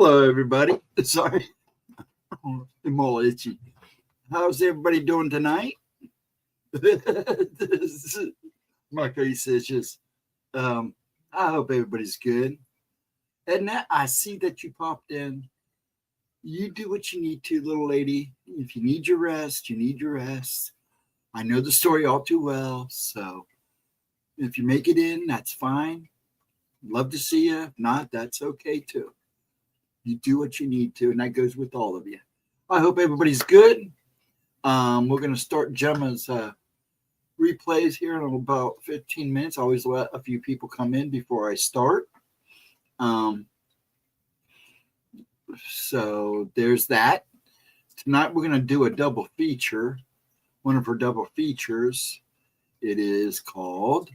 Hello, everybody. Sorry, I'm all itchy. How's everybody doing tonight? My face itches. I hope everybody's good. Edna, I see that you popped in. You do what you need to, little lady. If you need your rest, you need your rest. I know the story all too well, so if you make it in, that's fine. Love to see you. If not, that's okay too. You do what you need to, and that goes with all of you. I hope everybody's good. We're going to start Gemma's replays here in about 15 minutes. I always let a few people come in before I start. So there's that. Tonight we're going to do a double feature. One of her double features. It is called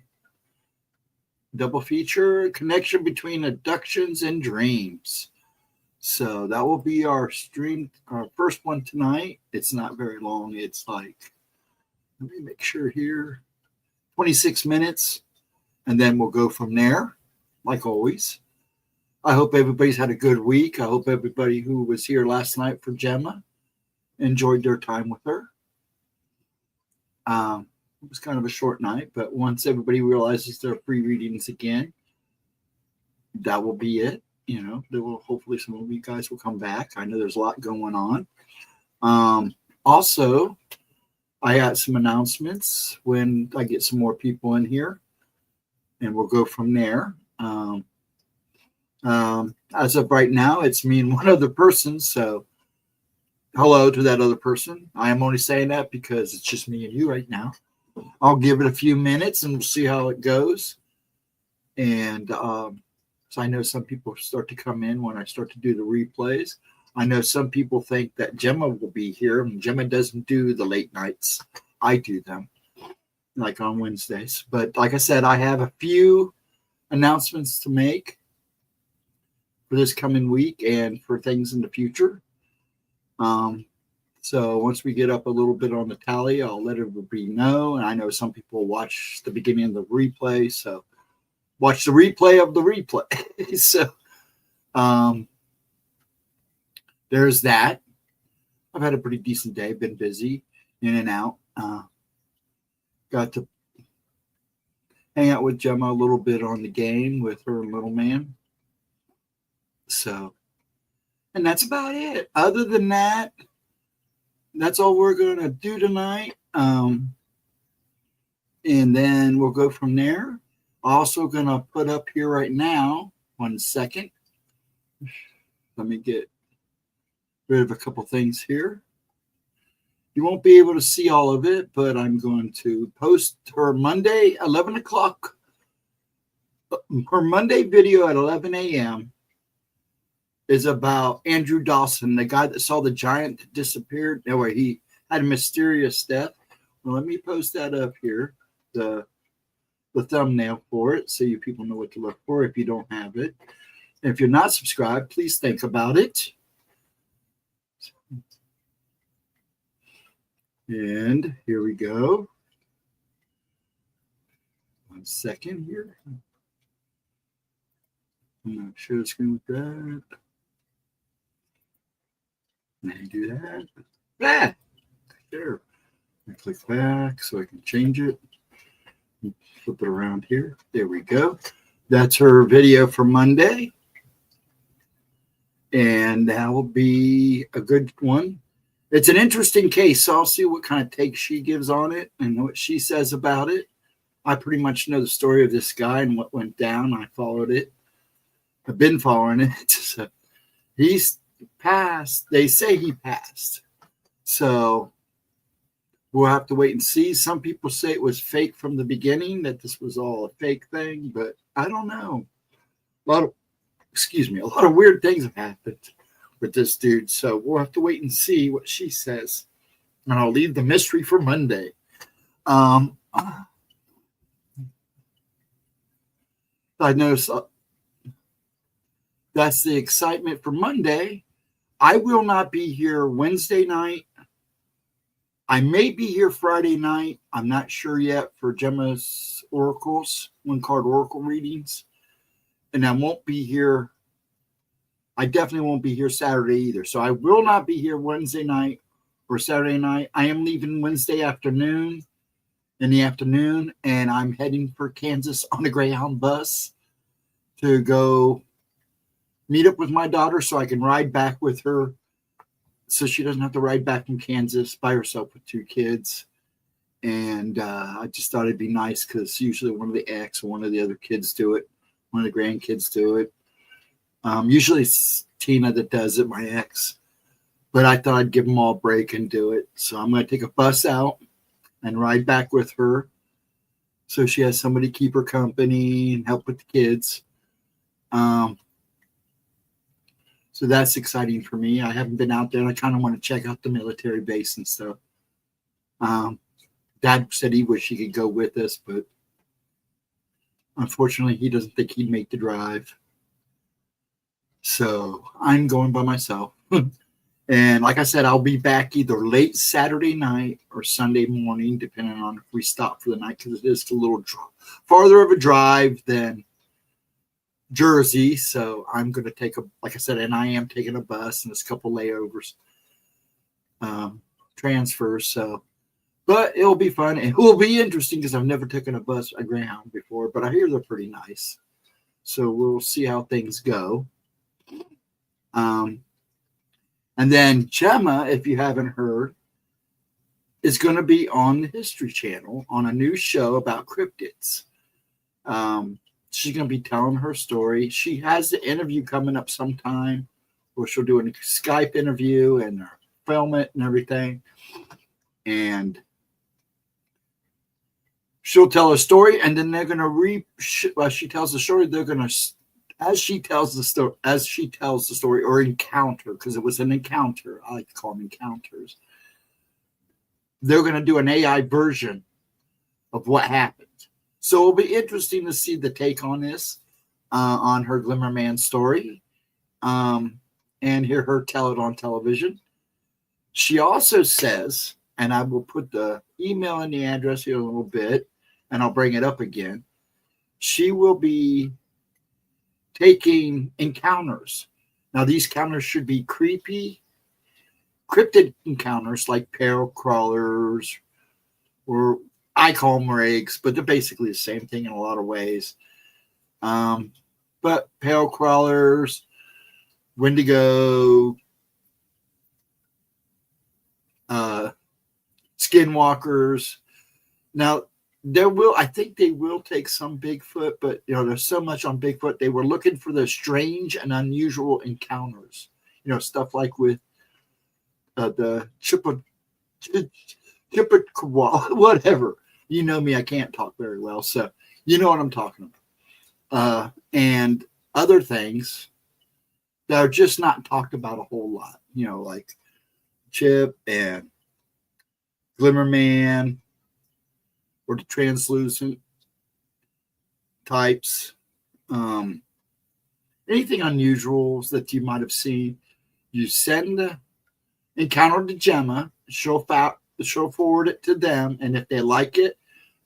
Double Feature Connection Between Abductions and Dreams. So that will be our stream, our first one tonight. It's not very long. It's like, let me make sure here, 26 minutes. And then we'll go from there, like always. I hope everybody's had a good week. I hope everybody who was here last night for Gemma enjoyed their time with her. It was kind of a short night, but once everybody realizes there are free readings again, that will be it. You know, there will hopefully some of you guys will come back. I know there's a lot going on. Also, I got some announcements when I get some more people in here, and we'll go from there. As of right now, it's me and one other person. So hello to that other person. I am only saying that because it's just me and you right now. I'll give it a few minutes and we'll see how it goes. And so I know some people start to come in when I start to do the replays. I know some people think that Gemma will be here, and Gemma doesn't do the late nights. I do them, like on Wednesdays. But like I said, I have a few announcements to make for this coming week and for things in the future. So once we get up a little bit on the tally, I'll let everybody know. And I know some people watch the beginning of the replay, so watch the replay of the replay. So there's that. I've had a pretty decent day, been busy, in and out. Got to hang out with Gemma a little bit on the game with her little man. So, and that's about it. Other than that, that's all we're going to do tonight. And then we'll go from there. Also going to put up here right now, 1 second. Let me get rid of a couple things here. You won't be able to see all of it, but I'm going to post her Monday, 11 o'clock. Her Monday video at 11 a.m. is about Andrew Dawson, the guy that saw the giant that disappeared. Anyway, he had a mysterious death. Well, let me post that up here, the thumbnail for it, so you people know what to look for if you don't have it. And if you're not subscribed, please think about it. And here we go. 1 second here. I'm going to share the screen with that. And do that. Ah, there. I click back so I can change it. Flip it around here. There we go. That's her video for Monday. And that will be a good one. It's an interesting case, so I'll see what kind of take she gives on it and what she says about it. I pretty much know the story of this guy and what went down. I followed it. I've been following it. So he's passed. They say he passed. So we'll have to wait and see. Some people say it was fake from the beginning, that this was all a fake thing, but I don't know. A lot of weird things have happened with this dude. So we'll have to wait and see what she says. And I'll leave the mystery for Monday. I know that's the excitement for Monday. I will not be here Wednesday night. I may be here Friday night. I'm not sure yet for Gemma's oracles, 1-card oracle readings. And I won't be here I definitely won't be here Saturday either. So I will not be here Wednesday night or Saturday night. I am leaving Wednesday afternoon in the afternoon, and I'm heading for Kansas on a Greyhound bus to go meet up with my daughter so I can ride back with her so she doesn't have to ride back from Kansas by herself with 2 kids. And I just thought it'd be nice because usually one of the ex or one of the other kids do it. One of the grandkids do it. Usually it's Tina that does it, my ex. But I thought I'd give them all a break and do it. So I'm going to take a bus out and ride back with her so she has somebody to keep her company and help with the kids. So that's exciting for me. I haven't been out there, and I kind of want to check out the military base and stuff. Dad said he wished he could go with us, but unfortunately he doesn't think he'd make the drive. So I'm going by myself. And like I said, I'll be back either late Saturday night or Sunday morning, depending on if we stop for the night, because it is a little farther of a drive than Jersey. So I'm going to take like I said, and I am taking a bus and there's a couple layovers, transfers. So, but it'll be fun and it will be interesting because I've never taken a Greyhound before, but I hear they're pretty nice. So we'll see how things go. And then Gemma, if you haven't heard, is going to be on the History Channel on a new show about cryptids. She's going to be telling her story. She has the interview coming up sometime where she'll do a Skype interview and film it and everything. And she'll tell a story, and then they're going to while she tells the story, they're going to, as she tells the story or encounter, because it was an encounter. I like to call them encounters. They're going to do an AI version of what happened. So it'll be interesting to see the take on this, on her Glimmerman story, and hear her tell it on television. She also says, and I will put the email and the address here in a little bit, and I'll bring it up again. She will be taking encounters. Now, these encounters should be creepy, cryptid encounters like peril crawlers, or I call them rigs, but they're basically the same thing in a lot of ways. But peril crawlers, Wendigo, skinwalkers. Now, I think they will take some Bigfoot, but there's so much on Bigfoot. They were looking for the strange and unusual encounters. Stuff like with the whatever. You know me, I can't talk very well, so you know what I'm talking about. And other things that are just not talked about a whole lot. Like Chip and Glimmerman, or the translucent types. Anything unusual that you might have seen, you send the encounter to Gemma. She'll forward it to them, and if they like it,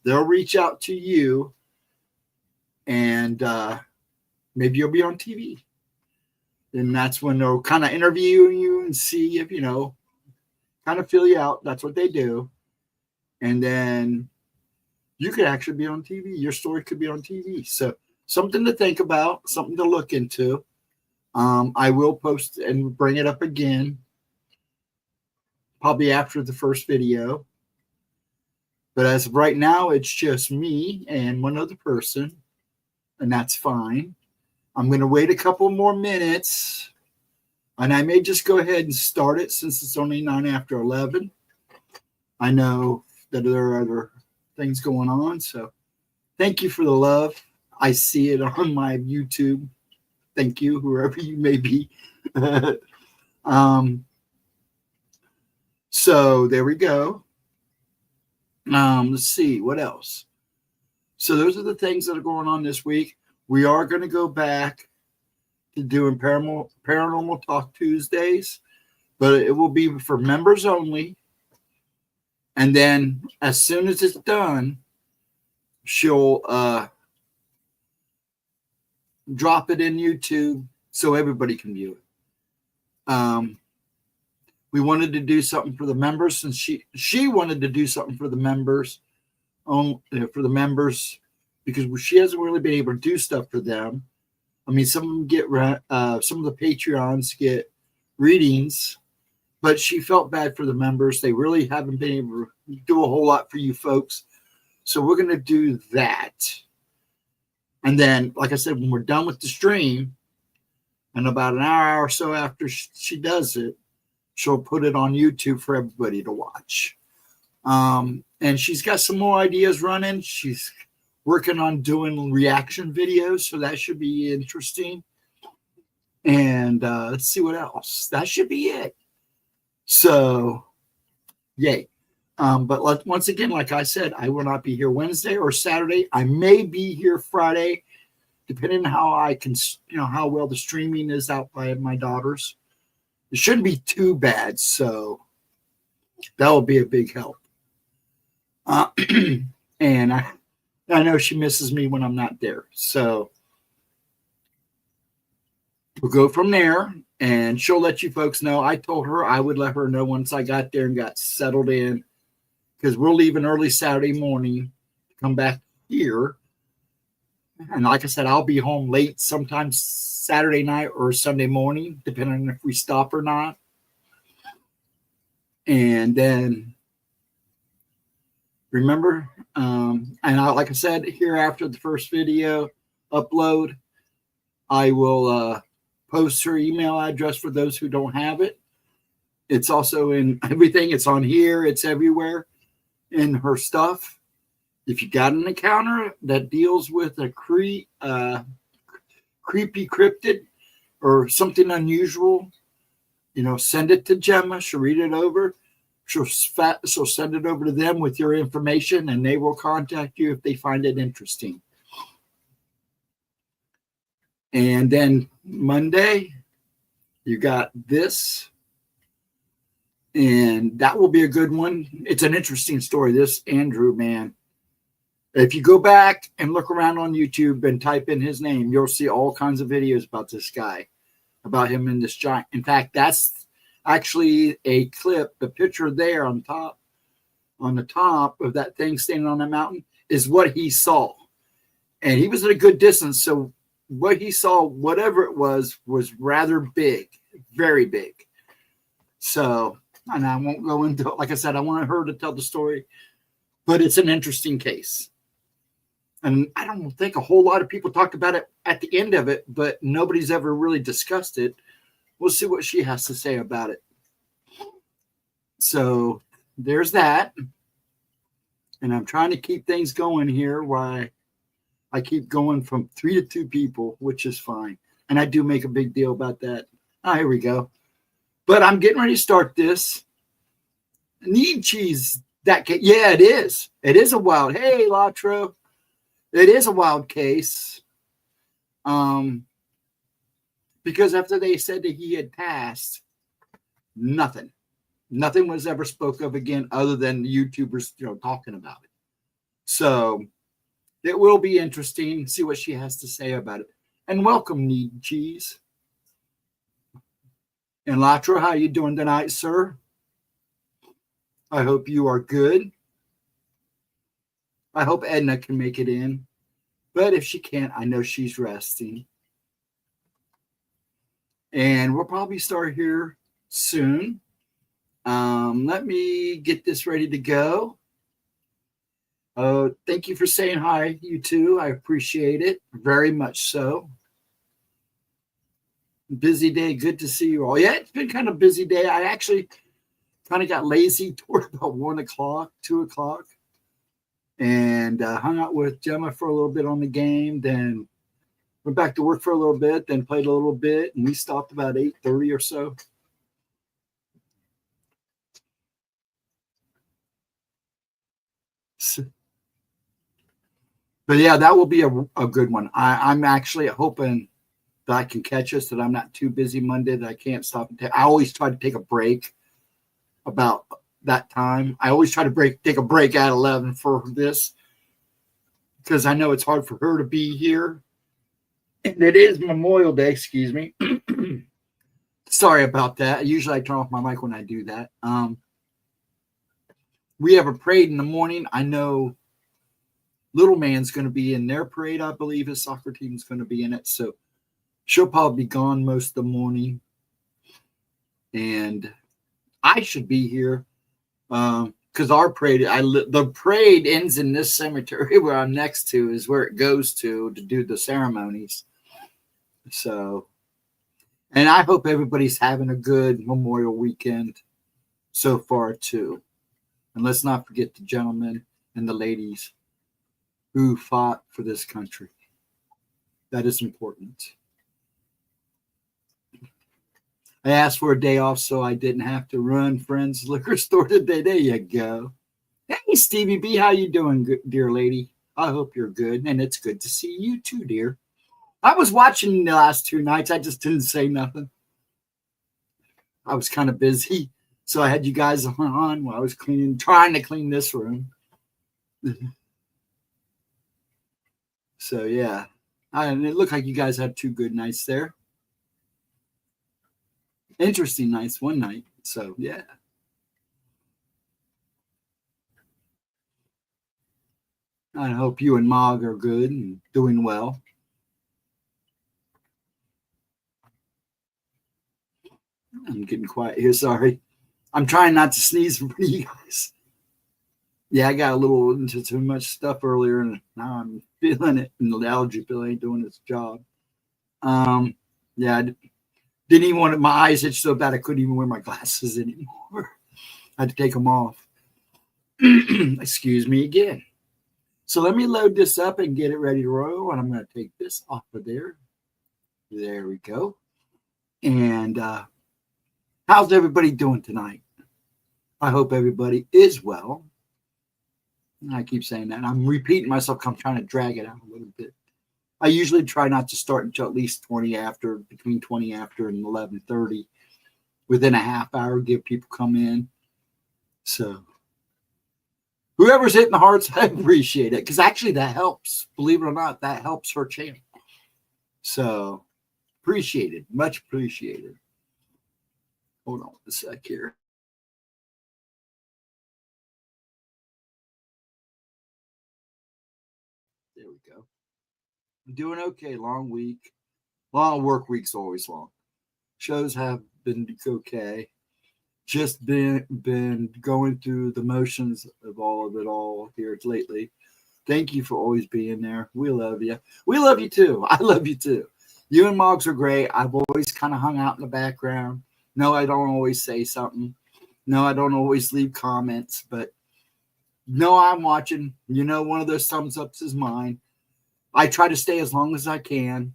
they'll reach out to you, and maybe you'll be on TV. And that's when they'll kind of interview you and see if, kind of fill you out. That's what they do. And then you could actually be on TV. Your story could be on TV. So something to think about, something to look into. I will post and bring it up again, probably after the first video. But as of right now, it's just me and one other person, and that's fine. I'm going to wait a couple more minutes, and I may just go ahead and start it since it's only 9 after 11. I know that there are other things going on, so thank you for the love. I see it on my YouTube. Thank you, whoever you may be. So there we go. Let's see what else. So those are the things that are going on this week. We are going to go back to doing Paranormal Talk Tuesdays, but it will be for members only. And then as soon as it's done, she'll drop it in YouTube so everybody can view it. We wanted to do something for the members, and she wanted to do something for the members, because she hasn't really been able to do stuff for them. I mean, some of them get some of the Patreons get readings, but she felt bad for the members. They really haven't been able to do a whole lot for you folks. So we're going to do that. And then, like I said, when we're done with the stream, and about an hour or so after she does it, she'll put it on YouTube for everybody to watch. And she's got some more ideas running. She's working on doing reaction videos, so that should be interesting. And let's see what else. That should be it. So, yay. But once again, like I said, I will not be here Wednesday or Saturday. I may be here Friday, depending on how I can, how well the streaming is out by my daughters. It shouldn't be too bad, so that will be a big help. And I know she misses me when I'm not there, so we'll go from there, and she'll let you folks know. I told her I would let her know once I got there and got settled in, because we're leaving early Saturday morning to come back here. And like I said, I'll be home late, sometimes Saturday night or Sunday morning, depending on if we stop or not. And then, remember, like I said, here after the first video upload, I will post her email address for those who don't have it. It's also in everything. It's on here. It's everywhere in her stuff. If you got an encounter that deals with a creepy cryptid or something unusual, send it to Gemma. She'll read it over. She'll send it over to them with your information, and they will contact you if they find it interesting. And then Monday, you got this, and that will be a good one. It's an interesting story. This Andrew, man. If you go back and look around on YouTube and type in his name, you'll see all kinds of videos about this guy, about him in this giant. In fact, that's actually a clip. The picture there on the top of that thing standing on that mountain is what he saw. And he was at a good distance. So what he saw, whatever it was rather big, very big. So, and I won't go into it. Like I said, I want her to tell the story, but it's an interesting case. And I don't think a whole lot of people talked about it at the end of it, but nobody's ever really discussed it. We'll see what she has to say about it. So there's that. And I'm trying to keep things going here while I keep going from 3 to 2 people, which is fine. And I do make a big deal about that. Here we go. But I'm getting ready to start this. Need cheese. Yeah, it is. It is a wild. Hey, Latro. It is a wild case. Because after they said that he had passed, nothing was ever spoke of again other than the YouTubers, talking about it. So it will be interesting. See what she has to say about it. And welcome, Need Cheese. And Latra, how you doing tonight, sir? I hope you are good. I hope Edna can make it in. But if she can't, I know she's resting. And we'll probably start here soon. Let me get this ready to go. Thank you for saying hi, you two. I appreciate it very much so. Busy day. Good to see you all. Yeah, it's been kind of a busy day. I actually kind of got lazy toward about 1 o'clock, 2 o'clock, and hung out with Gemma for a little bit on the game. Then went back to work for a little bit, then played a little bit, and we stopped about 8:30 or so. But yeah, that will be a good one. I'm actually hoping that I can catch us, that I'm not too busy Monday, that I can't stop. I always try to take a break about that time. I always try to take a break at 11 for this, because I know it's hard for her to be here. And it is Memorial Day, excuse me. Sorry about that. Usually I turn off my mic when I do that. We have a parade in the morning. I know Little Man's going to be in their parade. I believe his soccer team's going to be in it. So she'll probably be gone most of the morning. And I should be here because our parade, the parade ends in this cemetery where I'm next to is where it goes to do the ceremonies. So, and I hope everybody's having a good Memorial weekend so far too. And let's not forget the gentlemen and the ladies who fought for this country. That is important. I asked for a day off so I didn't have to run Friends Liquor Store today. There you go. Hey, Stevie B, how you doing, dear lady? I hope you're good, and it's good to see you too, dear. I was watching the last 2 nights. I just didn't say nothing. I was kind of busy, so I had you guys on while I was trying to clean this room. So, yeah. And it looked like you guys had 2 good nights there. Interesting nights one night. So, yeah. I hope you and Mog are good and doing well. I'm getting quiet here. Sorry. I'm trying not to sneeze for you guys. Yeah, I got a little into too much stuff earlier, and now I'm feeling it, and the allergy pill ain't doing its job. Yeah, I didn't even want it. My eyes itched so bad I couldn't even wear my glasses anymore. I had to take them off. Excuse me again. So let me load this up and get it ready to roll, and I'm going to take this off of there. There we go. And how's everybody doing tonight? I hope everybody is well. I keep saying that. I'm repeating myself. I'm trying to drag it out a little bit. I usually try not to start until at least between 20 after and 11:30. Within a half hour, give people come in. So whoever's hitting the hearts, I appreciate it. Because actually that helps. Believe it or not, that helps her channel. So appreciated. Much appreciated. Hold on a sec here. There we go. I'm doing okay. Long week. Long work week's always long. Shows have been okay. Just been going through the motions of all of it all here lately. Thank you for always being there. We love you. We love you too. I love you too. You and Moggs are great. I've always kind of hung out in the background. No, I don't always say something. No, I don't always leave comments, but no, I'm watching. You know, one of those thumbs ups is mine. I try to stay as long as I can.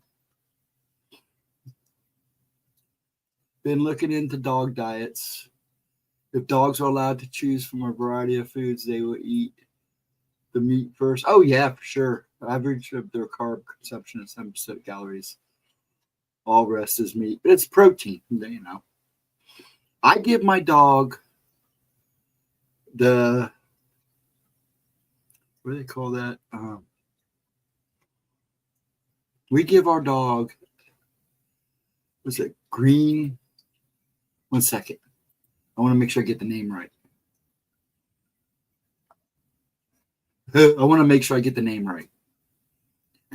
Been looking into dog diets. If dogs are allowed to choose from a variety of foods, they will eat the meat first. Oh, yeah, for sure. Average of their carb consumption is 7% calories. All rest is meat. But it's protein, you know. I give my dog what do they call that? We give our dog, was it green? One second. I want to make sure I get the name right. I want to make sure I get the name right.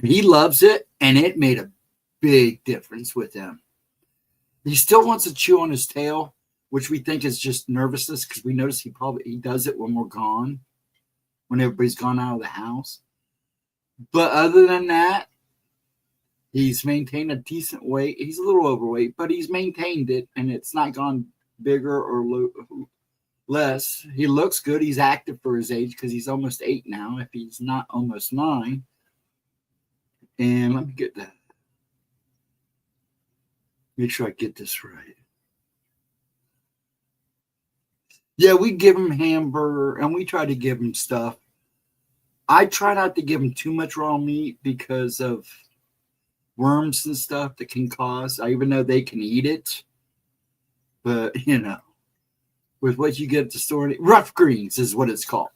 He loves it, and it made a big difference with him. He still wants to chew on his tail, which we think is just nervousness because we notice he does it when we're gone, when everybody's gone out of the house. But other than that, he's maintained a decent weight. He's a little overweight, but he's maintained it, and it's not gone bigger or less. He looks good. He's active for his age because he's almost 8 now, if he's not almost 9. And let me get that. Make sure I get this right. Yeah, we give him hamburger, and we try to give him stuff. I try not to give him too much raw meat because of worms and stuff that can cause. I even know they can eat it. But, you know, with what you get at the store, rough greens is what it's called.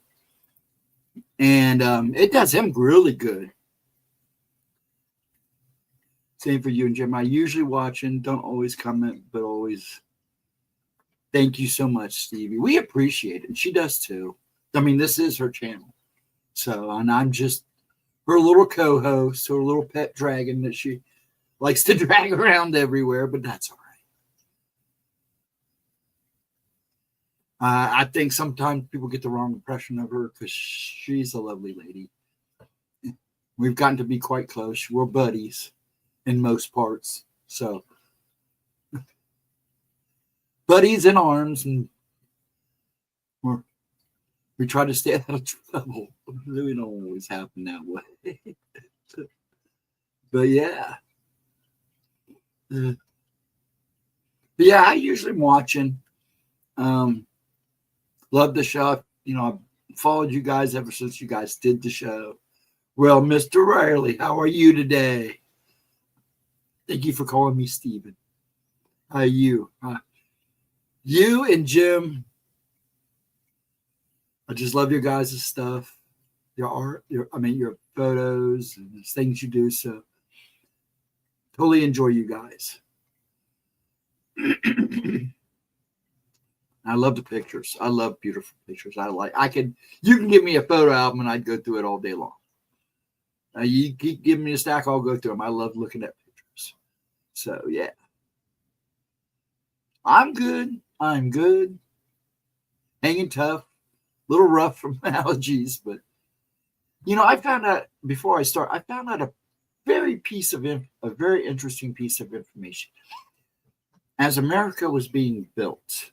And it does him really good. Same for you and Jim. I usually watch and don't always comment, but always thank you so much, Stevie. We appreciate it. She does too. I mean, this is her channel. So, and I'm just her little co-host, her little pet dragon that she likes to drag around everywhere, but that's all right. I think sometimes people get the wrong impression of her because she's a lovely lady. We've gotten to be quite close. We're buddies in most parts. So, buddies in arms, and we try to stay out of trouble. We don't always happen that way. But yeah. But yeah, I usually am watching. Love the show. You know, I've followed you guys ever since you guys did the show. Well, Mr. Riley, how are you today? Thank you for calling me Steven. How are you? You and Jim, I just love your guys' stuff, your art, your photos and things you do. So totally enjoy you guys. I love the pictures. I love beautiful pictures. You can give me a photo album and I'd go through it all day long. You keep giving me a stack, I'll go through them. I love looking at pictures. So yeah. I'm good. Hanging tough. A little rough from allergies, but you know, I found out a very interesting piece of information. As America was being built,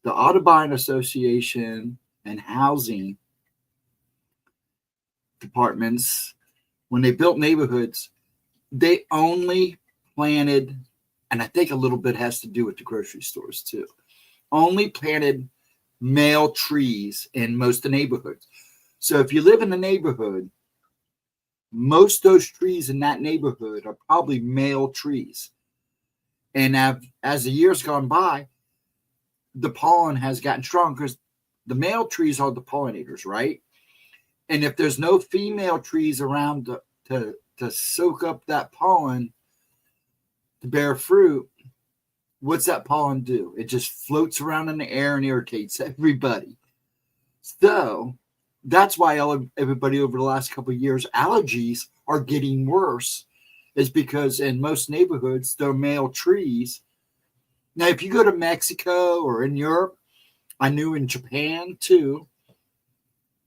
the Audubon Association and housing departments, when they built neighborhoods, they only planted, and I think a little bit has to do with the grocery stores too, only planted male trees in most of the neighborhoods. So if you live in a neighborhood, most of those trees in that neighborhood are probably male trees. And as the years gone by, the pollen has gotten strong because the male trees are the pollinators, right? And if there's no female trees around to soak up that pollen to bear fruit, what's that pollen do? It just floats around in the air and irritates everybody. So that's why everybody over the last couple of years, allergies are getting worse, is because in most neighborhoods, they're male trees. Now, if you go to Mexico or in Europe, I knew in Japan too,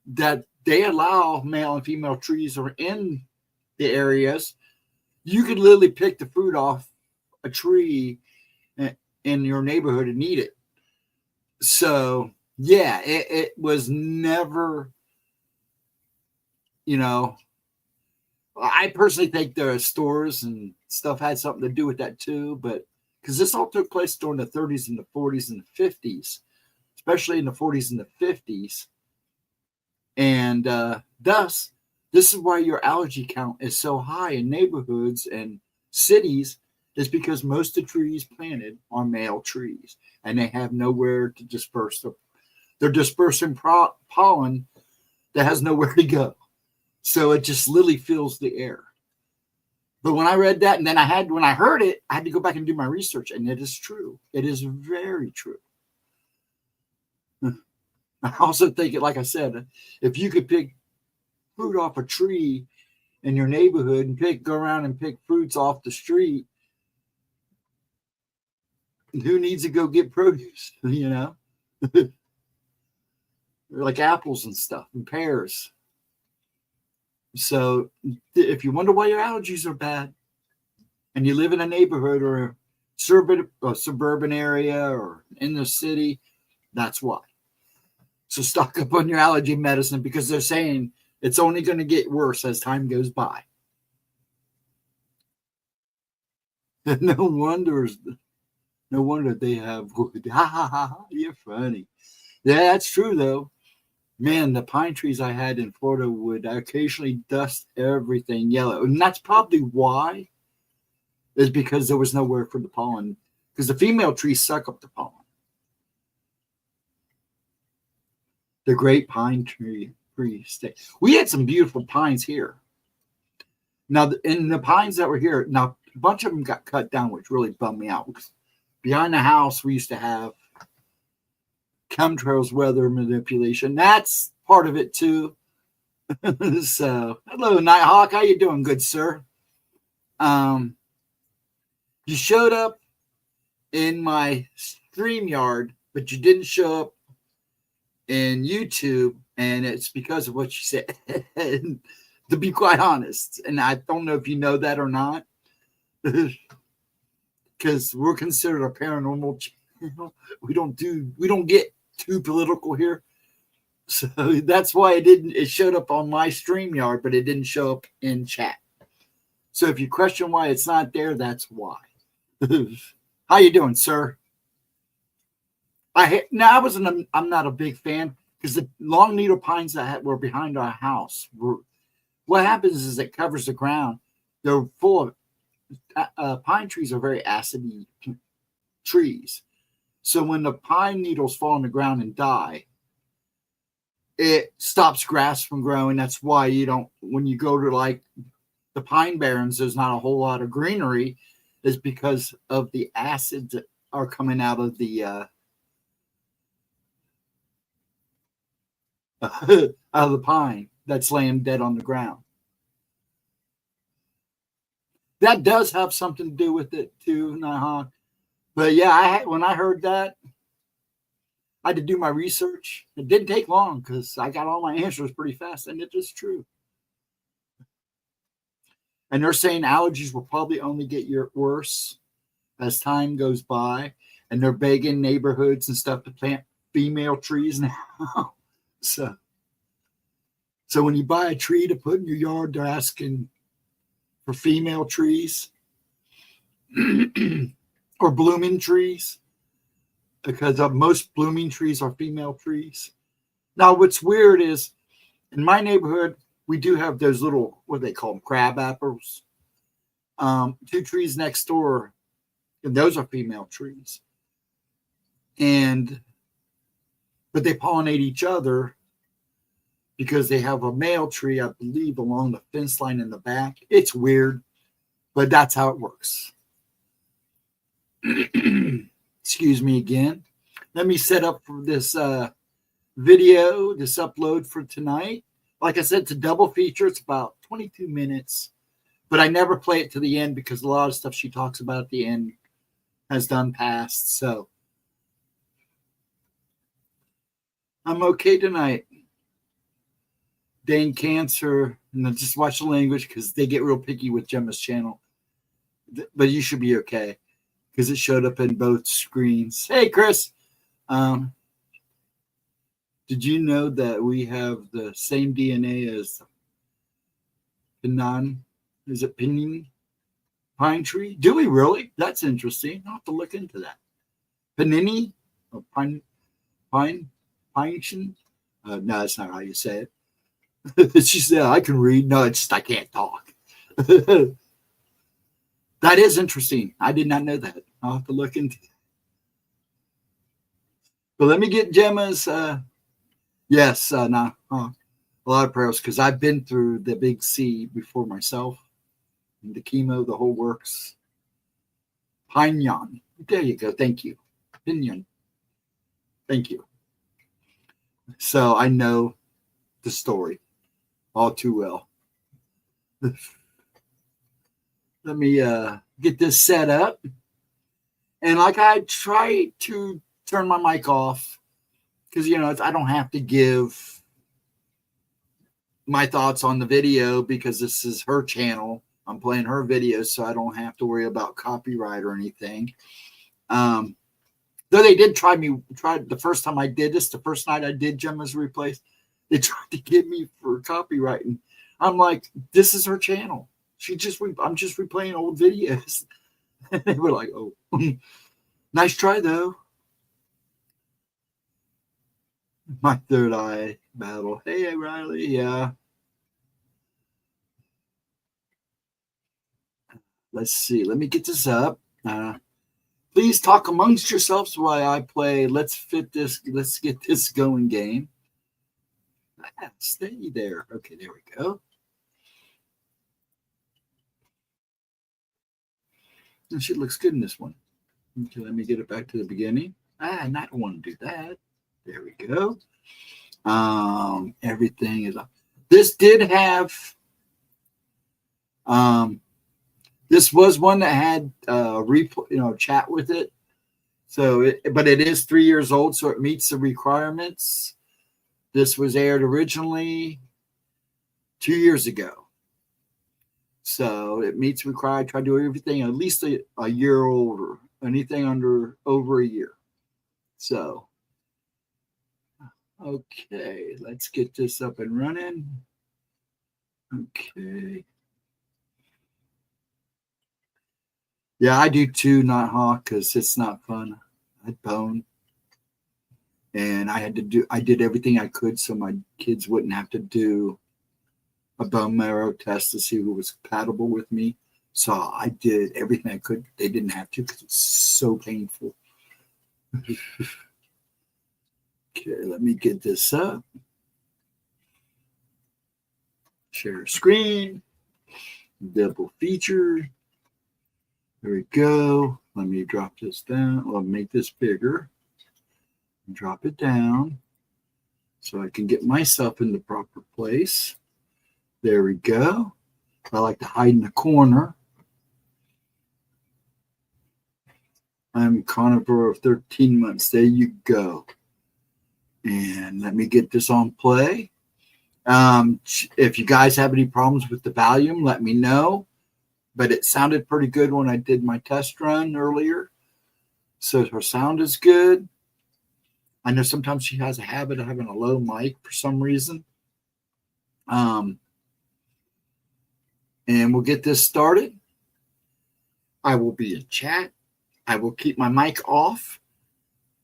that they allow male and female trees are in the areas. You could literally pick the fruit off a tree in your neighborhood and eat it. So yeah, it was never, you know, I personally think the stores and stuff had something to do with that too, but because this all took place during the 30s and the 40s and the 50s, especially in the 40s and the 50s. And thus, this is why your allergy count is so high in neighborhoods and cities, is because most of the trees planted are male trees, and they have nowhere to disperse them. They're dispersing pollen that has nowhere to go. So it just literally fills the air. But when I read that, and then when I heard it, I had to go back and do my research, and it is true. It is very true. I also think it, like I said, if you could pick fruit off a tree in your neighborhood and go around and pick fruits off the street, who needs to go get produce, you know? Like apples and stuff and pears. So if you wonder why your allergies are bad and you live in a neighborhood or a suburban area or in the city, that's why. So stock up on your allergy medicine, because they're saying it's only going to get worse as time goes by. No wonder they have good. Ha ha ha! You're funny. Yeah, that's true though. Man, the pine trees I had in Florida would occasionally dust everything yellow. And that's probably why, is because there was nowhere for the pollen. Because the female trees suck up the pollen. The great pine tree state. We had some beautiful pines here. Now, in the pines that were here, now a bunch of them got cut down, which really bummed me out. Because behind the house, we used to have chemtrails, weather manipulation. That's part of it too. So, hello, Nighthawk. How you doing, good sir? You showed up in my StreamYard, but you didn't show up in YouTube, and it's because of what you said. To be quite honest, and I don't know if you know that or not, because we're considered a paranormal channel. We don't get too political here, so that's why it showed up on my StreamYard, but it didn't show up in chat. So if you question why it's not there, that's why. How you doing, sir? I'm not a big fan because the long needle pines that were behind our house what happens is it covers the ground. They're full of pine trees are very acidy trees. So when the pine needles fall on the ground and die, it stops grass from growing. That's why when you go to like the pine barrens, there's not a whole lot of greenery, is because of the acids that are coming out of the out of the pine that's laying dead on the ground. That does have something to do with it too, Nighthawk. But yeah, when I heard that, I had to do my research. It didn't take long because I got all my answers pretty fast, and it is true. And they're saying allergies will probably only get worse as time goes by, and they're begging neighborhoods and stuff to plant female trees now. So when you buy a tree to put in your yard, they're asking for female trees or blooming trees, because most blooming trees are female trees. Now, what's weird is in my neighborhood, we do have those little, what do they call them, crab apples. 2 trees next door, and those are female trees. But they pollinate each other because they have a male tree, I believe, along the fence line in the back. It's weird, but that's how it works. Excuse me again. Let me set up for this video, this upload for tonight. Like I said, it's a double feature. It's about 22 minutes, but I never play it to the end because a lot of stuff she talks about at the end has done past. So I'm okay tonight. Dane Cancer, and then just watch the language because they get real picky with Gemma's channel. But you should be okay because it showed up in both screens. Hey, Chris. Did you know that we have the same DNA as Pinan? Is it Pinin? Pine tree? Do we really? That's interesting. I'll have to look into that. Panini? Or pine? No, that's not how you say it. She said, I can read. No, it's just I can't talk. That is interesting. I did not know that. I'll have to look into it. But let me get Gemma's. Yes, a lot of prayers because I've been through the big C before myself. And the chemo, the whole works. Pinyon. There you go. Thank you. Pinyon. Thank you. So I know the story all too well. Let me get this set up. And like I try to turn my mic off because, I don't have to give my thoughts on the video because this is her channel. I'm playing her videos, so I don't have to worry about copyright or anything. Though they did try the first time I did this, the first night I did Gemma's Replays, they tried to get me for copywriting. I'm like, this is her channel. I'm just replaying old videos. They were like, oh, nice try though. My third eye battle. Hey, Riley. Yeah. Let's see. Let me get this up. Please talk amongst yourselves while I play. Let's get this going game. Stay there. Okay, there we go. And she looks good in this one. Okay, let me get it back to the beginning. Not want to do that. There we go. Everything is up. This did have this was one that had chat with it. So but it is 3 years old, so it meets the requirements. This was aired originally 2 years ago. So it meets required. I try to do everything at least a year older. Anything over a year. So okay, let's get this up and running. Okay. Yeah, I do too, not hawk, because it's not fun. I'd bone. And I did everything I could so my kids wouldn't have to do a bone marrow test to see who was compatible with me. So I did everything I could. They didn't have to because it's so painful. Okay, let me get this up. Share screen. Double feature. There we go. Let me drop this down. I'll make this bigger. Drop it down so I can get myself in the proper place. There we go. I like to hide in the corner. I'm carnivore of 13 months. There you go. And let me get this on play. If you guys have any problems with the volume, let me know. But it sounded pretty good when I did my test run earlier. So her sound is good. I know sometimes she has a habit of having a low mic for some reason. And we'll get this started. I will be in chat. I will keep my mic off,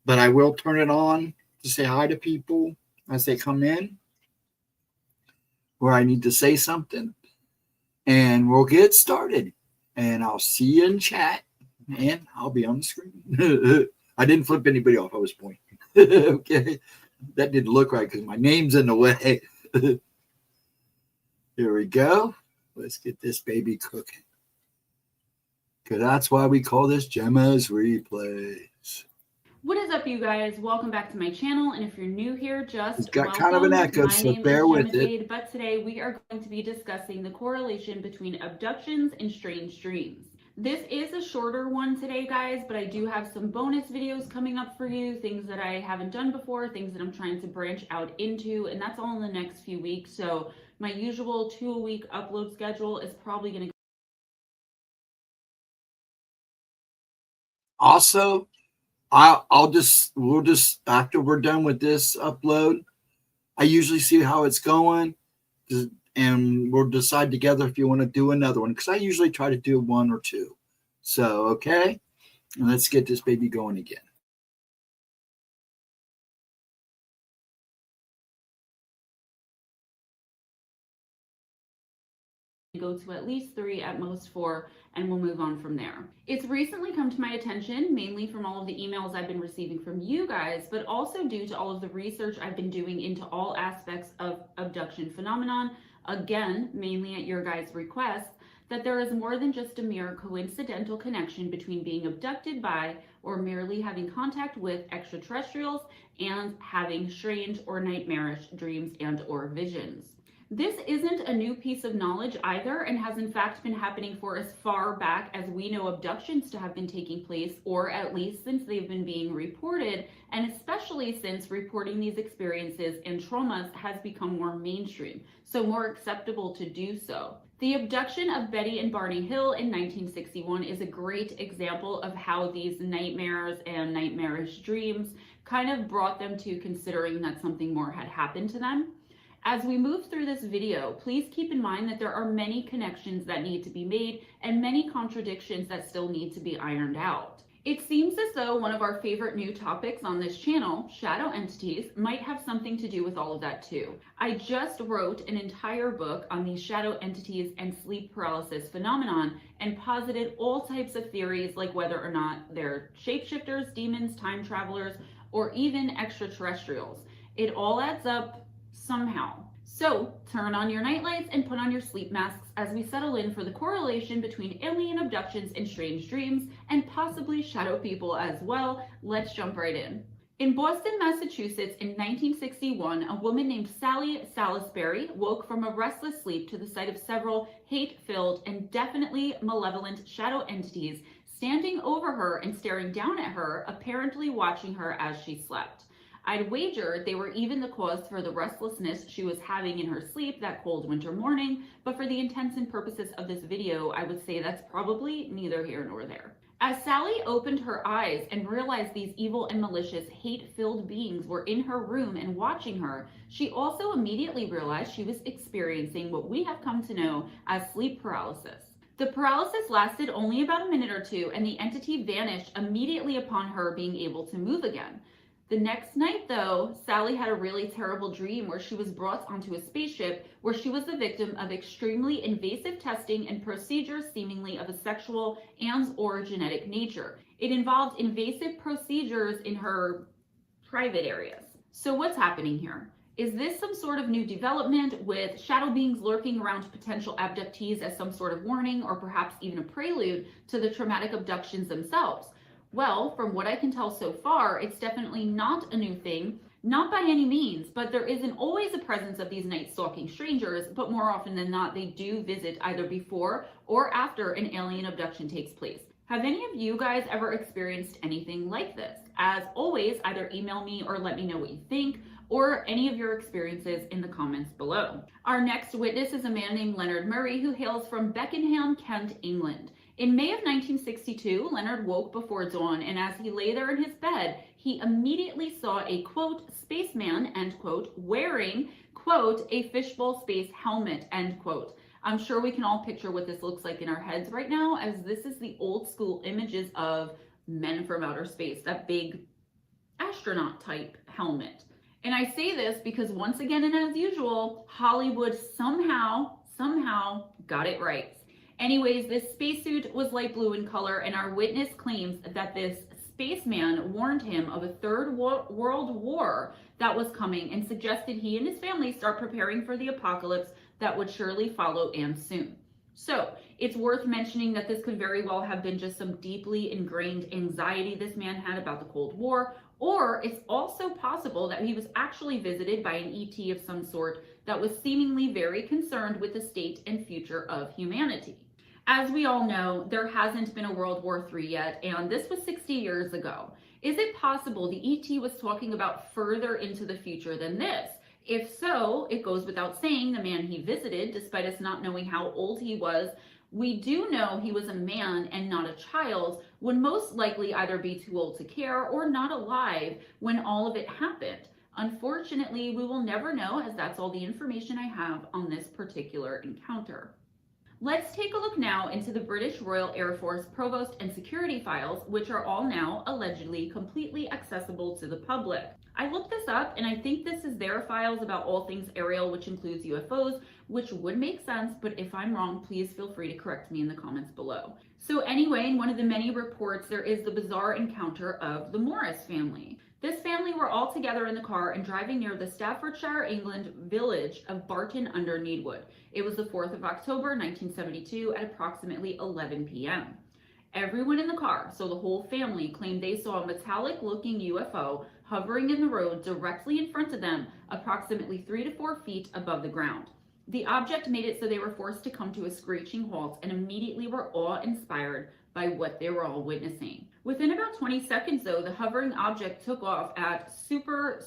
but I will turn it on to say hi to people as they come in, where I need to say something. And we'll get started. And I'll see you in chat. And I'll be on the screen. I didn't flip anybody off. I was pointing. Okay. That didn't look right because my name's in the way. Here we go. Let's get this baby cooking. Because that's why we call this Gemma's Replays. What is up, you guys? Welcome back to my channel. And if you're new here, it's got kind of an echo, so bear with it. But today we are going to be discussing the correlation between abductions and strange dreams. This is a shorter one today, guys, but I do have some bonus videos coming up for you, things that I haven't done before, things that I'm trying to branch out into, and that's all in the next few weeks. So my usual 2-a-week upload schedule is probably going to also, we'll just after we're done with this upload, I usually see how it's going, and we'll decide together if you want to do another one, because I usually try to do 1 or 2. So okay, and let's get this baby going again. go to at least 3, at most 4, and we'll move on from there. It's recently come to my attention, mainly from all of the emails I've been receiving from you guys, but also due to all of the research I've been doing into all aspects of abduction phenomenon, again, mainly at your guys' request, that there is more than just a mere coincidental connection between being abducted by or merely having contact with extraterrestrials and having strange or nightmarish dreams and or visions. This isn't a new piece of knowledge either, and has in fact been happening for as far back as we know abductions to have been taking place, or at least since they've been being reported, and especially since reporting these experiences and traumas has become more mainstream, so more acceptable to do so. The abduction of Betty and Barney Hill in 1961 is a great example of how these nightmares and nightmarish dreams kind of brought them to considering that something more had happened to them. As we move through this video, please keep in mind that there are many connections that need to be made and many contradictions that still need to be ironed out. It seems as though one of our favorite new topics on this channel, shadow entities, might have something to do with all of that too. I just wrote an entire book on these shadow entities and sleep paralysis phenomenon and posited all types of theories, like whether or not they're shapeshifters, demons, time travelers, or even extraterrestrials. It all adds up somehow. So turn on your nightlights and put on your sleep masks as we settle in for the correlation between alien abductions and strange dreams, and possibly shadow people as well. Let's jump right in. In Boston, Massachusetts in 1961, a woman named Sally Salisbury woke from a restless sleep to the sight of several hate-filled and definitely malevolent shadow entities standing over her and staring down at her, apparently watching her as she slept. I'd wager they were even the cause for the restlessness she was having in her sleep that cold winter morning, but for the intents and purposes of this video, I would say that's probably neither here nor there. As Sally opened her eyes and realized these evil and malicious, hate-filled beings were in her room and watching her, she also immediately realized she was experiencing what we have come to know as sleep paralysis. The paralysis lasted only about a minute or two, and the entity vanished immediately upon her being able to move again. The next night, though, Sally had a really terrible dream where she was brought onto a spaceship where she was the victim of extremely invasive testing and procedures seemingly of a sexual and/or genetic nature. It involved invasive procedures in her private areas. So what's happening here? Is this some sort of new development with shadow beings lurking around potential abductees as some sort of warning, or perhaps even a prelude to the traumatic abductions themselves? Well, from what I can tell so far, it's definitely not a new thing, not by any means, but there isn't always a presence of these night-stalking strangers, but more often than not, they do visit either before or after an alien abduction takes place. Have any of you guys ever experienced anything like this? As always, either email me or let me know what you think, or any of your experiences in the comments below. Our next witness is a man named Leonard Murray who hails from Beckenham, Kent, England. In May of 1962, Leonard woke before dawn, and as he lay there in his bed, he immediately saw a, quote, spaceman, end quote, wearing, quote, a fishbowl space helmet, end quote. I'm sure we can all picture what this looks like in our heads right now, as this is the old school images of men from outer space, that big astronaut type helmet. And I say this because once again, and as usual, Hollywood somehow got it right. Anyways, this spacesuit was light blue in color, and our witness claims that this spaceman warned him of a third world war that was coming and suggested he and his family start preparing for the apocalypse that would surely follow and soon. So it's worth mentioning that this could very well have been just some deeply ingrained anxiety this man had about the Cold War, or it's also possible that he was actually visited by an ET of some sort that was seemingly very concerned with the state and future of humanity. As we all know, there hasn't been a World War III yet, and this was 60 years ago. Is it possible the ET was talking about further into the future than this? If so, it goes without saying the man he visited, despite us not knowing how old he was, we do know he was a man and not a child, would most likely either be too old to care or not alive when all of it happened. Unfortunately, we will never know, as that's all the information I have on this particular encounter. Let's take a look now into the British Royal Air Force Provost and Security files, which are all now allegedly completely accessible to the public. I looked this up, and I think this is their files about all things aerial, which includes UFOs, which would make sense, but if I'm wrong, please feel free to correct me in the comments below. So anyway, in one of the many reports, there is the bizarre encounter of the Morris family. This family were all together in the car and driving near the Staffordshire, England village of Barton under Needwood. It was the 4th of October, 1972 at approximately 11 p.m. Everyone in the car, so the whole family, claimed they saw a metallic-looking UFO hovering in the road directly in front of them, approximately 3 to 4 feet above the ground. The object made it so they were forced to come to a screeching halt and immediately were awe-inspired by what they were all witnessing. Within about 20 seconds, though, the hovering object took off at super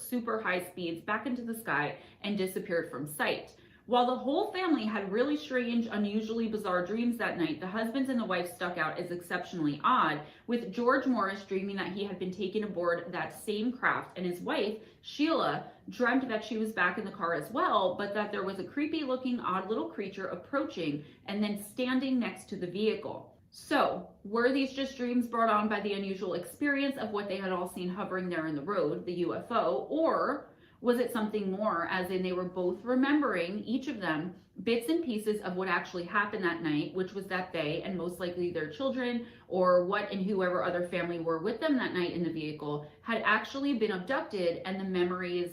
high speeds back into the sky and disappeared from sight. While the whole family had really strange, unusually bizarre dreams that night, the husbands and the wife stuck out as exceptionally odd, with George Morris dreaming that he had been taken aboard that same craft, and his wife, Sheila, dreamt that she was back in the car as well, but that there was a creepy-looking, odd little creature approaching and then standing next to the vehicle. So, were these just dreams brought on by the unusual experience of what they had all seen hovering there in the road, the UFO, or was it something more, as in they were both remembering, each of them, bits and pieces of what actually happened that night, which was that they, and most likely their children, or what and whoever other family were with them that night in the vehicle, had actually been abducted, and the memories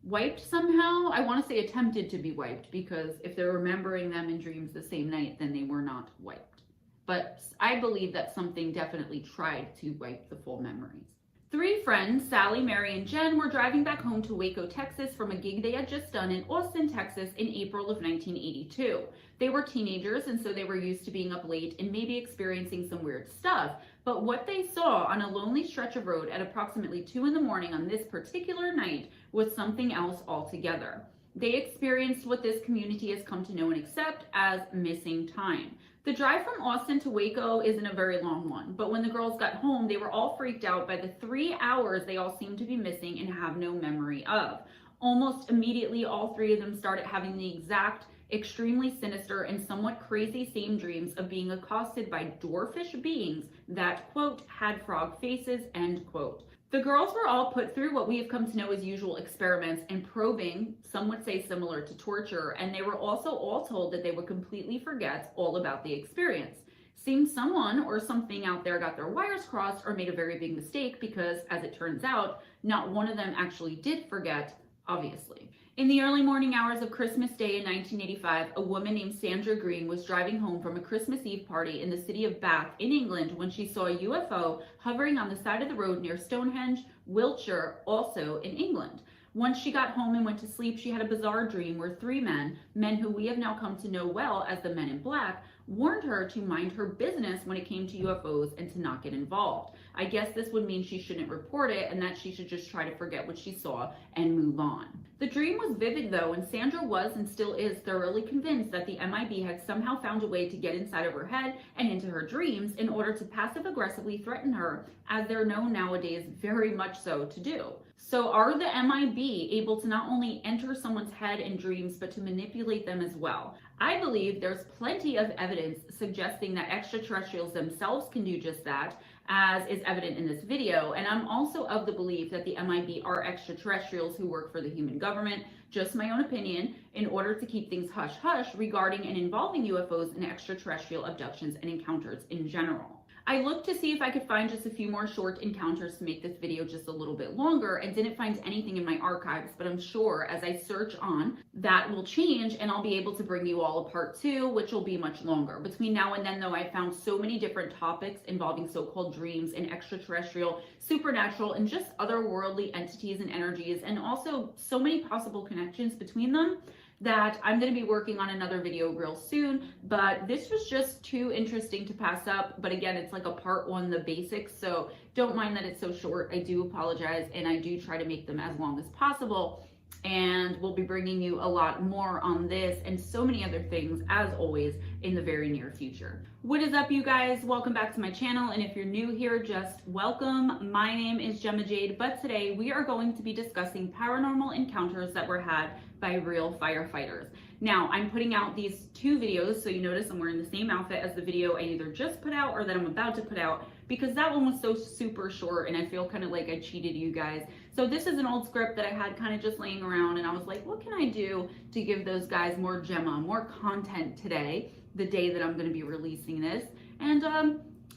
wiped somehow. I want to say attempted to be wiped, because if they're remembering them in dreams the same night, then they were not wiped. But I believe that something definitely tried to wipe the full memories. 3 friends, Sally, Mary, and Jen, were driving back home to Waco, Texas from a gig they had just done in Austin, Texas in April of 1982. They were teenagers, and so they were used to being up late and maybe experiencing some weird stuff. But what they saw on a lonely stretch of road at approximately 2 in the morning on this particular night was something else altogether. They experienced what this community has come to know and accept as missing time. The drive from Austin to Waco isn't a very long one, but when the girls got home, they were all freaked out by the 3 hours they all seemed to be missing and have no memory of. Almost immediately, all 3 of them started having the exact, extremely sinister and somewhat crazy same dreams of being accosted by dwarfish beings that, quote, had frog faces, end quote. The girls were all put through what we have come to know as usual experiments and probing, some would say similar to torture, and they were also all told that they would completely forget all about the experience. Seems someone or something out there got their wires crossed or made a very big mistake, because, as it turns out, not one of them actually did forget, obviously. In the early morning hours of Christmas Day in 1985, a woman named Sandra Green was driving home from a Christmas Eve party in the city of Bath in England when she saw a UFO hovering on the side of the road near Stonehenge, Wiltshire, also in England. Once she got home and went to sleep, she had a bizarre dream where 3 men who we have now come to know well as the Men in Black, warned her to mind her business when it came to UFOs and to not get involved. I guess this would mean she shouldn't report it and that she should just try to forget what she saw and move on. The dream was vivid though, and Sandra was and still is thoroughly convinced that the MIB had somehow found a way to get inside of her head and into her dreams in order to passive-aggressively threaten her, as they're known nowadays very much so to do. So are the MIB able to not only enter someone's head in dreams, but to manipulate them as well? I believe there's plenty of evidence suggesting that extraterrestrials themselves can do just that, as is evident in this video, and I'm also of the belief that the MIB are extraterrestrials who work for the human government, just my own opinion, in order to keep things hush-hush regarding and involving UFOs and extraterrestrial abductions and encounters in general. I looked to see if I could find just a few more short encounters to make this video just a little bit longer, and didn't find anything in my archives, but I'm sure as I search on, that will change and I'll be able to bring you all a part 2, which will be much longer. Between now and then though, I found so many different topics involving so-called dreams and extraterrestrial, supernatural, and just otherworldly entities and energies, and also so many possible connections between them, that I'm going to be working on another video real soon. But this was just too interesting to pass up. But again, it's like a part 1, the basics, so don't mind that it's so short. I do apologize, and I do try to make them as long as possible, and we'll be bringing you a lot more on this and so many other things, as always, in the very near future. What is up, you guys? Welcome back to my channel, and if you're new here, just welcome. My name is Gemma Jade, but today we are going to be discussing paranormal encounters that were had by real firefighters. Now, I'm putting out these 2 videos, so you notice I'm wearing the same outfit as the video I either just put out or that I'm about to put out, because that one was so super short and I feel kind of like I cheated you guys. So this is an old script that I had kind of just laying around, and I was like, what can I do to give those guys more Gemma, more content today, the day that I'm going to be releasing this? And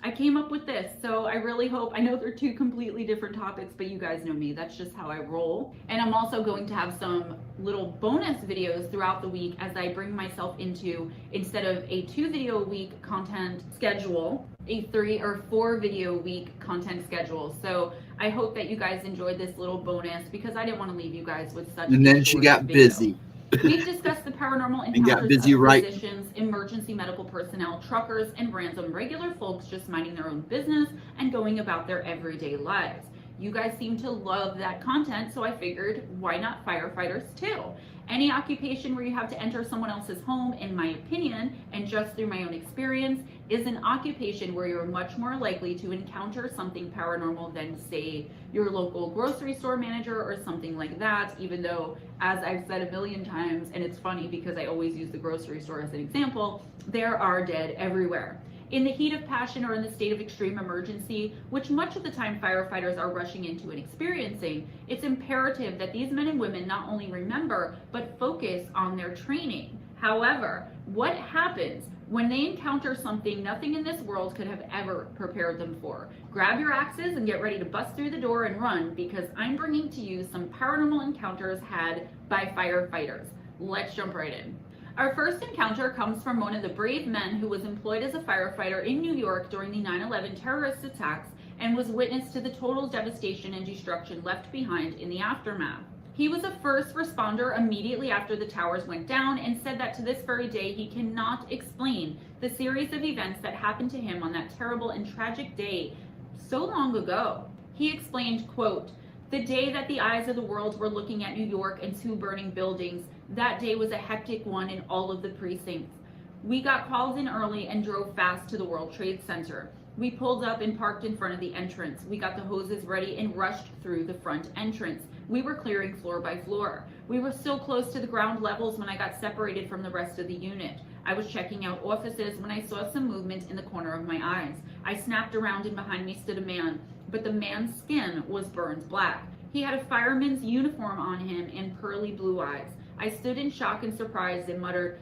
I came up with this, so I really hope, I know they're 2 completely different topics, but you guys know me, that's just how I roll. And I'm also going to have some little bonus videos throughout the week as I bring myself into, instead of a 2 video a week content schedule, a 3 or 4 video a week content schedule. So I hope that you guys enjoyed this little bonus, because I didn't want to leave you guys with such and then she got video. busy. We've discussed the paranormal and got encounters busy of right. physicians, emergency medical personnel, truckers, and random regular folks just minding their own business and going about their everyday lives. You guys seem to love that content, so I figured, why not firefighters too? Any occupation where you have to enter someone else's home, in my opinion, and just through my own experience, is an occupation where you're much more likely to encounter something paranormal than, say, your local grocery store manager or something like that, even though, as I've said a million times, and it's funny because I always use the grocery store as an example, there are dead everywhere. In the heat of passion or in the state of extreme emergency, which much of the time firefighters are rushing into and experiencing, it's imperative that these men and women not only remember, but focus on their training. However, what happens When they encounter something nothing in this world could have ever prepared them for. Grab your axes and get ready to bust through the door and run, because I'm bringing to you some paranormal encounters had by firefighters. Let's jump right in. Our first encounter comes from one of the brave men who was employed as a firefighter in New York during the 9/11 terrorist attacks and was witness to the total devastation and destruction left behind in the aftermath. He was a first responder immediately after the towers went down and said that to this very day he cannot explain the series of events that happened to him on that terrible and tragic day so long ago. He explained, quote, "The day that the eyes of the world were looking at New York and 2 burning buildings, that day was a hectic one in all of the precincts. We got calls in early and drove fast to the World Trade Center. We pulled up and parked in front of the entrance. We got the hoses ready and rushed through the front entrance. We were clearing floor by floor. We were so close to the ground levels when I got separated from the rest of the unit. I was checking out offices when I saw some movement in the corner of my eyes. I snapped around and behind me stood a man, but the man's skin was burned black. He had a fireman's uniform on him and pearly blue eyes. I stood in shock and surprise and muttered,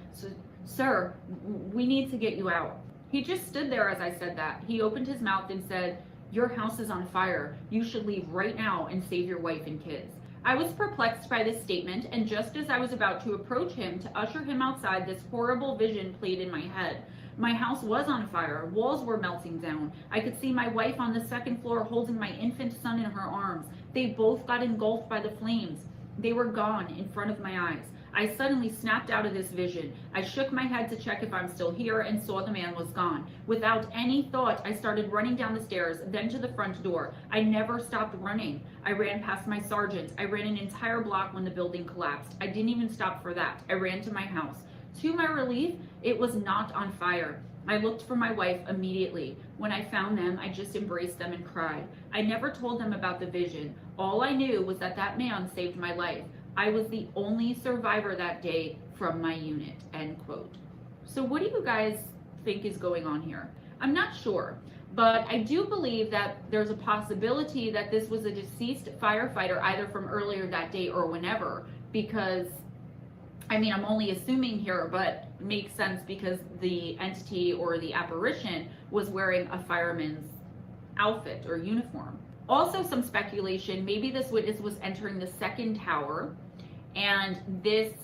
'Sir, we need to get you out.' He just stood there as I said that. He opened his mouth and said, 'Your house is on fire. You should leave right now and save your wife and kids.' I was perplexed by this statement, and just as I was about to approach him to usher him outside, this horrible vision played in my head. My house was on fire. Walls were melting down. I could see my wife on the 2nd floor holding my infant son in her arms. They both got engulfed by the flames. They were gone in front of my eyes. I suddenly snapped out of this vision. I shook my head to check if I'm still here and saw the man was gone. Without any thought, I started running down the stairs, then to the front door. I never stopped running. I ran past my sergeant. I ran an entire block when the building collapsed. I didn't even stop for that. I ran to my house. To my relief, it was not on fire. I looked for my wife immediately. When I found them, I just embraced them and cried. I never told them about the vision. All I knew was that that man saved my life. I was the only survivor that day from my unit," end quote. So what do you guys think is going on here? I'm not sure, but I do believe that there's a possibility that this was a deceased firefighter either from earlier that day or whenever, because I mean, I'm only assuming here, but it makes sense because the entity or the apparition was wearing a fireman's outfit or uniform. Also, some speculation, maybe this witness was entering the 2nd tower, and this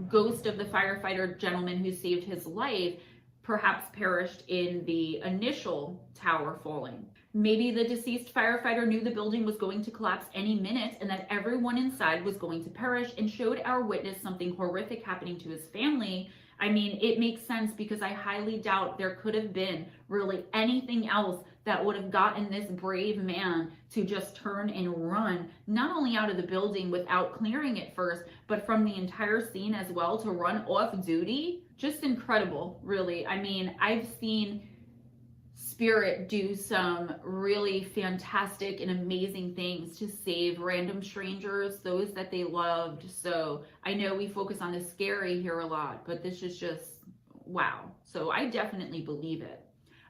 ghost of the firefighter gentleman who saved his life perhaps perished in the initial tower falling. Maybe the deceased firefighter knew the building was going to collapse any minute and that everyone inside was going to perish and showed our witness something horrific happening to his family. I mean, it makes sense because I highly doubt there could have been really anything else that would have gotten this brave man to just turn and run, not only out of the building without clearing it first, but from the entire scene as well, to run off duty. Just incredible, really. I mean, I've seen spirit do some really fantastic and amazing things to save random strangers, those that they loved. So I know we focus on the scary here a lot, but this is just wow. So I definitely believe it.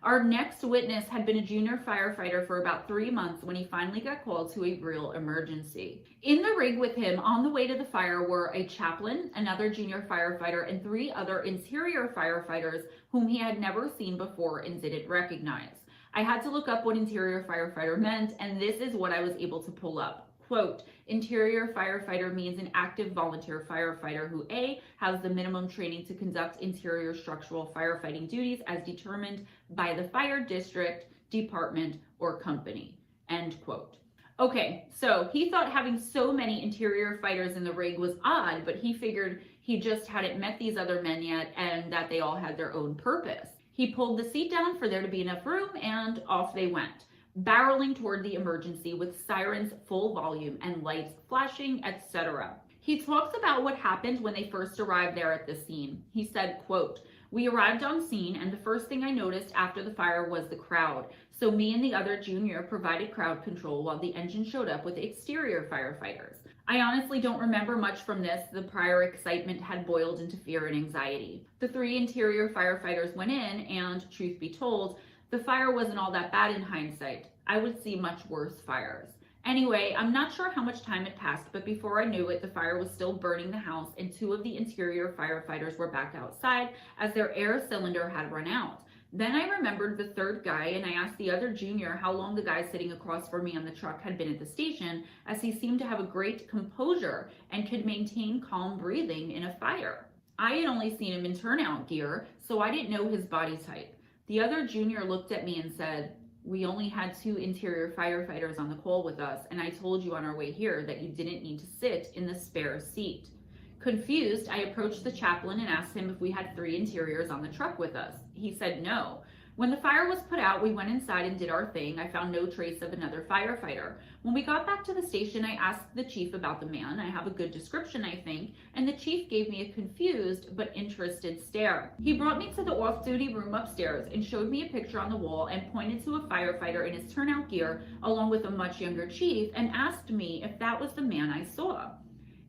Our next witness had been a junior firefighter for about 3 months when he finally got called to a real emergency. In the rig with him on the way to the fire were a chaplain, another junior firefighter, and 3 other interior firefighters whom he had never seen before and didn't recognize. I had to look up what interior firefighter meant, and this is what I was able to pull up. Quote, interior firefighter means an active volunteer firefighter who A, has the minimum training to conduct interior structural firefighting duties as determined by the fire district, department, or company, end quote. Okay, so he thought having so many interior fighters in the rig was odd, but he figured he just hadn't met these other men yet and that they all had their own purpose. He pulled the seat down for there to be enough room and off they went, barreling toward the emergency with sirens full volume and lights flashing, etc. He talks about what happened when they first arrived there at the scene. He said, quote, we arrived on scene and the first thing I noticed after the fire was the crowd. So me and the other junior provided crowd control while the engine showed up with exterior firefighters. I honestly don't remember much from this. The prior excitement had boiled into fear and anxiety. The 3 interior firefighters went in and, truth be told, the fire wasn't all that bad in hindsight. I would see much worse fires, Anyway, I'm not sure how much time had passed, but before I knew it, the fire was still burning the house, and two of the interior firefighters were back outside as their air cylinder had run out. Then I remembered the third guy, and I asked the other junior how long the guy sitting across from me on the truck had been at the station, as he seemed to have a great composure and could maintain calm breathing in a fire. I had only seen him in turnout gear, so I didn't know his body type. The other junior looked at me and said, "We only had two interior firefighters on the call with us, and I told you on our way here that you didn't need to sit in the spare seat." Confused, I approached the chaplain and asked him if we had three interiors on the truck with us. He said no. When the fire was put out, we went inside and did our thing. I found no trace of another firefighter. When we got back to the station, I asked the chief about the man. I have a good description, I think, and the chief gave me a confused but interested stare. He brought me to the off-duty room upstairs and showed me a picture on the wall and pointed to a firefighter in his turnout gear along with a much younger chief and asked me if that was the man I saw.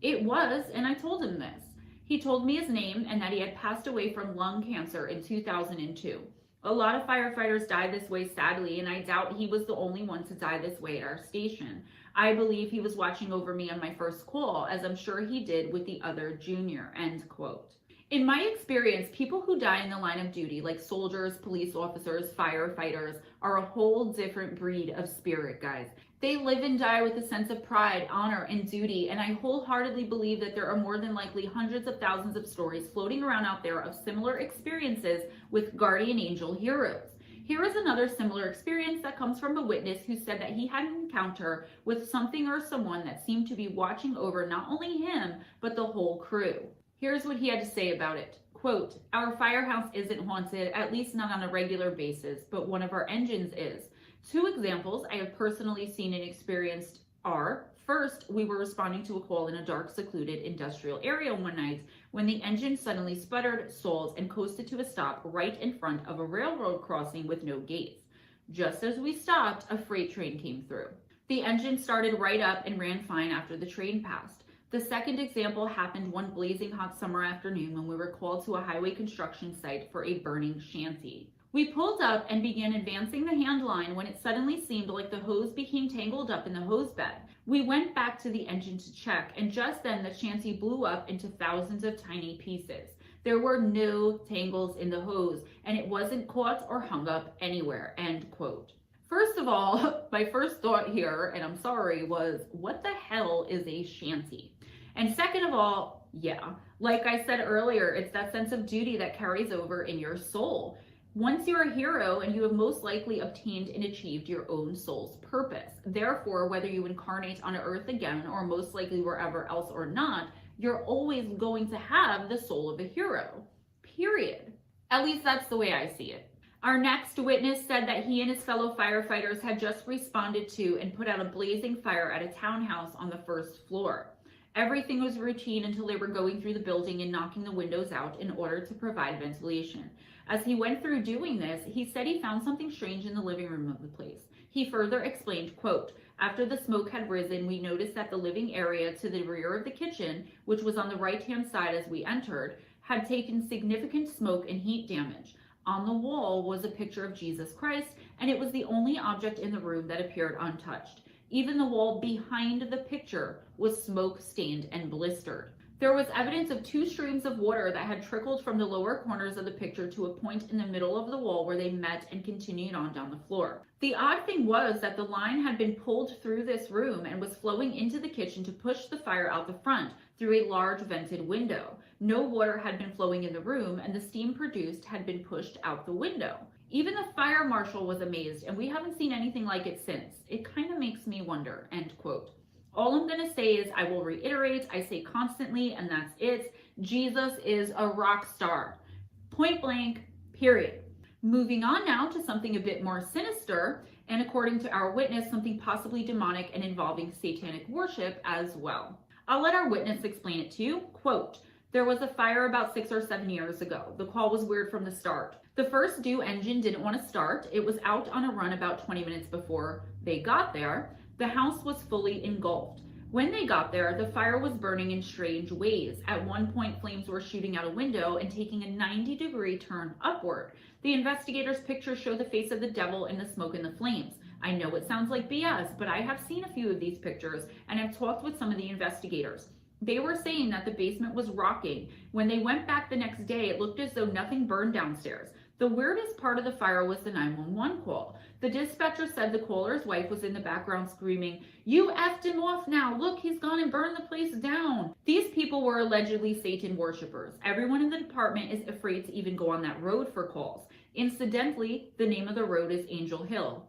It was, and I told him this. He told me his name and that he had passed away from lung cancer in 2002. A lot of firefighters die this way, sadly, and I doubt he was the only one to die this way at our station. I believe he was watching over me on my first call, as I'm sure he did with the other junior, end quote. In my experience, people who die in the line of duty, like soldiers, police officers, firefighters, are a whole different breed of spirit, guys. They live and die with a sense of pride, honor, and duty, and I wholeheartedly believe that there are more than likely hundreds of thousands of stories floating around out there of similar experiences with guardian angel heroes. Here is another similar experience that comes from a witness who said that he had an encounter with something or someone that seemed to be watching over not only him, but the whole crew. Here's what he had to say about it. Quote, "Our firehouse isn't haunted, at least not on a regular basis, but one of our engines is. Two examples I have personally seen and experienced are, first, we were responding to a call in a dark, secluded industrial area one night when the engine suddenly sputtered, stalled, and coasted to a stop right in front of a railroad crossing with no gates. Just as we stopped, a freight train came through. The engine started right up and ran fine after the train passed. The second example happened one blazing hot summer afternoon when we were called to a highway construction site for a burning shanty. We pulled up and began advancing the hand line when it suddenly seemed like the hose became tangled up in the hose bed. We went back to the engine to check, and just then the shanty blew up into thousands of tiny pieces. There were no tangles in the hose, and it wasn't caught or hung up anywhere," end quote. First of all, my first thought here, and I'm sorry, was what the hell is a shanty? And second of all, yeah, like I said earlier, it's that sense of duty that carries over in your soul. Once you're a hero, and you have most likely obtained and achieved your own soul's purpose. Therefore, whether you incarnate on Earth again, or most likely wherever else or not, you're always going to have the soul of a hero. Period. At least that's the way I see it. Our next witness said that he and his fellow firefighters had just responded to and put out a blazing fire at a townhouse on the first floor. Everything was routine until they were going through the building and knocking the windows out in order to provide ventilation. As he went through doing this, he said he found something strange in the living room of the place. He further explained, quote, "After the smoke had risen, we noticed that the living area to the rear of the kitchen, which was on the right-hand side as we entered, had taken significant smoke and heat damage. On the wall was a picture of Jesus Christ, and it was the only object in the room that appeared untouched. Even the wall behind the picture was smoke-stained and blistered. There was evidence of two streams of water that had trickled from the lower corners of the picture to a point in the middle of the wall where they met and continued on down the floor. The odd thing was that the line had been pulled through this room and was flowing into the kitchen to push the fire out the front through a large vented window. No water had been flowing in the room, and the steam produced had been pushed out the window. Even the fire marshal was amazed, and we haven't seen anything like it since. It kind of makes me wonder," end quote. All I'm going to say is I will reiterate, I say constantly, and that's it. Jesus is a rock star. Point blank, period. Moving on now to something a bit more sinister, and according to our witness, something possibly demonic and involving satanic worship as well. I'll let our witness explain it to you. Quote, "There was a fire about 6 or 7 years ago. The call was weird from the start. The first due engine didn't want to start. It was out on a run about 20 minutes before they got there. The house was fully engulfed. When they got there, the fire was burning in strange ways. At one point, flames were shooting out a window and taking a 90-degree turn upward. The investigators' pictures show the face of the devil in the smoke and the flames. I know it sounds like BS, but I have seen a few of these pictures and I've talked with some of the investigators. They were saying that the basement was rocking. When they went back the next day, it looked as though nothing burned downstairs. The weirdest part of the fire was the 911 call. The dispatcher said the caller's wife was in the background screaming, "You effed him off now. Look, he's gone and burned the place down." These people were allegedly Satan worshippers. Everyone in the department is afraid to even go on that road for calls. Incidentally, the name of the road is Angel Hill.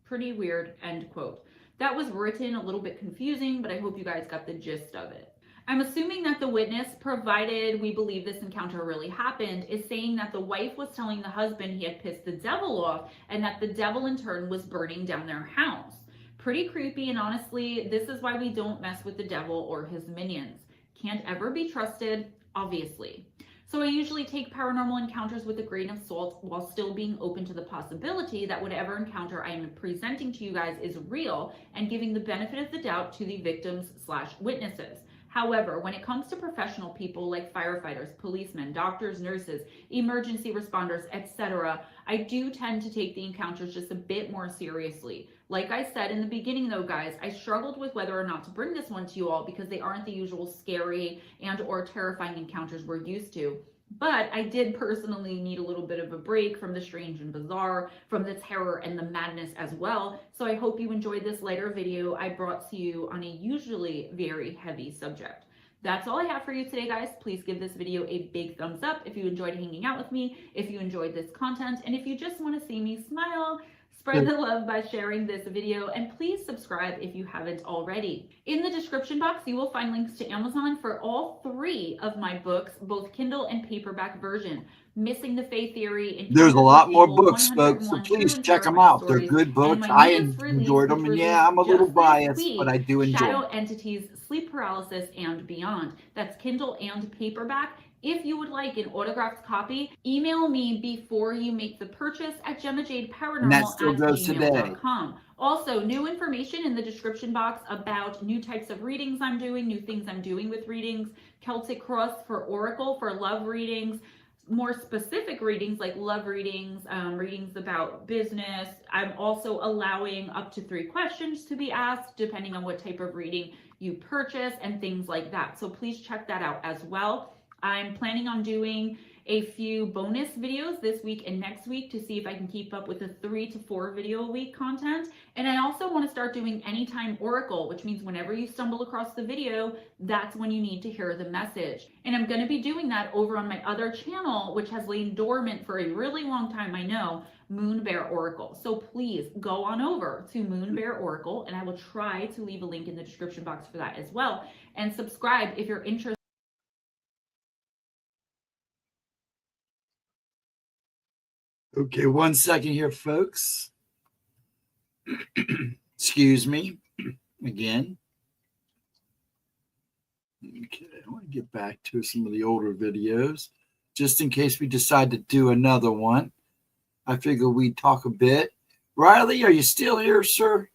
Pretty weird, end quote. That was written a little bit confusing, but I hope you guys got the gist of it. I'm assuming that the witness, provided we believe this encounter really happened, is saying that the wife was telling the husband he had pissed the devil off and that the devil in turn was burning down their house. Pretty creepy, and honestly, this is why we don't mess with the devil or his minions. Can't ever be trusted, obviously. So I usually take paranormal encounters with a grain of salt while still being open to the possibility that whatever encounter I am presenting to you guys is real and giving the benefit of the doubt to the victims/witnesses. However, when it comes to professional people like firefighters, policemen, doctors, nurses, emergency responders, etc., I do tend to take the encounters just a bit more seriously. Like I said in the beginning though, guys, I struggled with whether or not to bring this one to you all because they aren't the usual scary and or terrifying encounters we're used to. But I did personally need a little bit of a break from the strange and bizarre, from the terror and the madness as well. So I hope you enjoyed this lighter video I brought to you on a usually very heavy subject. That's all I have for you today, guys. Please give this video a big thumbs up if you enjoyed hanging out with me, if you enjoyed this content, and if you just want to see me smile. Spread the love by sharing this video, and please subscribe if you haven't already. In the description box, you will find links to Amazon for all 3 of my books, both Kindle and paperback version. Missing the Fae Theory. There's a lot more books, folks, so please check them out. They're good books. I enjoyed them, and yeah, I'm a little biased, but I do enjoy Shadow them. Entities, Sleep Paralysis, and Beyond. That's Kindle and paperback. If you would like an autographed copy, email me before you make the purchase at GemmaJadeParanormal@gmail.com. Also, new information in the description box about new types of readings I'm doing, new things I'm doing with readings, Celtic Cross for Oracle for love readings, more specific readings like love readings, readings about business. I'm also allowing up to 3 questions to be asked depending on what type of reading you purchase and things like that. So please check that out as well. I'm planning on doing a few bonus videos this week and next week to see if I can keep up with the 3 to 4 video a week content. And I also want to start doing Anytime Oracle, which means whenever you stumble across the video, that's when you need to hear the message. And I'm going to be doing that over on my other channel, which has lain dormant for a really long time, I know, Moon Bear Oracle. So please go on over to Moon Bear Oracle, and I will try to leave a link in the description box for that as well. And subscribe if you're interested. Okay, 1 second here, folks. Excuse me again. Okay, I want to get back to some of the older videos just in case we decide to do another one. I figure we'd talk a bit. Riley, are you still here, sir?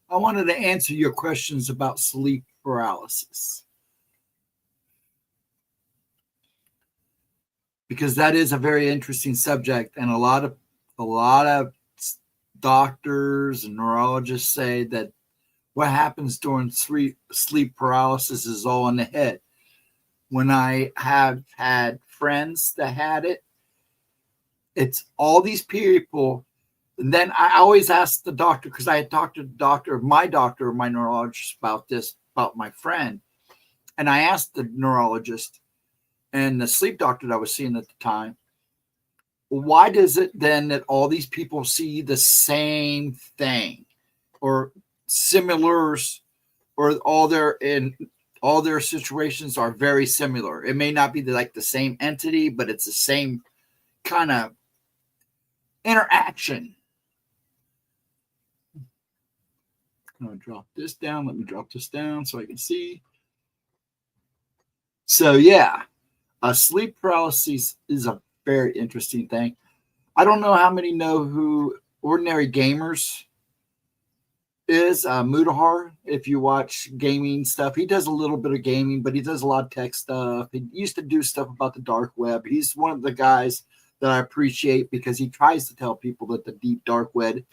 I wanted to answer your questions about sleep paralysis, because that is a very interesting subject, and a lot of doctors and neurologists say that what happens during sleep paralysis is all in the head. When I have had friends that had it, it's all these people. And then I always ask the doctor, because I had talked to my neurologist about this, about my friend. And I asked the neurologist and the sleep doctor that I was seeing at the time, why does it then that all these people see the same thing or similars, or all their situations are very similar? It may not be like the same entity, but it's the same kind of interaction. I'm going to drop this down. Let me drop this down so I can see. So yeah, sleep paralysis is a very interesting thing. I don't know how many know who Ordinary Gamers is. Mudahar, if you watch gaming stuff, he does a little bit of gaming, but he does a lot of tech stuff. He used to do stuff about the dark web. He's one of the guys that I appreciate because he tries to tell people that the deep dark web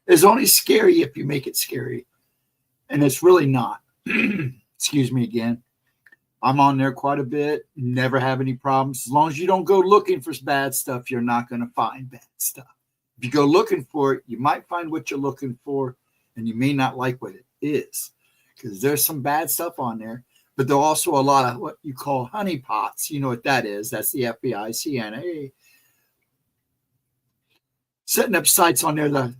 is only scary if you make it scary. And it's really not. Excuse me again. I'm on there quite a bit. Never have any problems. As long as you don't go looking for bad stuff, you're not going to find bad stuff. If you go looking for it, you might find what you're looking for, and you may not like what it is, because there's some bad stuff on there. But there are also a lot of what you call honeypots. You know what that is. That's the FBI, CIA, setting up sites on there to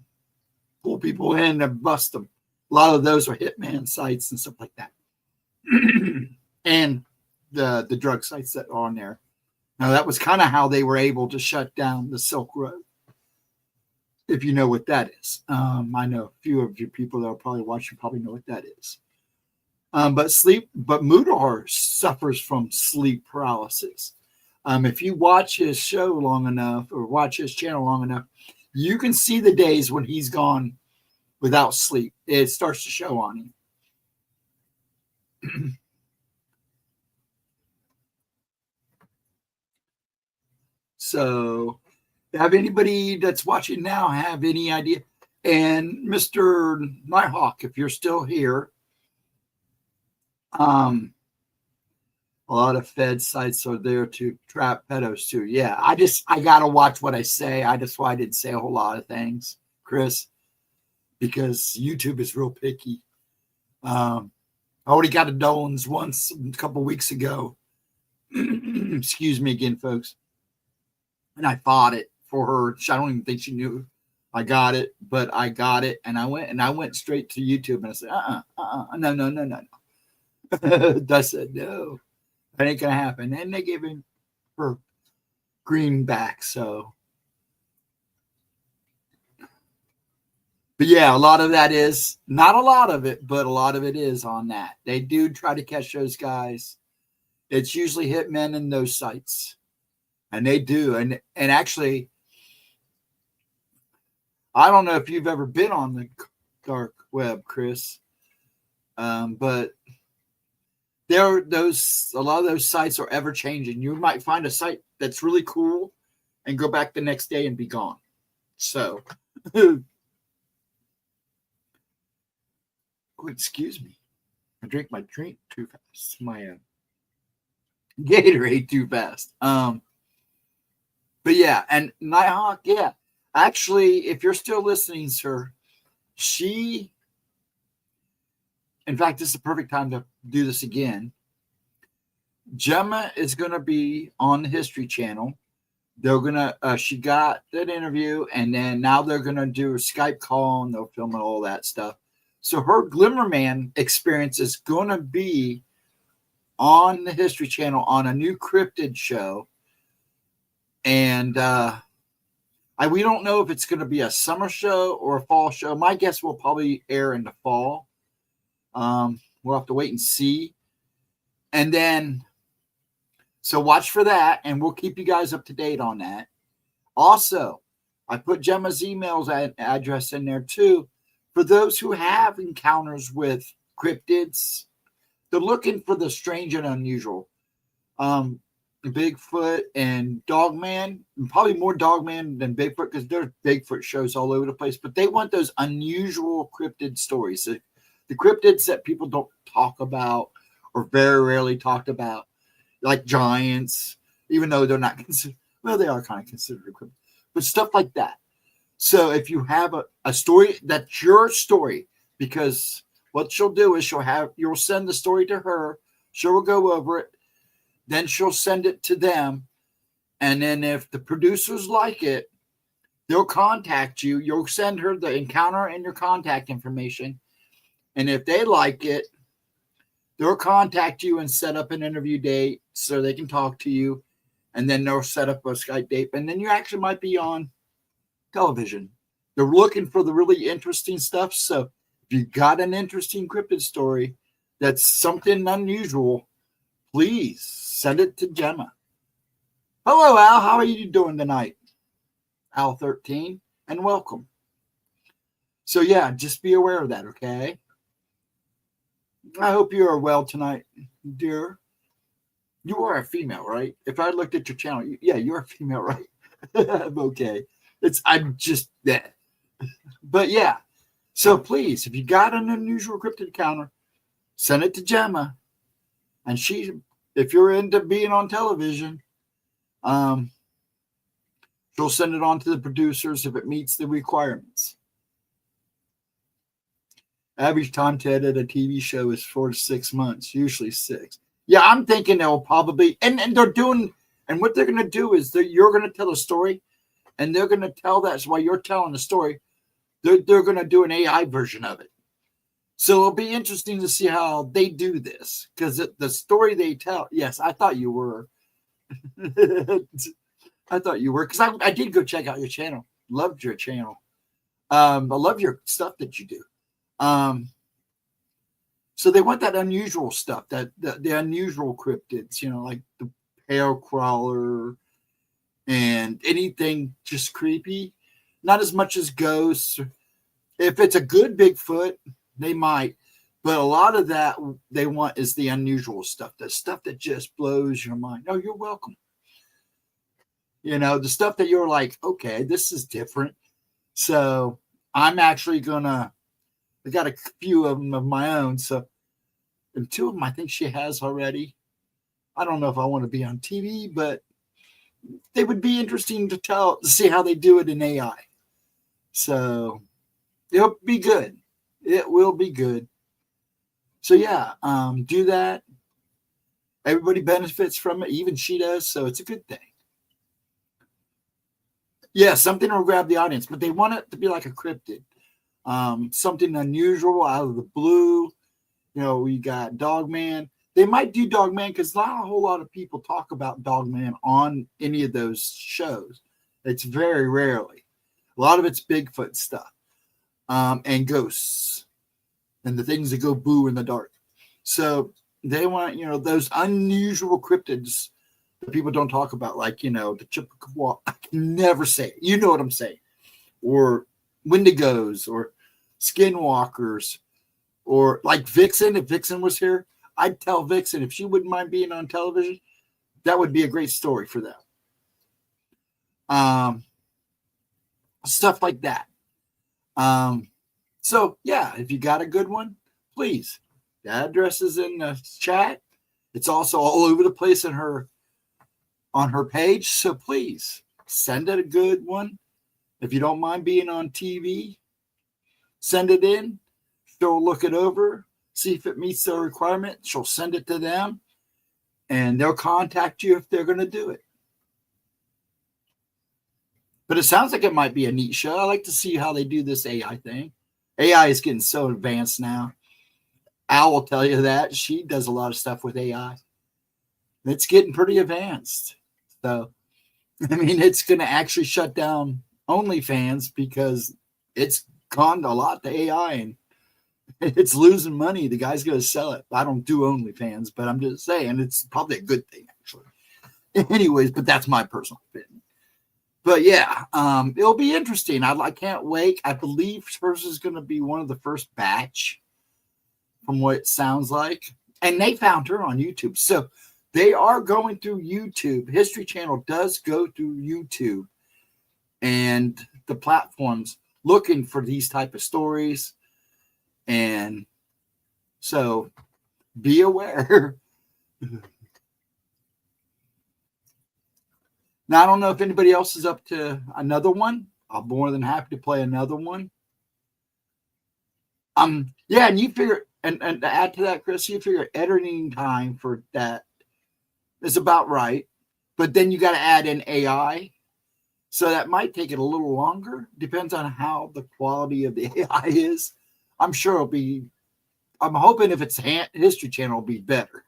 pull people in and bust them. A lot of those are hitman sites and stuff like that. And the drug sites that are on there. Now, that was kind of how they were able to shut down the Silk Road, if you know what that is. I know a few of you people that are probably watching probably know what that is. But Mudar suffers from sleep paralysis. If you watch his show long enough or watch his channel long enough, you can see the days when he's gone without sleep. It starts to show on him. So, have anybody that's watching now have any idea? And Mr. Nighthawk, if you're still here, a lot of Fed sites are there to trap pedos too. Yeah, I gotta watch what I say. That's why I didn't say a whole lot of things, Chris, because YouTube is real picky. I already got a Dolan's once a couple weeks ago. Excuse me again, folks. And I fought it for her. I don't even think she knew I got it, but I got it. And I went straight to YouTube and I said, no. I said, no, that ain't going to happen. And they gave him her green back. So, but yeah, a lot of that is, not a lot of it, but a lot of it is on that. They do try to catch those guys. It's usually hitmen in those sites. And they do. And actually, I don't know if you've ever been on the dark web, Chris, but a lot of those sites are ever changing. You might find a site that's really cool and go back the next day and be gone. So, excuse me. I drank my drink too fast. My Gatorade too fast. But yeah, and Nighthawk, yeah. Actually, if you're still listening, sir, in fact, this is the perfect time to do this again. Gemma is going to be on the History Channel. They're going to, she got that interview, and then now they're going to do a Skype call, and they'll film all that stuff. So her Glimmerman experience is going to be on the History Channel on a new cryptid show. And we don't know if it's going to be a summer show or a fall show. My guess will probably air in the fall. We'll have to wait and see. And then, so watch for that, and we'll keep you guys up to date on that. Also, I put Gemma's emails address in there too. For those who have encounters with cryptids, they're looking for the strange and unusual. Bigfoot and Dogman, and probably more Dogman than Bigfoot, because there's Bigfoot shows all over the place, but they want those unusual cryptid stories. The cryptids that people don't talk about or very rarely talked about, like giants, even though they're not considered, well, they are kind of considered a cryptid, but stuff like that. So if you have a story, that's your story, because what she'll do is you'll send the story to her, she'll go over it, then she'll send it to them. And then if the producers like it, they'll contact you. You'll send her the encounter and your contact information. And if they like it, they'll contact you and set up an interview date so they can talk to you. And then they'll set up a Skype date. And then you actually might be on television. They're looking for the really interesting stuff. So if you got an interesting cryptid story that's something unusual, please send it to Gemma. Hello, Al. How are you doing tonight? Al 13, and welcome. So yeah, just be aware of that, okay? I hope you are well tonight, dear. You are a female, right? If I looked at your channel, yeah, you're a female, right? I'm okay. I'm just that. But yeah, so please, if you got an unusual cryptid encounter, send it to Gemma, and if you're into being on television, she'll send it on to the producers if it meets the requirements. Average time to edit a TV show is 4 to 6 months, usually 6. Yeah, I'm thinking they'll probably, and they're doing, and what they're going to do is you're going to tell a story, and they're going to tell that. So while you're telling the story, they're going to do an AI version of it. So it'll be interesting to see how they do this, because the story they tell, yes, I thought you were. I thought you were, because I did go check out your channel. Loved your channel. I love your stuff that you do. So they want that unusual stuff, that the unusual cryptids, like the pale crawler and anything just creepy. Not as much as ghosts. If it's a good Bigfoot, they might. But a lot of that they want is the unusual stuff, the stuff that just blows your mind. Oh, you're welcome. The stuff that you're like, okay, this is different. So I'm actually I got a few of them of my own. So, and 2 of them I think she has already. I don't know if I want to be on TV, but they would be interesting to see how they do it in AI. So it'll be good. It will be good. So yeah, do that. Everybody benefits from it. Even she does. So it's a good thing. Yeah, something will grab the audience, but they want it to be like a cryptid. Something unusual out of the blue. We got Dogman. They might do Dogman because not a whole lot of people talk about Dogman on any of those shows. It's very rarely. A lot of it's Bigfoot stuff, and ghosts and the things that go boo in the dark. So they want, those unusual cryptids that people don't talk about, like, the Chippewa. I can never say it. You know what I'm saying. Or Wendigos or Skinwalkers, or like Vixen. If Vixen was here, I'd tell Vixen if she wouldn't mind being on television, that would be a great story for them. Stuff like that. So yeah, if you got a good one, please. The address is in the chat. It's also all over the place on her page. So please send it a good one. If you don't mind being on TV, send it in. She'll look it over, see if it meets their requirement. She'll send it to them, and they'll contact you if they're going to do it. But it sounds like it might be a neat show. I like to see how they do this AI thing. AI is getting so advanced now. Al will tell you that. She does a lot of stuff with AI. It's getting pretty advanced. So, it's going to actually shut down OnlyFans because it's gone a lot to AI and it's losing money. The guy's going to sell it. I don't do OnlyFans, but I'm just saying it's probably a good thing, actually. Anyways, but that's my personal opinion. But yeah, it'll be interesting. I can't wait. I believe hers is going to be one of the first batch from what it sounds like. And they found her on YouTube. So they are going through YouTube. History Channel does go through YouTube and the platforms looking for these type of stories. And so be aware. Now, I don't know if anybody else is up to another one. I'm more than happy to play another one. Yeah, and you figure, and to add to that, Chris, you figure editing time for that is about right. But then you got to add in AI. So that might take it a little longer. Depends on how the quality of the AI is. I'm sure it'll be, I'm hoping if it's History Channel, it'll be better.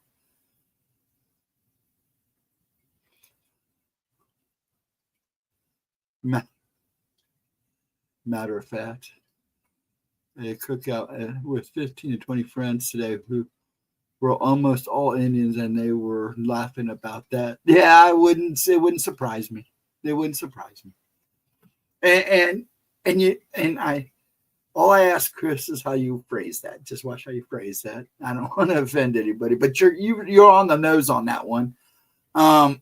Matter of fact, a cookout with 15 to 20 friends today who were almost all Indians, and they were laughing about that. Yeah, it wouldn't surprise me. It wouldn't surprise me. All I ask, Chris, is how you phrase that. Just watch how you phrase that. I don't want to offend anybody, but you're on the nose on that one. But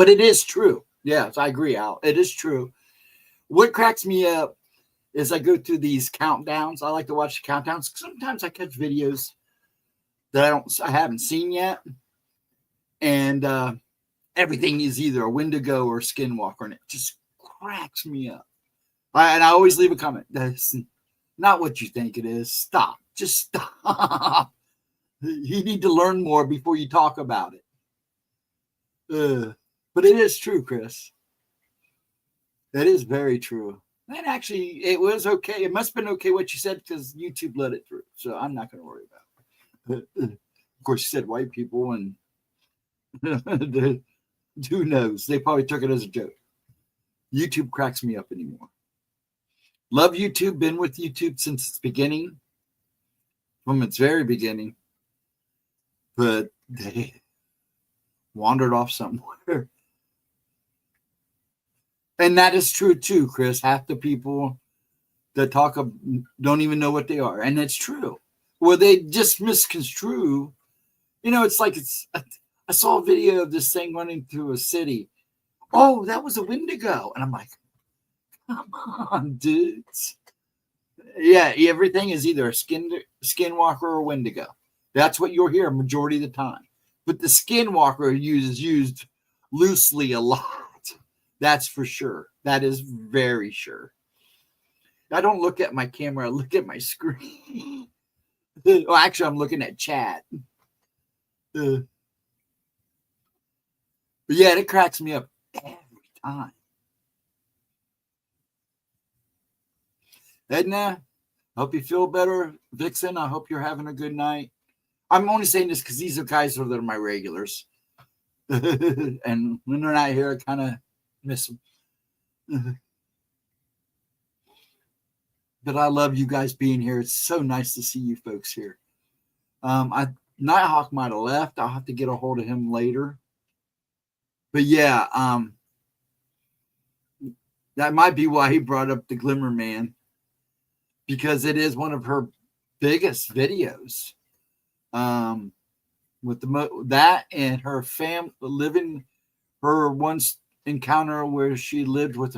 it is true. Yes, I agree, Al. It is true. What cracks me up is I go through these countdowns. I like to watch the countdowns. Sometimes I catch videos that I haven't seen yet, and everything is either a Wendigo or a Skinwalker, and it just cracks me up. And I always leave a comment. That's not what you think it is. Stop. Just stop. You need to learn more before you talk about it. But it is true, Chris. That is very true. And actually, it was okay. It must have been okay what you said because YouTube let it through. So I'm not going to worry about it. Of course, you said white people, and who knows? They probably took it as a joke. YouTube cracks me up anymore. Love YouTube. Been with YouTube since its beginning, from its very beginning. But they wandered off somewhere. And that is true too, Chris. Half the people that talk don't even know what they are. And it's true. Well, they just misconstrue. It's like I saw a video of this thing running through a city. Oh, that was a Wendigo. And I'm like, come on, dudes. Yeah, everything is either a Skinwalker or a Wendigo. That's what you'll hear majority of the time. But the Skinwalker is used loosely a lot. That's for sure. That is very sure. I don't look at my camera. I look at my screen. Well, actually, I'm looking at chat. But yeah, it cracks me up every time. Edna, hope you feel better. Vixen, I hope you're having a good night. I'm only saying this because these are guys that are my regulars. And when they're not here, I kind of miss them. But I love you guys being here. It's so nice to see you folks here. Nighthawk might have left. I'll have to get a hold of him later. But yeah, that might be why he brought up the Glimmer Man, because it is one of her biggest videos. With that and her her once encounter where she lived with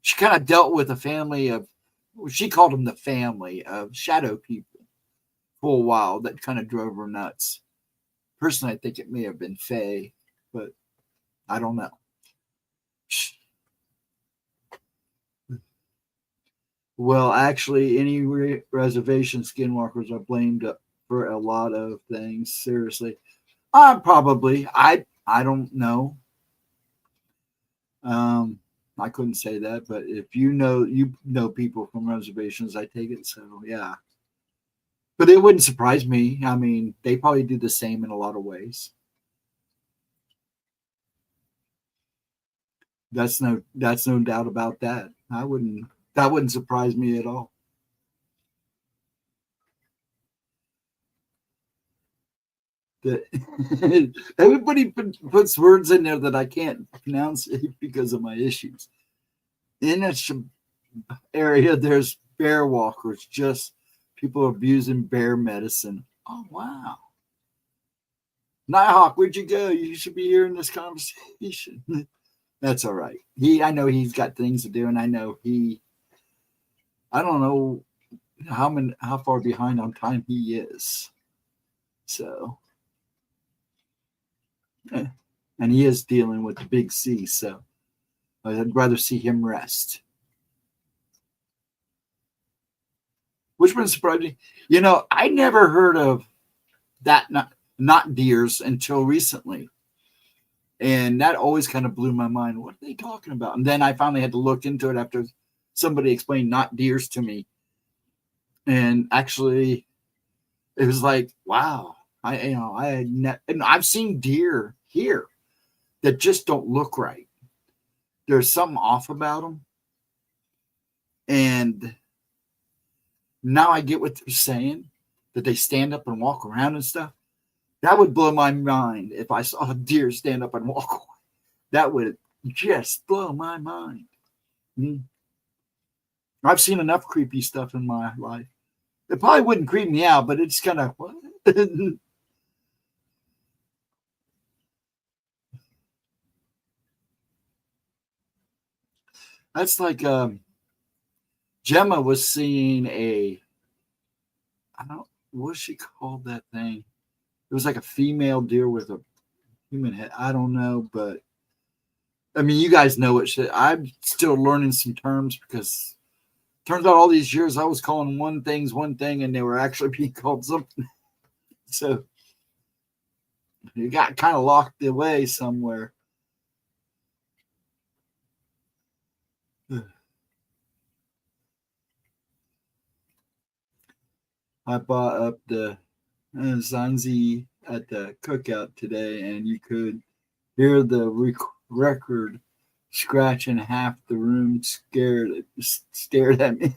she kind of dealt with a family of, she called them the family of shadow people for a while that kind of drove her nuts. Personally, I think it may have been Fae, but I don't know. Well, actually, any reservation skinwalkers are blamed for a lot of things. Seriously, probably. I don't know. I couldn't say that, but if you know people from reservations, I take it. So yeah, but it wouldn't surprise me. I mean, they probably do the same in a lot of ways. That's no doubt about that. That wouldn't surprise me at all. Everybody puts words in there that I can't pronounce because of my issues. In a area, there's bear walkers, just people abusing bear medicine. Oh, wow. Nighthawk, where'd you go? You should be hearing this conversation. That's all right. I know he's got things to do, and I know I don't know how far behind on time he is. So, and he is dealing with the big C, so I'd rather see him rest. Which one surprised me? I never heard of that not deers until recently. And that always kind of blew my mind. What are they talking about? And then I finally had to look into it after somebody explained not deers to me. And actually, it was like, wow. I've seen deer here that just don't look right. There's something off about them. And now I get what they're saying, that they stand up and walk around and stuff. That would blow my mind if I saw a deer stand up and walk away. That would just blow my mind. I've seen enough creepy stuff in my life. It probably wouldn't creep me out, but it's kind of what? That's like Gemma was seeing I don't, what she called that thing? It was like a female deer with a human head. I don't know, but I mean, you guys know it. I'm still learning some terms because turns out all these years I was calling one thing and they were actually being called something. So you got kind of locked away somewhere. I bought up the Zanzi at the cookout today, and you could hear the record scratching. Half the room stared at me.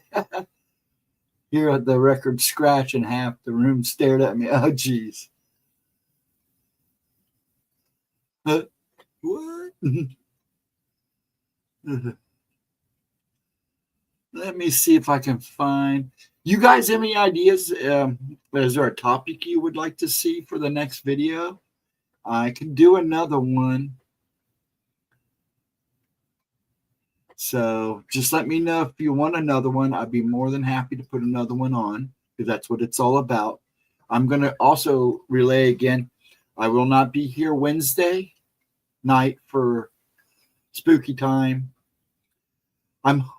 Hear the record scratch and half the room stared at me. Oh, jeez. What? Let me see if I can find. You guys have any ideas? Is there a topic you would like to see for the next video? I can do another one. So just let me know if you want another one. I'd be more than happy to put another one on because that's what it's all about. I'm going to also relay again. I will not be here Wednesday night for spooky time.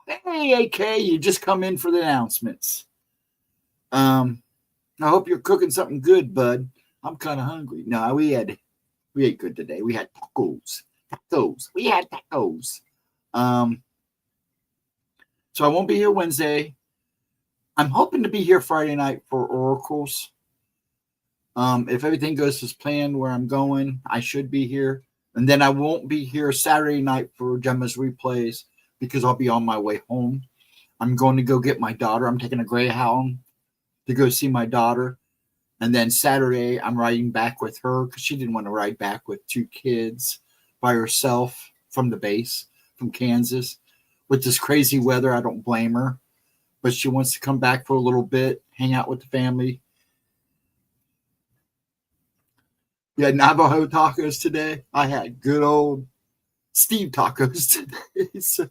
Hey, AK, you just come in for the announcements. I hope you're cooking something good, bud. I'm kind of hungry. No, we ate good today. We had tacos. We had tacos. So I won't be here Wednesday. I'm hoping to be here Friday night for oracles. If everything goes as planned where I'm going, I should be here. And then I won't be here Saturday night for Gemma's replays because I'll be on my way home. I'm going to go get my daughter. I'm taking a Greyhound to go see my daughter. And then Saturday, I'm riding back with her because she didn't want to ride back with two kids by herself from the base, from Kansas. With this crazy weather, I don't blame her. But she wants to come back for a little bit, hang out with the family. We had Navajo tacos today. I had good old Steve tacos today. So,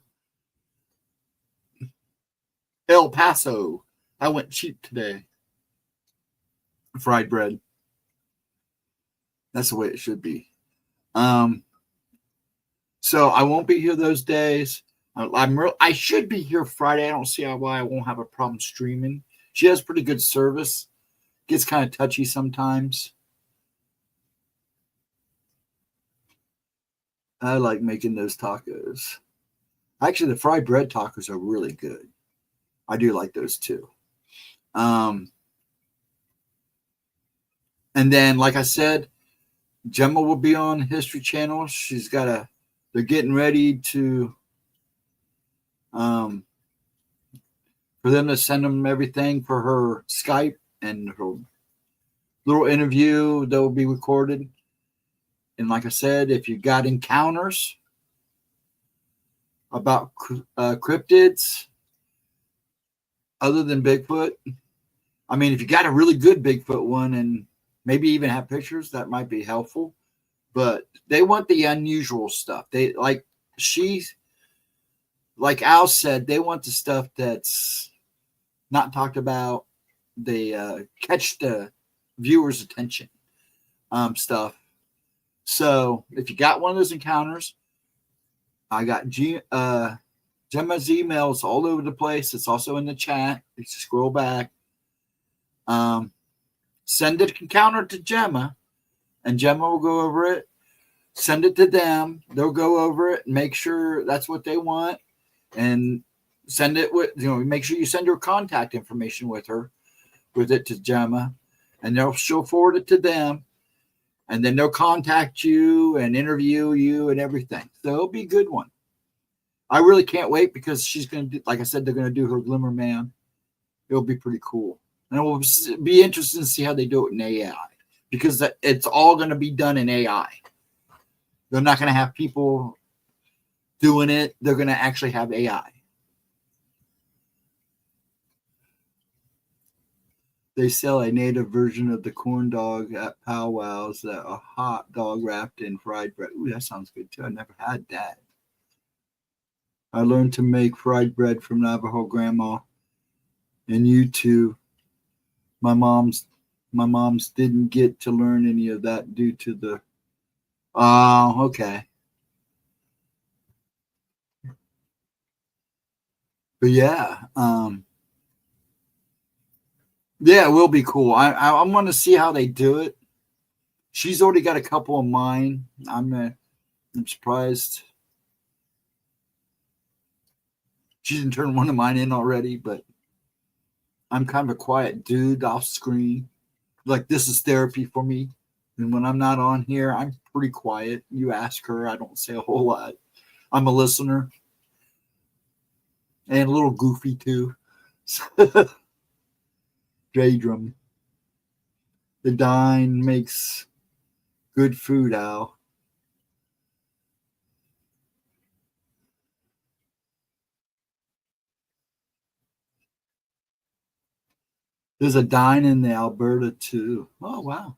El Paso. I went cheap today. Fried bread. That's the way it should be. So I won't be here those days. I should be here Friday. I don't see why I won't have a problem streaming. She has pretty good service. Gets kind of touchy sometimes. I like making those tacos. Actually, the fried bread tacos are really good. I do like those too. And then, like I said, Gemma will be on History Channel. They're getting ready to, for them to send them everything for her Skype and her little interview that will be recorded. And like I said, if you got encounters about cryptids other than Bigfoot, I mean, if you got a really good Bigfoot one and maybe even have pictures, that might be helpful. But they want the unusual stuff. They like Al said, they want the stuff that's not talked about. They catch the viewer's attention stuff. So if you got one of those encounters, I got Gemma's emails all over the place. It's also in the chat. You scroll back. Send the encounter to Gemma, and Gemma will go over it. Send it to them. They'll go over it and make sure that's what they want. And send it with, make sure you send your contact information with it to Gemma, and she'll forward it to them. And then they'll contact you and interview you and everything. So it'll be a good one. I really can't wait because she's going to do, like I said, they're going to do her Glimmer Man. It'll be pretty cool. And it will be interesting to see how they do it in AI because it's all going to be done in AI. They're not going to have people doing it. They're going to actually have AI. They sell a native version of the corn dog at powwows, a hot dog wrapped in fried bread. Ooh, that sounds good too. I never had that. I learned to make fried bread from Navajo grandma. And you too. My mom's didn't get to learn any of that due to the oh, okay. But yeah, yeah, it will be cool. I want to see how they do it. She's already got a couple of mine. I'm surprised she didn't turn one of mine in already, but I'm kind of a quiet dude off screen. Like, this is therapy for me. And when I'm not on here, I'm pretty quiet. You ask her, I don't say a whole lot. I'm a listener and a little goofy too. Daydrum. The dine makes good food, Al. There's a dine in the Alberta too. Oh, wow.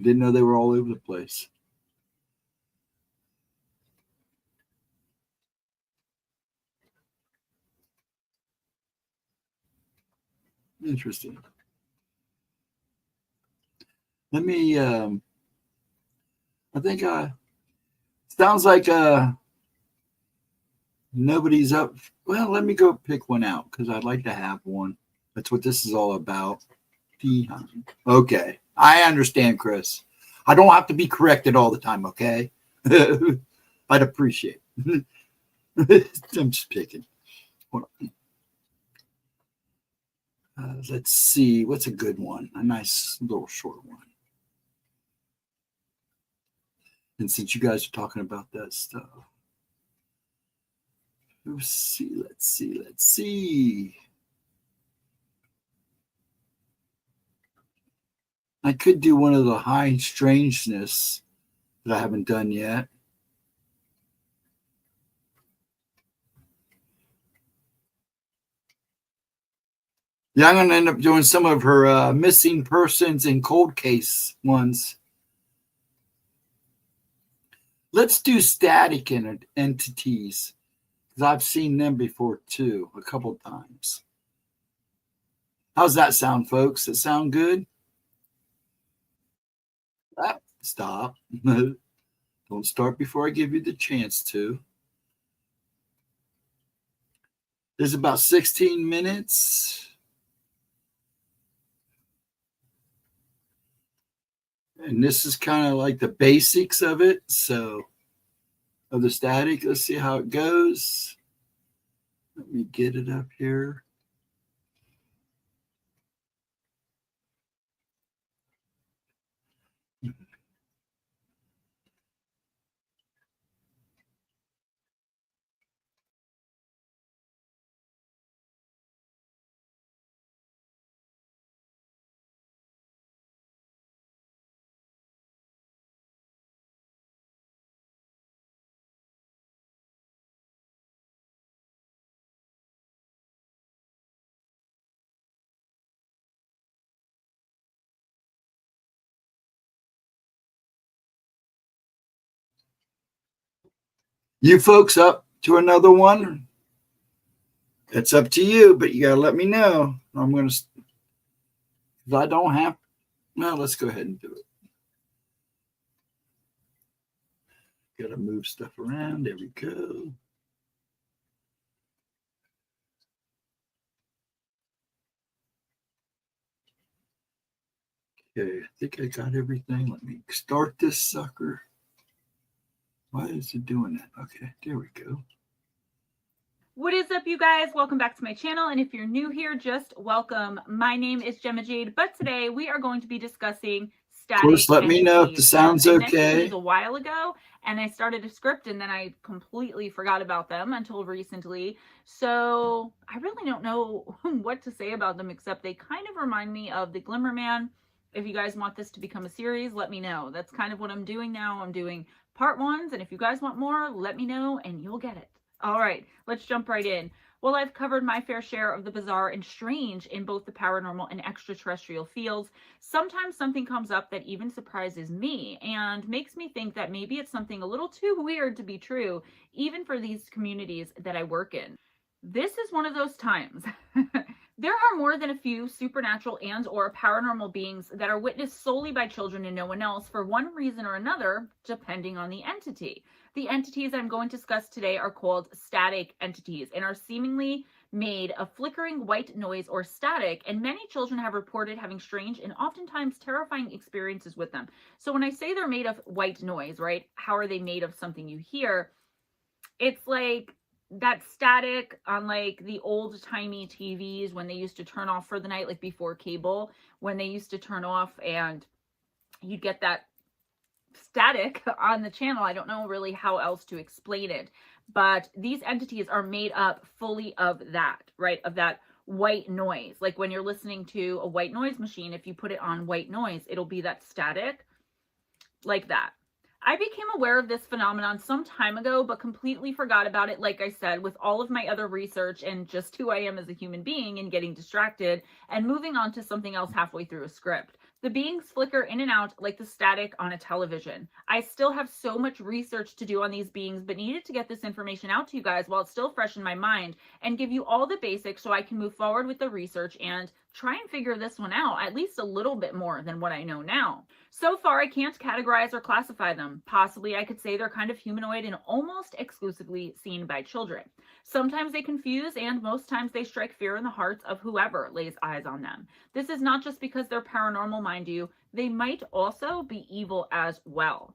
Didn't know they were all over the place. Interesting. Let me, I think, sounds like nobody's up. Well, let me go pick one out because I'd like to have one. That's what this is all about. Okay. I understand, Chris. I don't have to be corrected all the time, okay? I'd appreciate it. I'm just picking. Hold on. Let's see. What's a good one? A nice little short one. And since you guys are talking about that stuff, let's see. I could do one of the high strangeness that I haven't done yet. Yeah, I'm going to end up doing some of her missing persons and cold case ones. Let's do static entities because I've seen them before too, a couple times. How's that sound, folks? That sound good? Stop. Don't start before I give you the chance to. There's about 16 minutes. And this is kind of like the basics of it. So, of the static, let's see how it goes. Let me get it up here. You folks up to another one? It's up to you, but you got to let me know. I'm going to, if I don't have, well, let's go ahead and do it. Got to move stuff around. There we go. Okay, I think I got everything. Let me start this sucker. Why is it doing that? Okay, there we go. What is up, you guys? Welcome back to my channel. And if you're new here, just welcome. My name is Gemma Jade, but today we are going to be discussing static. Of course, let me know if the sound's okay. I mentioned these a while ago, and I started a script, and then I completely forgot about them until recently. So I really don't know what to say about them, except they kind of remind me of the Glimmer Man. If you guys want this to become a series, let me know. That's kind of what I'm doing now. I'm doing part ones, and if you guys want more, let me know, and you'll get it. All right, let's jump right in. While I've covered my fair share of the bizarre and strange in both the paranormal and extraterrestrial fields, sometimes something comes up that even surprises me and makes me think that maybe it's something a little too weird to be true, even for these communities that I work in. This is one of those times. There are more than a few supernatural and or paranormal beings that are witnessed solely by children and no one else for one reason or another, depending on the entity. The entities I'm going to discuss today are called static entities and are seemingly made of flickering white noise or static, and many children have reported having strange and oftentimes terrifying experiences with them. So when I say they're made of white noise, right, how are they made of something you hear? It's like that static on like the old timey TVs when they used to turn off for the night, like before cable, when they used to turn off and you'd get that static on the channel. I don't know really how else to explain it, but these entities are made up fully of that, right? Of that white noise. Like when you're listening to a white noise machine, if you put it on white noise, it'll be that static like that. I became aware of this phenomenon some time ago, but completely forgot about it, like I said, with all of my other research and just who I am as a human being and getting distracted and moving on to something else halfway through a script. The beings flicker in and out like the static on a television. I still have so much research to do on these beings, but needed to get this information out to you guys while it's still fresh in my mind and give you all the basics so I can move forward with the research and try and figure this one out at least a little bit more than what I know now. So far, I can't categorize or classify them. Possibly I could say they're kind of humanoid and almost exclusively seen by children. Sometimes they confuse, and most times they strike fear in the hearts of whoever lays eyes on them. This is not just because they're paranormal, mind you, they might also be evil as well.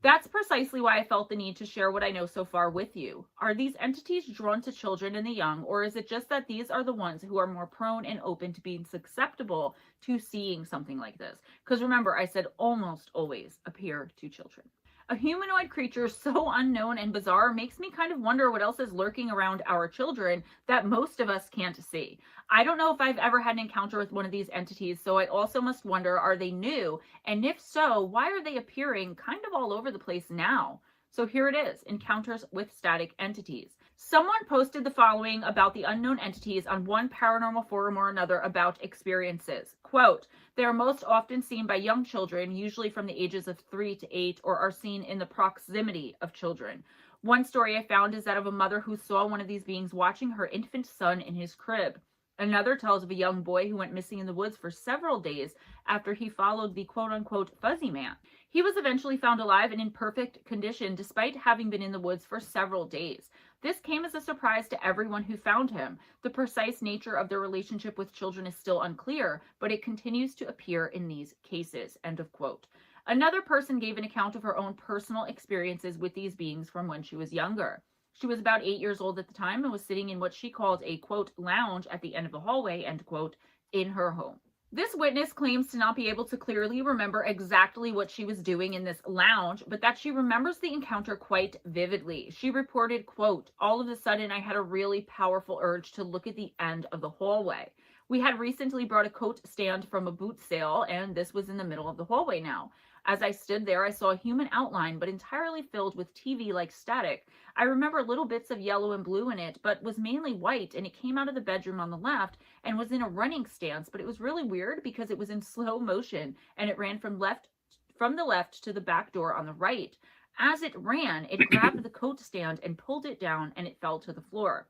That's precisely why I felt the need to share what I know so far with you. Are these entities drawn to children and the young, or is it just that these are the ones who are more prone and open to being susceptible to seeing something like this? Because remember, I said almost always appear to children. A humanoid creature so unknown and bizarre makes me kind of wonder what else is lurking around our children that most of us can't see. I don't know if I've ever had an encounter with one of these entities, so I also must wonder, are they new? And if so, why are they appearing kind of all over the place now? So here it is, encounters with static entities. Someone posted the following about the unknown entities on one paranormal forum or another about experiences. Quote, they are most often seen by young children, usually from the ages of 3 to 8, or are seen in the proximity of children. One story I found is that of a mother who saw one of these beings watching her infant son in his crib. Another tells of a young boy who went missing in the woods for several days after he followed the quote-unquote fuzzy man. He was eventually found alive and in perfect condition despite having been in the woods for several days. This came as a surprise to everyone who found him. The precise nature of their relationship with children is still unclear, but it continues to appear in these cases. End of quote. Another person gave an account of her own personal experiences with these beings from when she was younger. She was about 8 years old at the time and was sitting in what she called a, quote, lounge at the end of the hallway, end quote, in her home. This witness claims to not be able to clearly remember exactly what she was doing in this lounge, but that she remembers the encounter quite vividly. She reported, quote, all of a sudden I had a really powerful urge to look at the end of the hallway. We had recently brought a coat stand from a boot sale, and this was in the middle of the hallway now. As I stood there, I saw a human outline, but entirely filled with TV-like static. I remember little bits of yellow and blue in it, but was mainly white, and it came out of the bedroom on the left and was in a running stance, but it was really weird because it was in slow motion, and it ran from the left to the back door on the right. As it ran, it grabbed the coat stand and pulled it down, and it fell to the floor.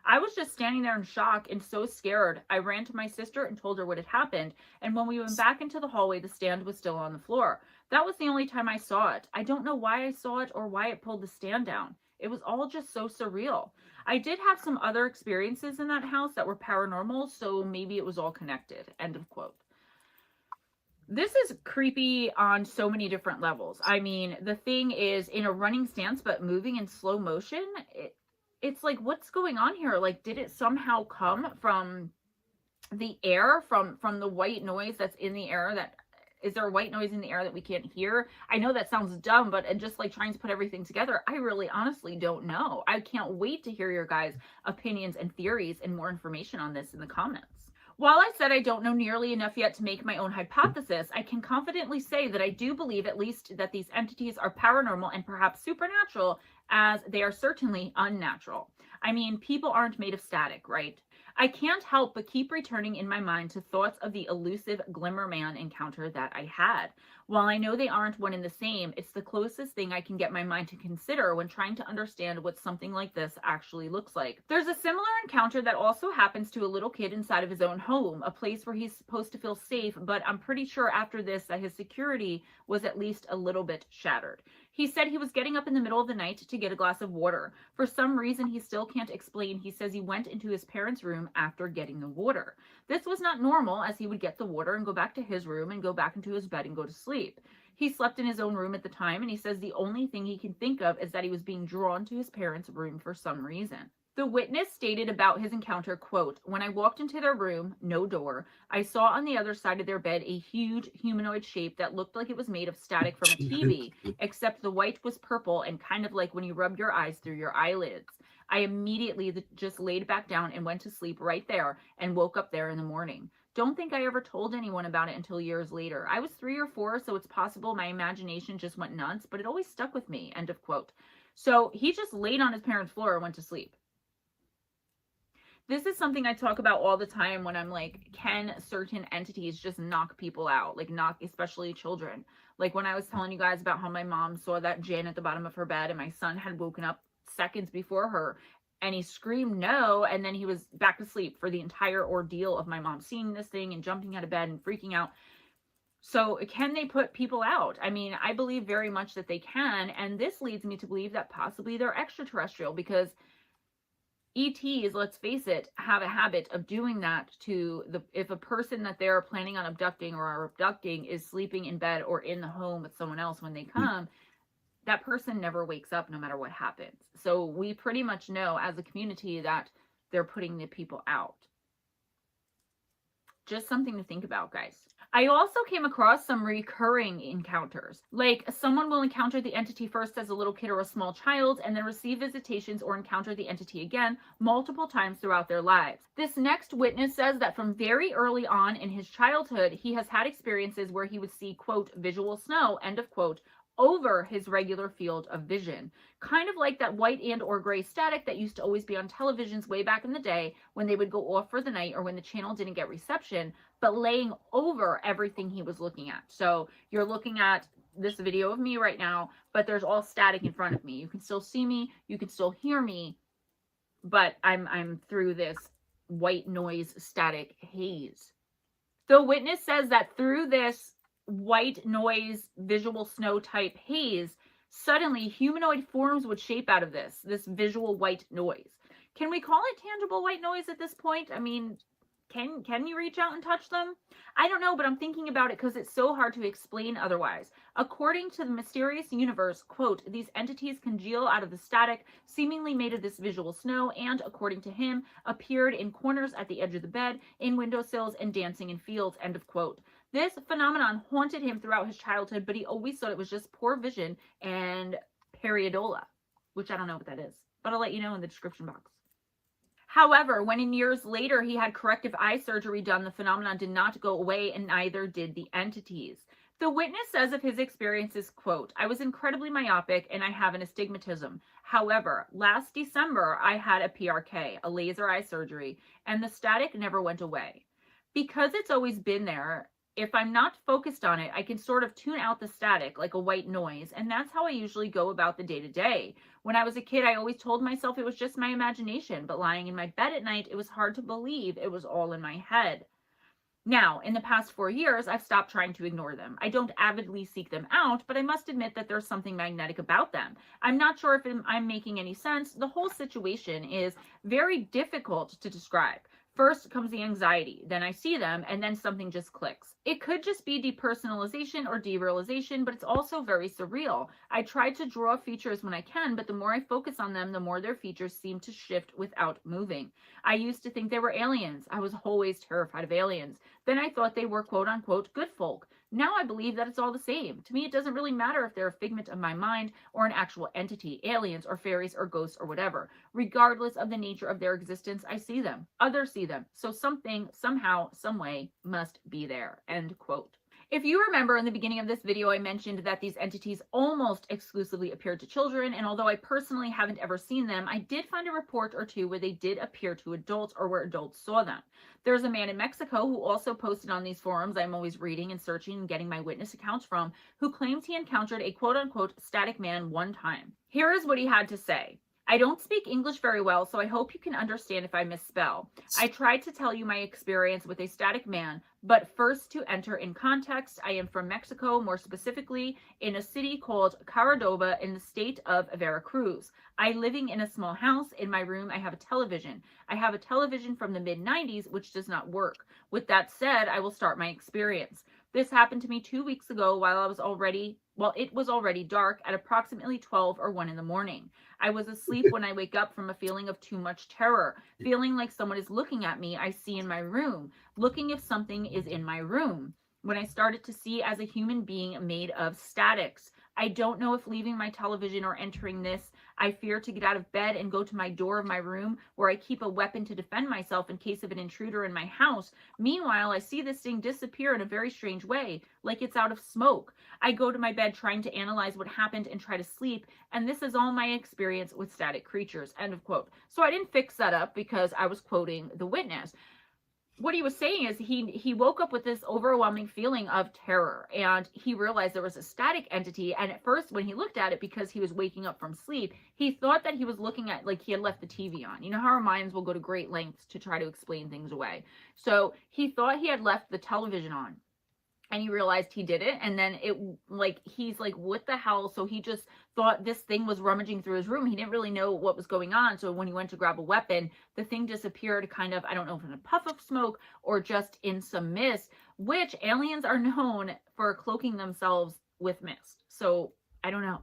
I was just standing there in shock and so scared. I ran to my sister and told her what had happened, and when we went back into the hallway, the stand was still on the floor. That was the only time I saw it. I don't know why I saw it or why it pulled the stand down. It was all just so surreal. I did have some other experiences in that house that were paranormal, so maybe it was all connected. End of quote. This is creepy on so many different levels. I mean, the thing is in a running stance but moving in slow motion. It's like, what's going on here? Like, did it somehow come from the air, from the white noise that's in the air? That is there a white noise in the air that we can't hear? I know that sounds dumb, but just like trying to put everything together, I really honestly don't know. I can't wait to hear your guys' opinions and theories and more information on this in the comments. While I said I don't know nearly enough yet to make my own hypothesis, I can confidently say that I do believe at least that these entities are paranormal and perhaps supernatural, as they are certainly unnatural. I mean, people aren't made of static, right? I can't help but keep returning in my mind to thoughts of the elusive Glimmer Man encounter that I had. While I know they aren't one and the same, it's the closest thing I can get my mind to consider when trying to understand what something like this actually looks like. There's a similar encounter that also happens to a little kid inside of his own home, a place where he's supposed to feel safe, but I'm pretty sure after this that his security was at least a little bit shattered. He said he was getting up in the middle of the night to get a glass of water. For some reason he still can't explain, he says he went into his parents' room after getting the water. This was not normal, as he would get the water and go back to his room and go back into his bed and go to sleep. He slept in his own room at the time, and he says the only thing he can think of is that he was being drawn to his parents' room for some reason. The witness stated about his encounter, quote, "When I walked into their room, no door, I saw on the other side of their bed a huge humanoid shape that looked like it was made of static from a TV, except the white was purple and kind of like when you rub your eyes through your eyelids. I immediately just laid back down and went to sleep right there and woke up there in the morning. Don't think I ever told anyone about it until years later. I was 3 or 4, so it's possible my imagination just went nuts, but it always stuck with me," end of quote. So he just laid on his parents' floor and went to sleep. This is something I talk about all the time when I'm like, can certain entities just knock people out? Like, knock, especially children. Like when I was telling you guys about how my mom saw that Jinn at the bottom of her bed and my son had woken up seconds before her and he screamed no, and then he was back to sleep for the entire ordeal of my mom seeing this thing and jumping out of bed and freaking out. So can they put people out? I mean, I believe very much that they can, and this leads me to believe that possibly they're extraterrestrial, because ETs, let's face it, have a habit of doing that to if a person that they're planning on abducting or are abducting is sleeping in bed or in the home with someone else when they come, that person never wakes up no matter what happens. So we pretty much know as a community that they're putting the people out. Just something to think about, guys. I also came across some recurring encounters. Like, someone will encounter the entity first as a little kid or a small child, and then receive visitations or encounter the entity again multiple times throughout their lives. This next witness says that from very early on in his childhood, he has had experiences where he would see, quote, visual snow, end of quote, over his regular field of vision. Kind of like that white and or gray static that used to always be on televisions way back in the day when they would go off for the night or when the channel didn't get reception, but laying over everything he was looking at. So you're looking at this video of me right now, but there's all static in front of me. You can still see me, you can still hear me, but I'm through this white noise static haze. The witness says that through this white noise visual snow type haze, suddenly humanoid forms would shape out of this visual white noise. Can we call it tangible white noise at this point? I mean, can you reach out and touch them? I don't know, but I'm thinking about it because it's so hard to explain otherwise. According to the mysterious universe, quote, these entities congeal out of the static seemingly made of this visual snow, and according to him, appeared in corners at the edge of the bed, in windowsills, and dancing in fields, end of quote. This phenomenon haunted him throughout his childhood, but he always thought it was just poor vision and pareidolia, which I don't know what that is, but I'll let you know in the description box. However, when in years later he had corrective eye surgery done, the phenomenon did not go away, and neither did the entities. The witness says of his experiences, quote, I was incredibly myopic and I have an astigmatism. However, last December I had a PRK, a laser eye surgery, and the static never went away. Because it's always been there, if I'm not focused on it, I can sort of tune out the static like a white noise, and that's how I usually go about the day-to-day. When I was a kid, I always told myself it was just my imagination, but lying in my bed at night, it was hard to believe it was all in my head. Now, in the past 4 years, I've stopped trying to ignore them. I don't avidly seek them out, but I must admit that there's something magnetic about them. I'm not sure if I'm making any sense. The whole situation is very difficult to describe. First comes the anxiety, then I see them, and then something just clicks. It could just be depersonalization or derealization, but it's also very surreal. I try to draw features when I can, but the more I focus on them, the more their features seem to shift without moving. I used to think they were aliens. I was always terrified of aliens. Then I thought they were quote unquote good folk. Now I believe that it's all the same. To me, it doesn't really matter if they're a figment of my mind or an actual entity, aliens or fairies or ghosts or whatever. Regardless of the nature of their existence, I see them. Others see them. So something, somehow, some way must be there. End quote. If you remember in the beginning of this video, I mentioned that these entities almost exclusively appeared to children, and although I personally haven't ever seen them, I did find a report or two where they did appear to adults or where adults saw them. There's a man in Mexico who also posted on these forums I'm always reading and searching and getting my witness accounts from, who claims he encountered a quote-unquote static man one time. Here is what he had to say. I don't speak English very well, so I hope you can understand if I misspell. I tried to tell you my experience with a static man, but first to enter in context, I am from Mexico, more specifically in a city called Córdoba in the state of Veracruz. I living in a small house. In my room, I have a television. I have a television from the mid-90s, which does not work. With that said, I will start my experience. This happened to me 2 weeks ago while it was already dark at approximately 12 or 1 in the morning. I was asleep when I wake up from a feeling of too much terror, feeling like someone is looking at me. I see in my room, looking if something is in my room. When I started to see as a human being made of statics. I don't know if leaving my television or entering this. I fear to get out of bed and go to my door of my room where I keep a weapon to defend myself in case of an intruder in my house. Meanwhile, I see this thing disappear in a very strange way, like it's out of smoke. I go to my bed trying to analyze what happened and try to sleep, and this is all my experience with static creatures, end of quote. So I didn't fix that up because I was quoting the witness. What he was saying is he woke up with this overwhelming feeling of terror, and he realized there was a static entity. And at first, when he looked at it, because he was waking up from sleep, he thought that he was looking at, like, he had left the TV on. You know how our minds will go to great lengths to try to explain things away. So he thought he had left the television on, and he realized he did it. And then he's like, what the hell? So he just thought this thing was rummaging through his room. He didn't really know what was going on. So when he went to grab a weapon, the thing disappeared kind of, I don't know if in a puff of smoke or just in some mist, which aliens are known for cloaking themselves with mist. So I don't know.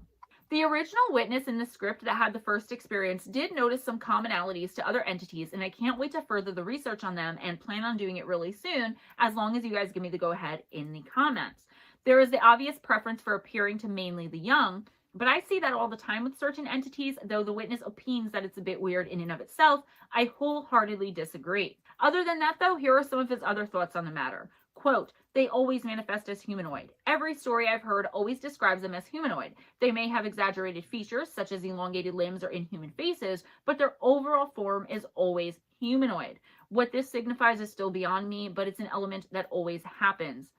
The original witness in the script that had the first experience did notice some commonalities to other entities, and I can't wait to further the research on them and plan on doing it really soon, as long as you guys give me the go-ahead in the comments. There is the obvious preference for appearing to mainly the young, but I see that all the time with certain entities, though the witness opines that it's a bit weird in and of itself. I wholeheartedly disagree. Other than that, though, here are some of his other thoughts on the matter. Quote, they always manifest as humanoid. Every story I've heard always describes them as humanoid. They may have exaggerated features, such as elongated limbs or inhuman faces, but their overall form is always humanoid. What this signifies is still beyond me, but it's an element that always happens.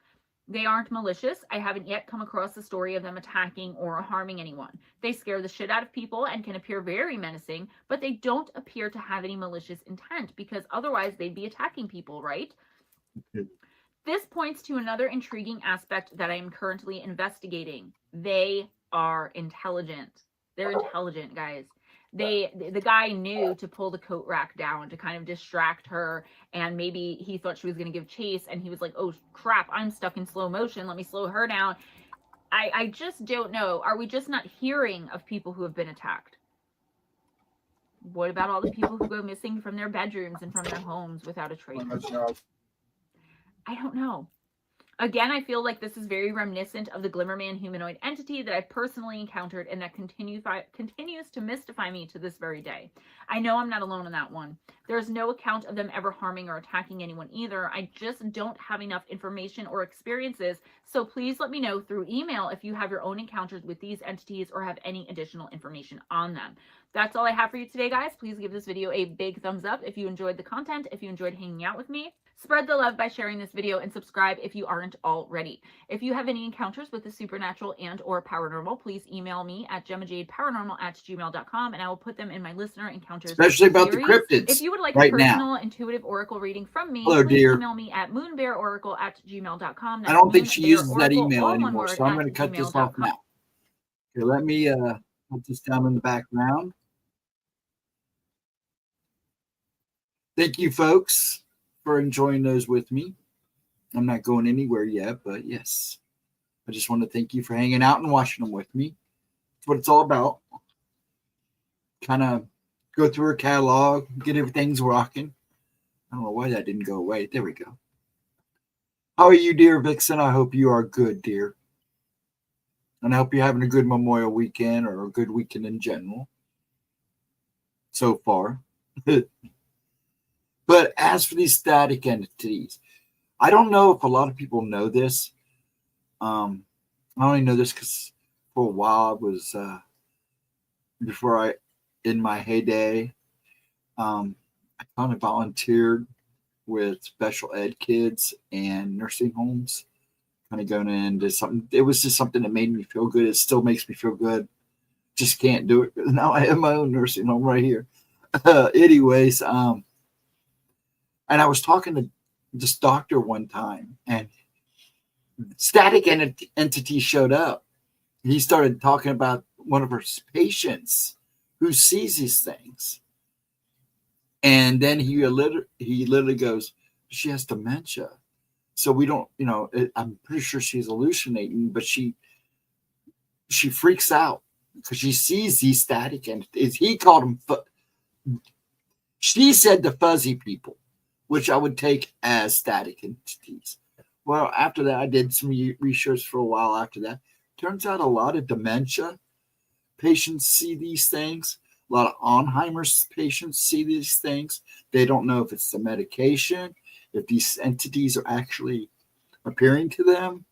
They aren't malicious. I haven't yet come across a story of them attacking or harming anyone. They scare the shit out of people and can appear very menacing, but they don't appear to have any malicious intent, because otherwise they'd be attacking people, right? Okay. This points to another intriguing aspect that I am currently investigating. They are intelligent. They're intelligent, guys. The guy knew to pull the coat rack down to kind of distract her, and maybe he thought she was going to give chase, and he was like, oh crap, I'm stuck in slow motion, let me slow her down. I just don't know. Are we just not hearing of people who have been attacked? What about all the people who go missing from their bedrooms and from their homes without a trace? I don't know. Again, I feel like this is very reminiscent of the Glimmerman humanoid entity that I personally encountered, and that continues to mystify me to this very day. I know I'm not alone in that one. There's no account of them ever harming or attacking anyone either. I just don't have enough information or experiences, so please let me know through email if you have your own encounters with these entities or have any additional information on them. That's all I have for you today, guys. Please give this video a big thumbs up if you enjoyed the content, if you enjoyed hanging out with me. Spread the love by sharing this video, and subscribe if you aren't already. If you have any encounters with the supernatural and or paranormal, please email me at GemmaJadeParanormal@gmail.com, and I will put them in my listener encounters. Especially about series. the cryptids. If you would like right a personal now. intuitive oracle reading from me, Hello, please dear. email me at moonbearoracle@gmail.com. I don't think she uses that email anymore, so I'm going to cut this off now. Okay, let me put this down in the background. Thank you, folks, for enjoying those with me. I'm not going anywhere yet, but yes, I just want to thank you for hanging out and watching them with me. That's what it's all about. Kind of go through her catalog, get everything's rocking. I don't know why that didn't go away. There we go. How are you, dear Vixen? I hope you are good, dear. And I hope you're having a good Memorial weekend, or a good weekend in general so far. But as for these static entities, I don't know if a lot of people know this, I only know this because for a while I was before I in my heyday, I kind of volunteered with special ed kids and nursing homes, kind of going into something. It was just something that made me feel good. It still makes me feel good. Just can't do it now. I have my own nursing home right here. Anyways, and I was talking to this doctor one time, and static entity showed up. He started talking about one of her patients who sees these things. And then he literally goes, she has dementia. So we don't, I'm pretty sure she's hallucinating, but she freaks out because she sees these static entities. He called them, she said the fuzzy people, which I would take as static entities. Well, after that, I did some research for a while after that. Turns out a lot of dementia patients see these things. A lot of Alzheimer's patients see these things. They don't know if it's the medication, if these entities are actually appearing to them.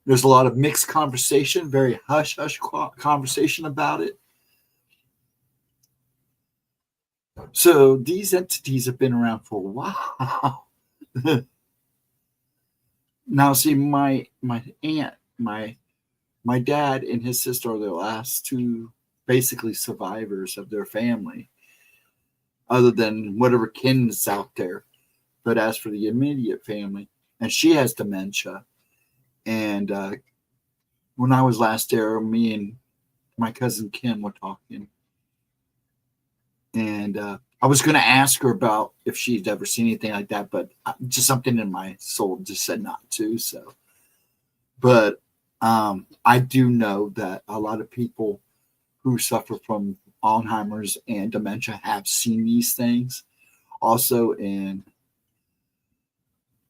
There's a lot of mixed conversation, very hush-hush conversation about it. So these entities have been around for a while. Now, see, my aunt, my dad and his sister are the last two basically survivors of their family, other than whatever kin is out there. But as for the immediate family, and she has dementia. And when I was last there, me and my cousin Kim were talking. And I was going to ask her about if she'd ever seen anything like that, but just something in my soul just said not to. So, but I do know that a lot of people who suffer from Alzheimer's and dementia have seen these things. Also in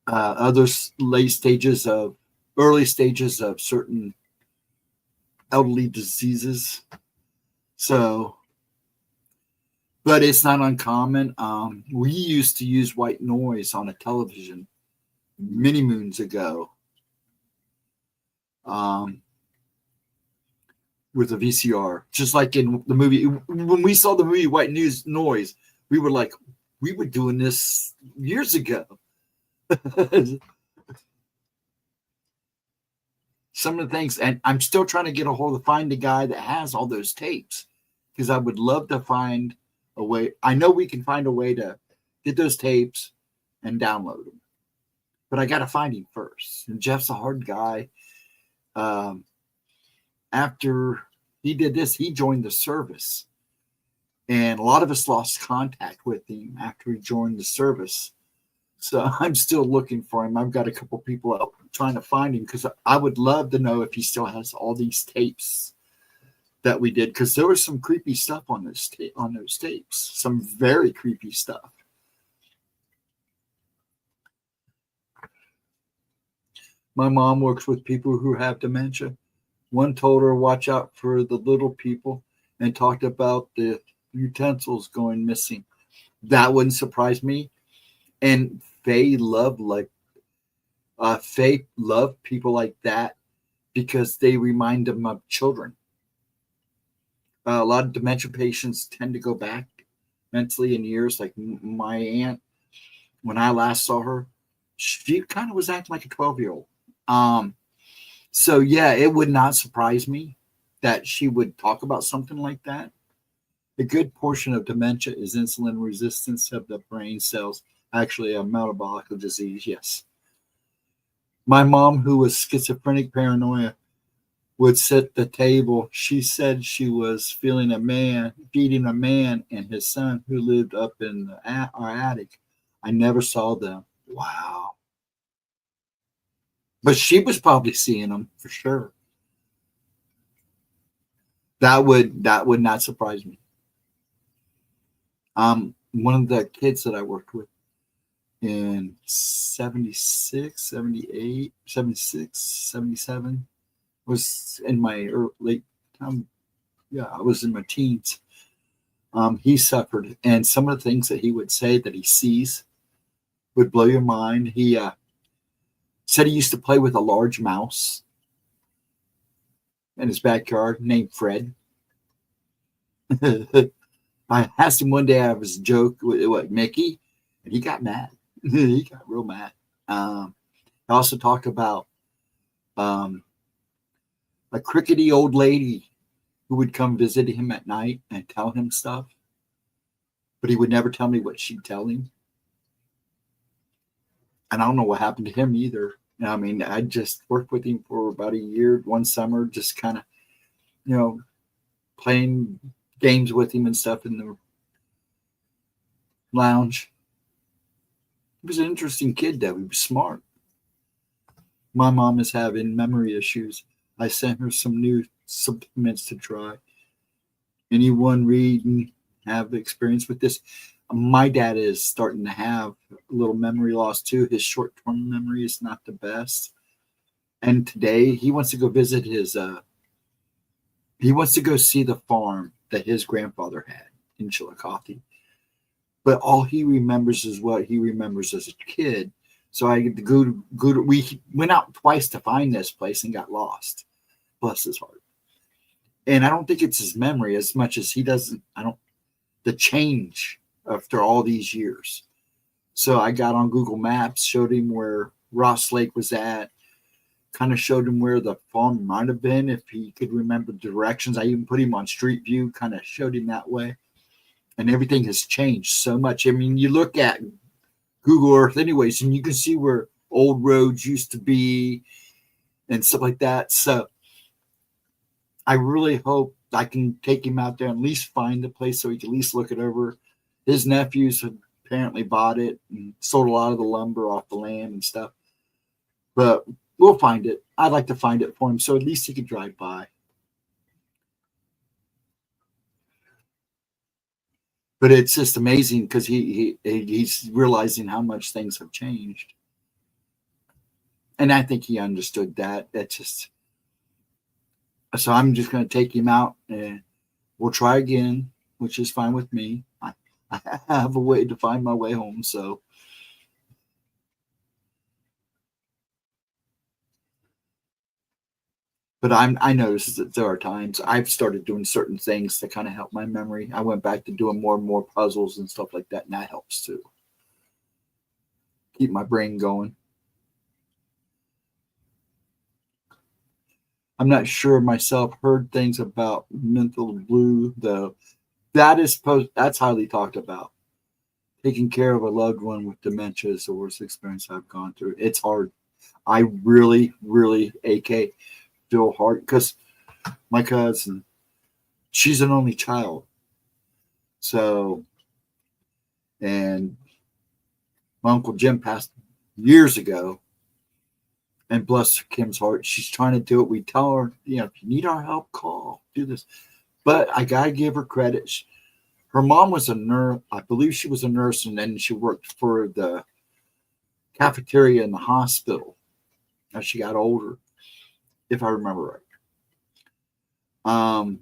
other early stages of certain elderly diseases. So, but it's not uncommon. We used to use white noise on a television many moons ago. With a VCR, just like in the movie. When we saw the movie White Noise, we were like, we were doing this years ago. Some of the things, and I'm still trying to find a guy that has all those tapes, because I would love to find a way. I know we can find a way to get those tapes and download them, but I got to find him first. And Jeff's a hard guy. After he did this, he joined the service. And a lot of us lost contact with him after he joined the service. So I'm still looking for him. I've got a couple people out trying to find him, because I would love to know if he still has all these tapes that we did, because there was some creepy stuff on those tapes. Some very creepy stuff. My mom works with people who have dementia. One told her, watch out for the little people, and talked about the utensils going missing. That wouldn't surprise me. And Fae love people like that, because they remind them of children. A lot of dementia patients tend to go back mentally in years. Like my aunt, when I last saw her, she kind of was acting like a 12-year-old. So yeah, it would not surprise me that she would talk about something like that. A good portion of dementia is insulin resistance of the brain cells, actually a metabolic disease, yes. My mom, who was schizophrenic paranoia, would sit at the table. She said she was feeding a man and his son who lived up in our attic. I never saw them. Wow. But she was probably seeing them for sure. That would not surprise me. One of the kids that I worked with in 76, 78, 76, 77 was in my late time. Yeah, I was in my teens. He suffered, and some of the things that he would say that he sees would blow your mind. He Said he used to play with a large mouse in his backyard named Fred. I asked him one day, I was a joke with what, Mickey, and he got mad. He got real mad. I also talked about a crickety old lady who would come visit him at night and tell him stuff, but he would never tell me what she'd tell him. And I don't know what happened to him either. I mean, I just worked with him for about a year, one summer, just kind of, playing games with him and stuff in the lounge. He was an interesting kid, though. He was smart. My mom is having memory issues. I sent her some new supplements to try. Anyone read and have experience with this? My dad is starting to have a little memory loss too. His short-term memory is not the best. And today he wants to go visit he wants to go see the farm that his grandfather had in Chillicothe. But all he remembers is what he remembers as a kid. So I get to go to, we went out twice to find this place and got lost. Bless his heart. And I don't think it's his memory as much as he doesn't, the change after all these years. So I got on Google Maps, showed him where Ross Lake was at, kind of showed him where the farm might have been if he could remember directions. I even put him on Street View, kind of showed him that way. And everything has changed so much. I mean, you look at Google Earth anyways, and you can see where old roads used to be and stuff like that. So I really hope I can take him out there and at least find the place so he can at least look it over. His nephews have apparently bought it and sold a lot of the lumber off the land and stuff. But we'll find it. I'd like to find it for him so at least he could drive by. But it's just amazing because he's realizing how much things have changed. And I think he understood that. That's just... So I'm just going to take him out and we'll try again, which is fine with me. I have a way to find my way home, so... But I noticed that there are times I've started doing certain things to kind of help my memory. I went back to doing more and more puzzles and stuff like that, and that helps too. Keep my brain going. I'm not sure myself. Heard things about mental blue, though. That's highly talked about. Taking care of a loved one with dementia is the worst experience I've gone through. It's hard. I really, really, feel hard because my cousin, she's an only child. So, and my Uncle Jim passed years ago. And bless Kim's heart, she's trying to do it. We tell her, if you need our help, call, do this. But I got to give her credit. Her mom was a nurse. I believe she was a nurse, and then she worked for the cafeteria in the hospital as she got older, if I remember right.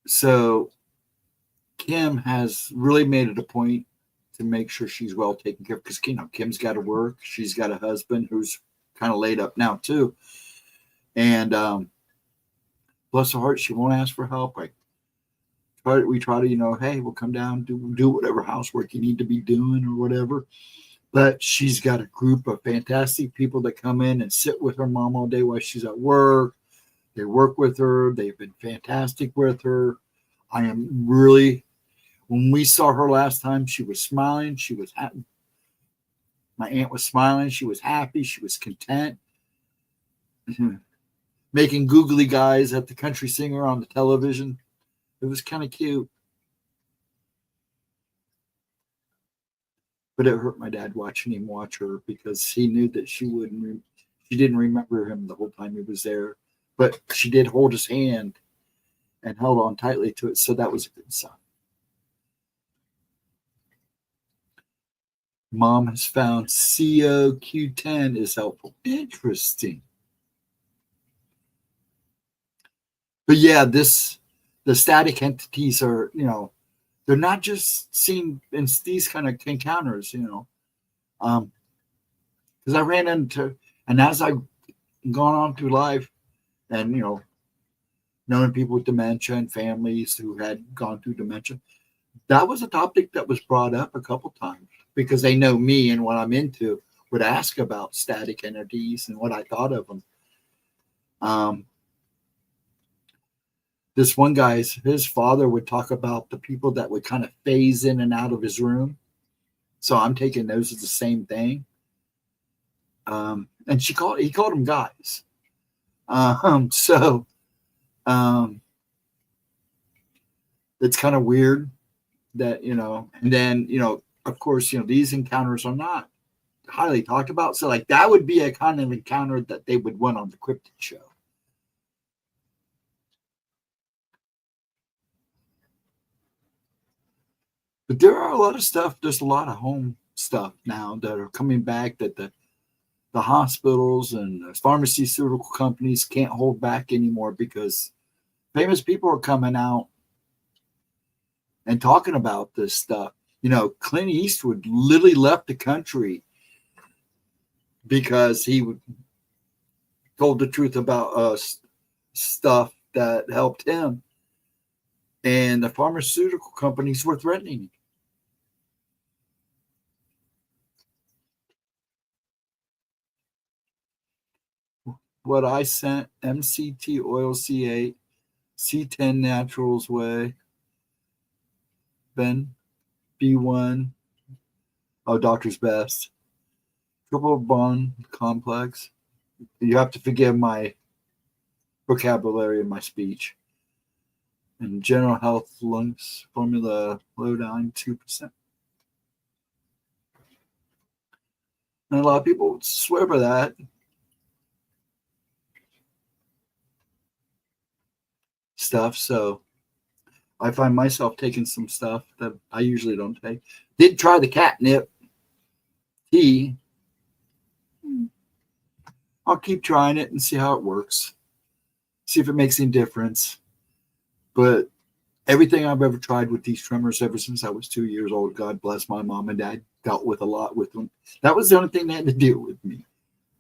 So Kim has really made it a point to make sure she's well taken care of because Kim's got to work. She's got a husband who's kind of laid up now too. And bless her heart, she won't ask for help. We try to, hey, we'll come down, do whatever housework you need to be doing or whatever. But she's got a group of fantastic people that come in and sit with her mom all day while she's at work. They work with her. They've been fantastic with her. I am really, when we saw her last time, she was smiling. She was happy. My aunt was smiling. She was happy. She was content. Making googly guys at the country singer on the television. It was kind of cute. But it hurt my dad watching him watch her because he knew that she didn't remember him the whole time he was there. But she did hold his hand and held on tightly to it. So that was a good sign. Mom has found COQ10 is helpful. Interesting. But yeah, the static entities are, they're not just seen in these kind of encounters, because I ran into, and as I've gone on through life, and knowing people with dementia and families who had gone through dementia, that was a topic that was brought up a couple times because they know me and what I'm into, would ask about static entities and what I thought of them. This one guy's, his father would talk about the people that would kind of phase in and out of his room. So I'm taking those as the same thing. And he called them guys. So it's kind of weird that, and then, of course, these encounters are not highly talked about. So like that would be a kind of encounter that they would want on the cryptid show. But there are a lot of stuff. There's a lot of home stuff now that are coming back that the hospitals and the pharmaceutical companies can't hold back anymore because famous people are coming out and talking about this stuff. Clint Eastwood literally left the country because he told the truth about stuff that helped him. And the pharmaceutical companies were threatening him. What I sent, MCT oil C8, C10 naturals way, Ben, B1, Doctor's Best, triple bond complex. You have to forgive my vocabulary and my speech. And general health lungs formula low down 2%. And a lot of people swear by that. Stuff. So I find myself taking some stuff that I usually don't take. Did try the catnip tea. I'll keep trying it and see how it works. See if it makes any difference. But everything I've ever tried with these tremors ever since I was 2 years old, God bless my mom and dad, dealt with a lot with them. That was the only thing they had to deal with me.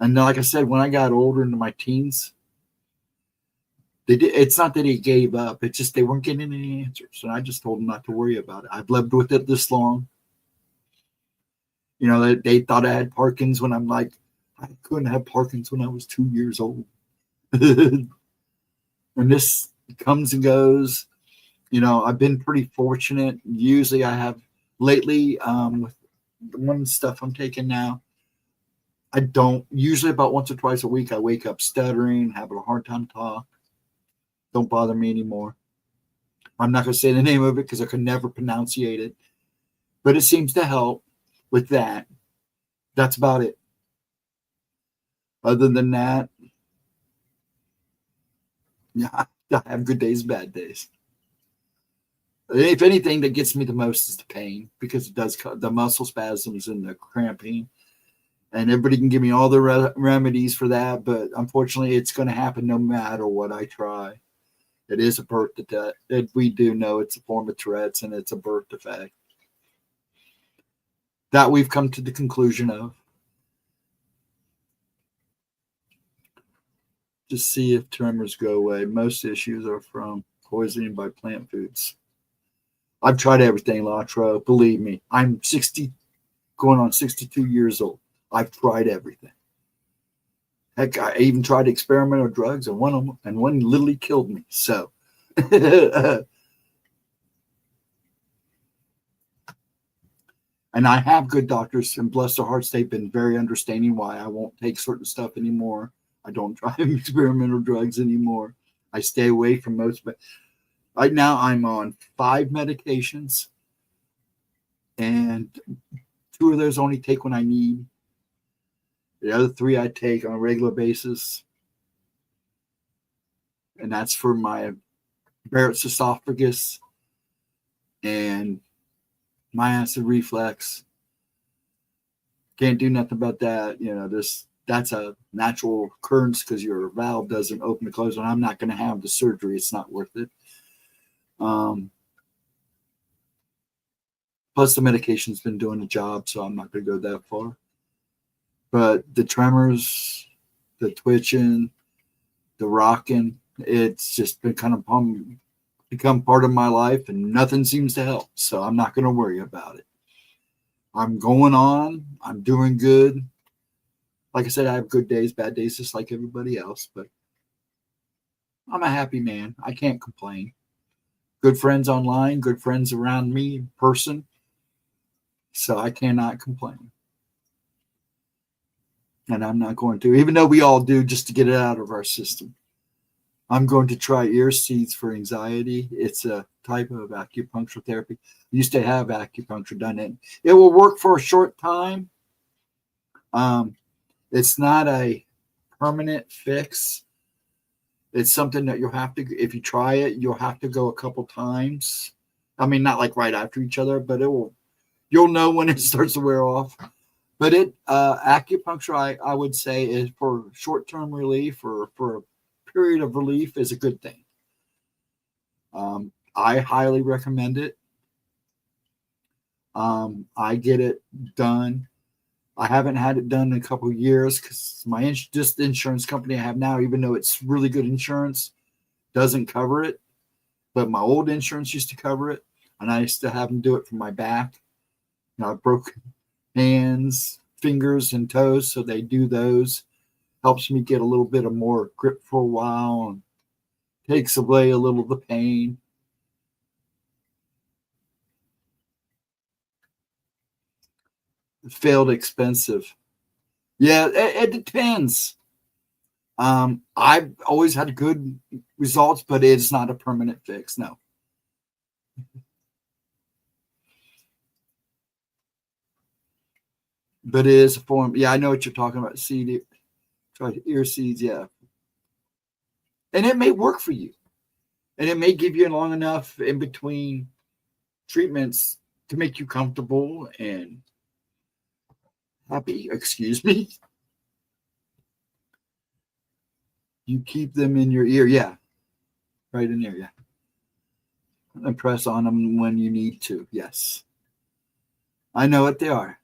And like I said, when I got older into my teens, it's not that he gave up. It's just they weren't getting any answers. And I just told them not to worry about it. I've lived with it this long. They thought I had Parkinson's when I'm like, I couldn't have Parkinson's when I was 2 years old. And this comes and goes. I've been pretty fortunate. Usually I have lately with the one stuff I'm taking now, I don't, usually about once or twice a week, I wake up stuttering, having a hard time talk. Don't bother me anymore. I'm not going to say the name of it because I could never pronunciate it. But it seems to help with that. That's about it. Other than that, yeah, I have good days, bad days. If anything, that gets me the most is the pain because it does the muscle spasms and the cramping. And everybody can give me all the remedies for that. But unfortunately, it's going to happen no matter what I try. It is a birth defect. We do know it's a form of Tourette's and it's a birth defect. That we've come to the conclusion of. Just see if tremors go away. Most issues are from poisoning by plant foods. I've tried everything, Latro. Believe me, I'm 60, going on 62 years old. I've tried everything. Heck, I even tried experimental drugs, and one literally killed me. So, and I have good doctors, and bless their hearts, they've been very understanding why I won't take certain stuff anymore. I don't try experimental drugs anymore. I stay away from most. But right now, I'm on 5 medications, and 2 of those only take when I need. The other 3 I take on a regular basis. And that's for my Barrett's esophagus and my acid reflux. Can't do nothing about that. That's a natural occurrence because your valve doesn't open and close, and I'm not going to have the surgery. It's not worth it. Plus, the medication's been doing the job, so I'm not going to go that far. But the tremors, the twitching, the rocking, it's just become part of my life, and nothing seems to help. So I'm not going to worry about it. I'm going on. I'm doing good. Like I said, I have good days, bad days, just like everybody else. But I'm a happy man. I can't complain. Good friends online, good friends around me in person. So I cannot complain. And I'm not going to, even though we all do, just to get it out of our system. I'm going to try ear seeds for anxiety. It's a type of acupuncture therapy. I used to have acupuncture done. It will work for a short time. It's not a permanent fix. It's something that you'll have to, if you try it, you'll have to go a couple times. I mean, not like right after each other, but you'll know when it starts to wear off. But acupuncture, I would say, is for short-term relief or for a period of relief is a good thing. I highly recommend it. I get it done. I haven't had it done in a couple of years because just the insurance company I have now, even though it's really good insurance, doesn't cover it. But my old insurance used to cover it, and I used to have them do it for my back. I've broken hands, fingers, and toes, so they do those. Helps me get a little bit of more grip for a while and takes away a little of the pain. Failed expensive. Yeah, it depends. I've always had good results, but it's not a permanent fix. No. But it is a form. Yeah, I know what you're talking about. Try ear seeds. Yeah. And it may work for you. And it may give you long enough in between treatments to make you comfortable and happy. Excuse me. You keep them in your ear. Yeah. Right in there. Yeah. And press on them when you need to. Yes. I know what they are.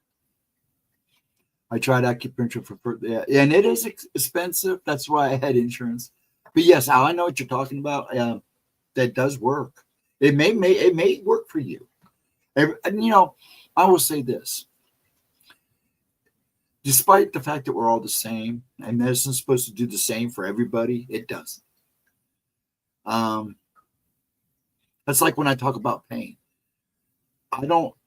I tried acupuncture and it is expensive. That's why I had insurance. But yes, Al, I know what you're talking about. That does work. It may work for you. And I will say this. Despite the fact that we're all the same, and medicine's supposed to do the same for everybody, it doesn't. That's like when I talk about pain.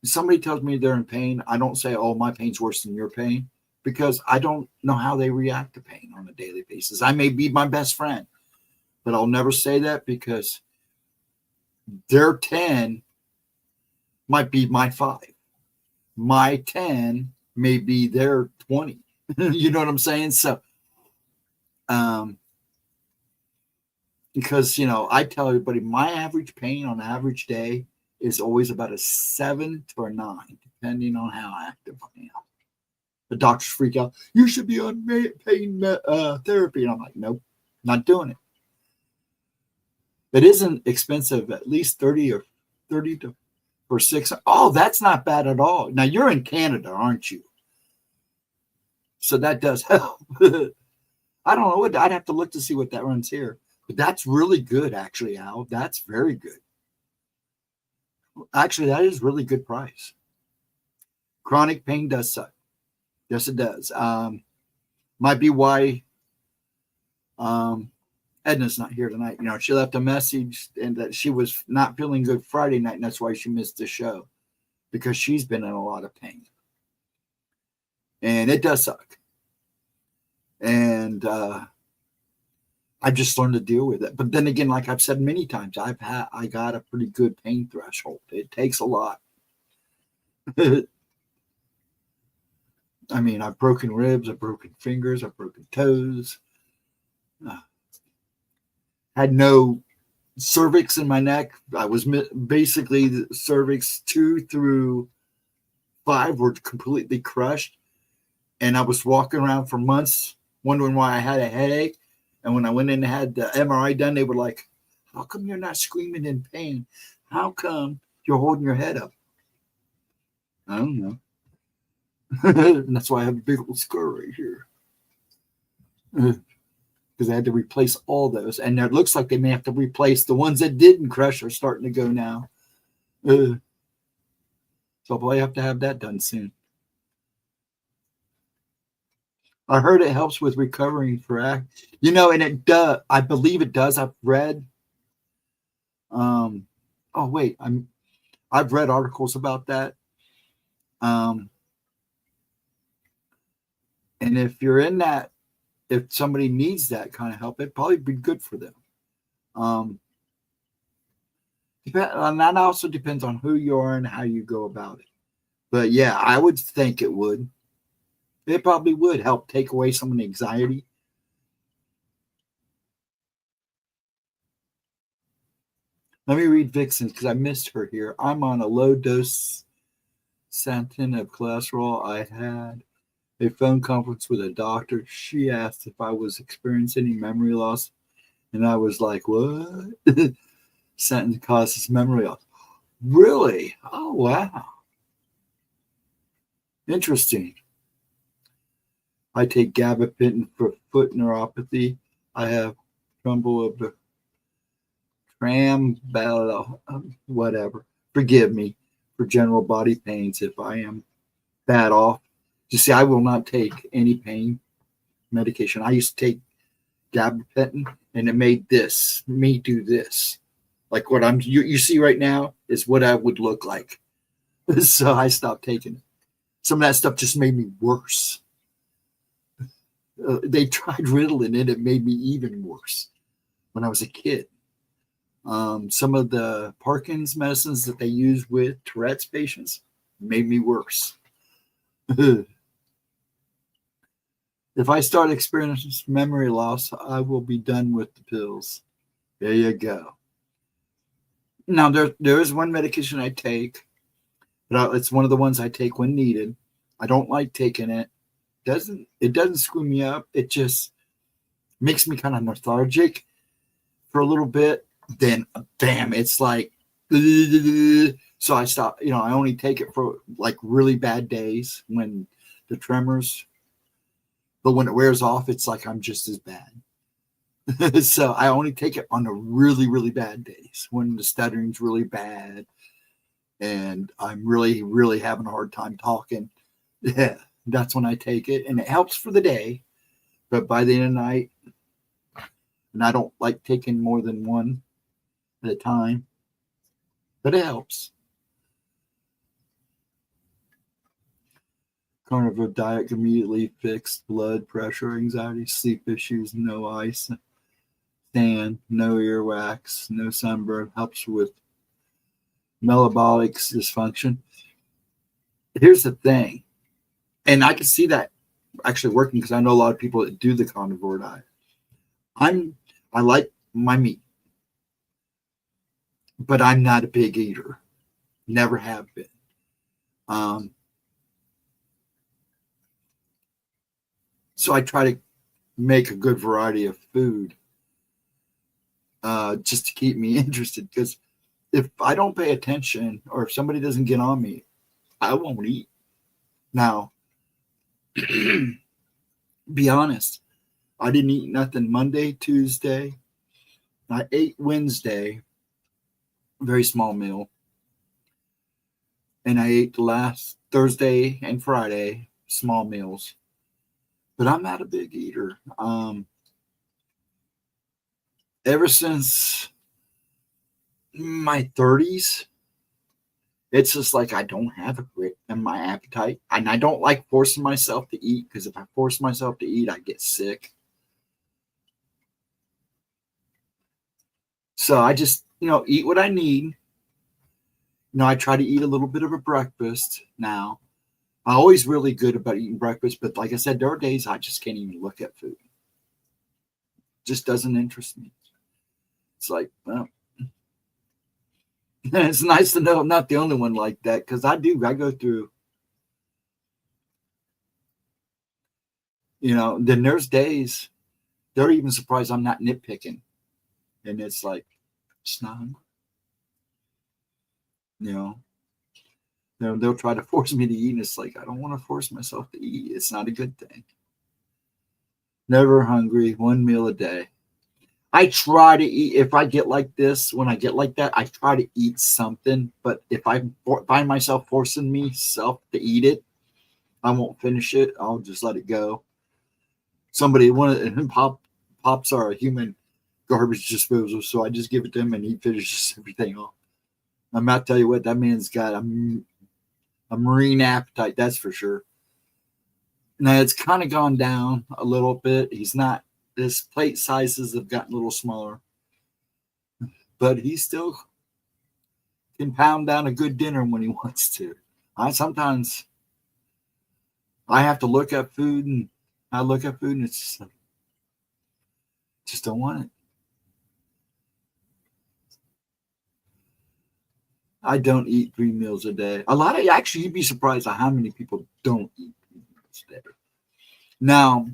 Somebody tells me they're in pain, I don't say, oh, my pain's worse than your pain, because I don't know how they react to pain on a daily basis. I may be my best friend, but I'll never say that because their 10 might be my 5. My 10 may be their 20. You know what I'm saying? So, because, I tell everybody my average pain on an average day is always about a 7 to a 9, depending on how active I am. The doctors freak out. You should be on pain therapy. And I'm like, nope, not doing it. It isn't expensive, at least 30 or 6. Oh, that's not bad at all. Now you're in Canada, aren't you? So that does help. I don't know what I'd have to look to see what that runs here. But that's really good, actually, Al. That's very good. Actually, that is really good price. Chronic pain does suck. Yes, it does. Might be why Edna's not here tonight. She left a message and that she was not feeling good Friday night, and that's why she missed the show, because she's been in a lot of pain. And it does suck. And I've just learned to deal with it. But then again, like I've said many times, I got a pretty good pain threshold. It takes a lot. I mean, I've broken ribs, I've broken fingers, I've broken toes. Had no cervix in my neck. I was basically the cervix 2 through 5 were completely crushed. And I was walking around for months wondering why I had a headache. And when I went in and had the MRI done, they were like, how come you're not screaming in pain? How come you're holding your head up? I don't know. And that's why I have a big old scar right here. Because I had to replace all those. And it looks like they may have to replace the ones that didn't crush are starting to go now. So I'll probably have to have that done soon. I heard it helps with recovering for act. And it does. I believe it does. I've read. Oh wait, I've read articles about that. And if you're in that, if somebody needs that kind of help, it'd probably be good for them. And that also depends on who you are and how you go about it. But yeah, I would think it would. It probably would help take away some of the anxiety. Let me read Vixen's because I missed her here. I'm on a low dose statin of cholesterol. I had a phone conference with a doctor. She asked if I was experiencing any memory loss. And I was like, what? Statin causes memory loss. Really? Oh, wow. Interesting. I take gabapentin for foot neuropathy. I have tremble of the whatever. Forgive me for general body pains if I am bad off. You see, I will not take any pain medication. I used to take gabapentin, and it made me do this. Like what you see right now is what I would look like. So I stopped taking it. Some of that stuff just made me worse. They tried Ritalin and it made me even worse when I was a kid. Some of the Parkinson's medicines that they use with Tourette's patients made me worse. If I start experiencing memory loss, I will be done with the pills. There you go. Now, there is one medication I take. It's one of the ones I take when needed. I don't like taking it. It doesn't screw me up. It just makes me kind of lethargic for a little bit. Then, bam, it's like, so I stop. I only take it for like really bad days when the tremors. But when it wears off, it's like I'm just as bad. So I only take it on the really, really bad days when the stuttering's really bad and I'm really, really having a hard time talking. Yeah, that's when I take it, and it helps for the day. But by the end of the night, and I don't like taking more than one at a time, but it helps. Carnivore diet can immediately fix blood pressure, anxiety, sleep issues, no ice, tan, no earwax, no sunburn, helps with metabolic dysfunction. Here's the thing, and I can see that actually working because I know a lot of people that do the carnivore diet. I like my meat, but I'm not a big eater. Never have been. So I try to make a good variety of food just to keep me interested, because if I don't pay attention or if somebody doesn't get on me, I won't eat. Now, be honest, I didn't eat nothing Monday, Tuesday. I ate Wednesday, very small meal. And I ate last Thursday and Friday, small meals. But I'm not a big eater. Ever since my 30s, it's just like I don't have a grip in my appetite. And I don't like forcing myself to eat, because if I force myself to eat, I get sick. So I just, eat what I need. I try to eat a little bit of a breakfast now. I'm always really good about eating breakfast, but like I said, there are days I just can't even look at food. It just doesn't interest me. It's like, well, it's nice to know I'm not the only one like that, because I go through, then there's days they're even surprised I'm not nitpicking. And it's like, it's not, They'll try to force me to eat, and it's like, I don't want to force myself to eat. It's not a good thing. Never hungry, 1 meal a day. I try to eat. If I get like this, when I get like that, I try to eat something. But if I find myself forcing myself to eat it, I won't finish it. I'll just let it go. Pops are a human garbage disposal, so I just give it to him and he finishes everything off. I'm not tell you what, that man's got a marine appetite, that's for sure. Now it's kind of gone down a little bit. His plate sizes have gotten a little smaller, but he still can pound down a good dinner when he wants to. Sometimes I have to look at food, and it's just like, just don't want it. I don't eat 3 meals a day. Actually, you'd be surprised at how many people don't eat 3 meals a day. Now,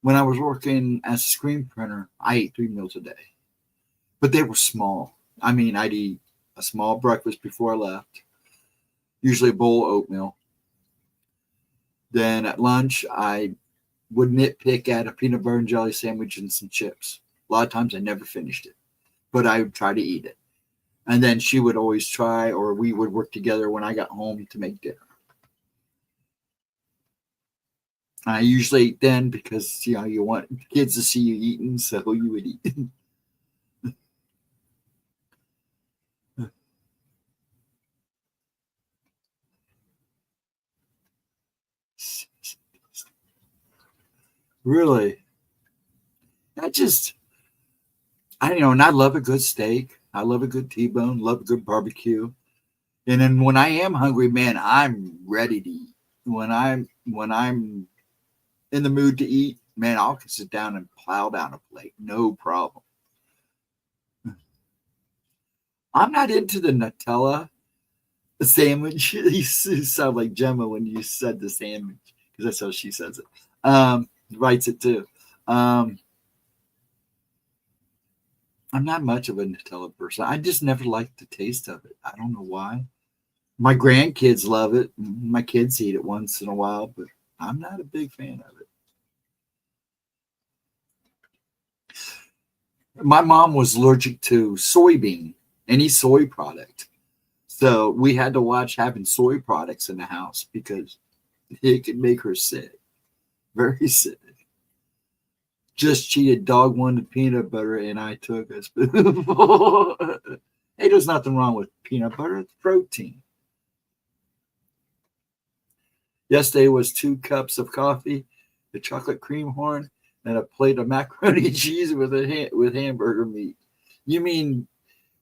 when I was working as a screen printer, I ate 3 meals a day, but they were small. I mean, I'd eat a small breakfast before I left, usually a bowl of oatmeal. Then at lunch, I would nitpick at a peanut butter and jelly sandwich and some chips. A lot of times I never finished it, but I would try to eat it. And then she would always try, or we would work together when I got home to make dinner. I usually ate then because, you want kids to see you eating, so you would eat. Really? And I love a good steak. I love a good T-bone, love a good barbecue. And then when I am hungry, man, I'm ready to eat. When I'm in the mood to eat, man, I'll sit down and plow down a plate. No problem. I'm not into the Nutella sandwich. You sound like Gemma when you said the sandwich, because that's how she says it. Writes it too. I'm not much of a Nutella person. I just never liked the taste of it. I don't know why. My grandkids love it. My kids eat it once in a while, but I'm not a big fan of it. My mom was allergic to soybean, any soy product. So we had to watch having soy products in the house because it could make her sick. Very sick. Just cheated, dog wanted peanut butter, and I took a spoonful. Hey, there's nothing wrong with peanut butter. It's protein. Yesterday was 2 cups of coffee, a chocolate cream horn, and a plate of macaroni and cheese with hamburger meat. You mean,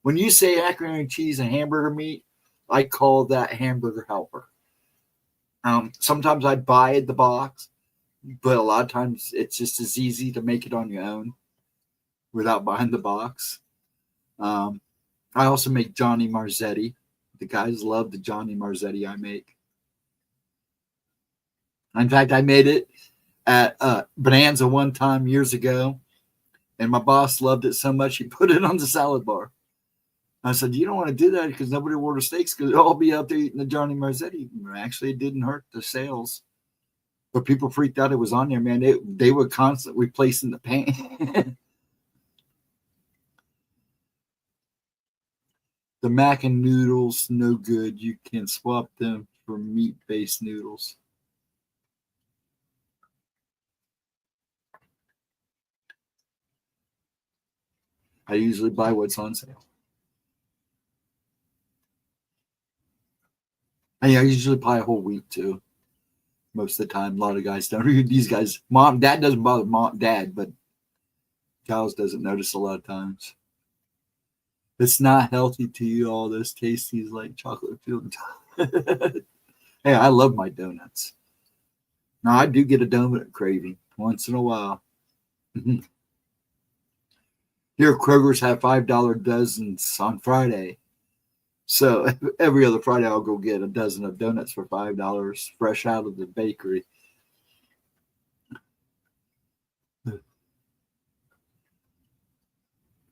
when you say macaroni and cheese and hamburger meat, I call that hamburger helper. Sometimes I buy the box, but a lot of times it's just as easy to make it on your own without buying the box. I also make Johnny Marzetti. The guys love the Johnny Marzetti I make. In fact, I made it at Bonanza one time years ago, and my boss loved it so much he put it on the salad bar. I said, you don't want to do that because nobody will order steaks because they'll all be out there eating the Johnny Marzetti. Actually, it didn't hurt the sales. But people freaked out it was on there, man. They were constantly replacing the pan. The mac and noodles, no good. You can swap them for meat-based noodles. I usually buy what's on sale. I usually buy a whole week too. Most of the time, a lot of guys don't. These guys, dad doesn't bother dad, but Giles doesn't notice a lot of times. It's not healthy to you, all those tasties like chocolate filled. Hey, I love my donuts. Now, I do get a donut craving once in a while. Here, Kroger's have $5 dozens on Friday. So every other Friday, I'll go get a dozen of donuts for $5, fresh out of the bakery. And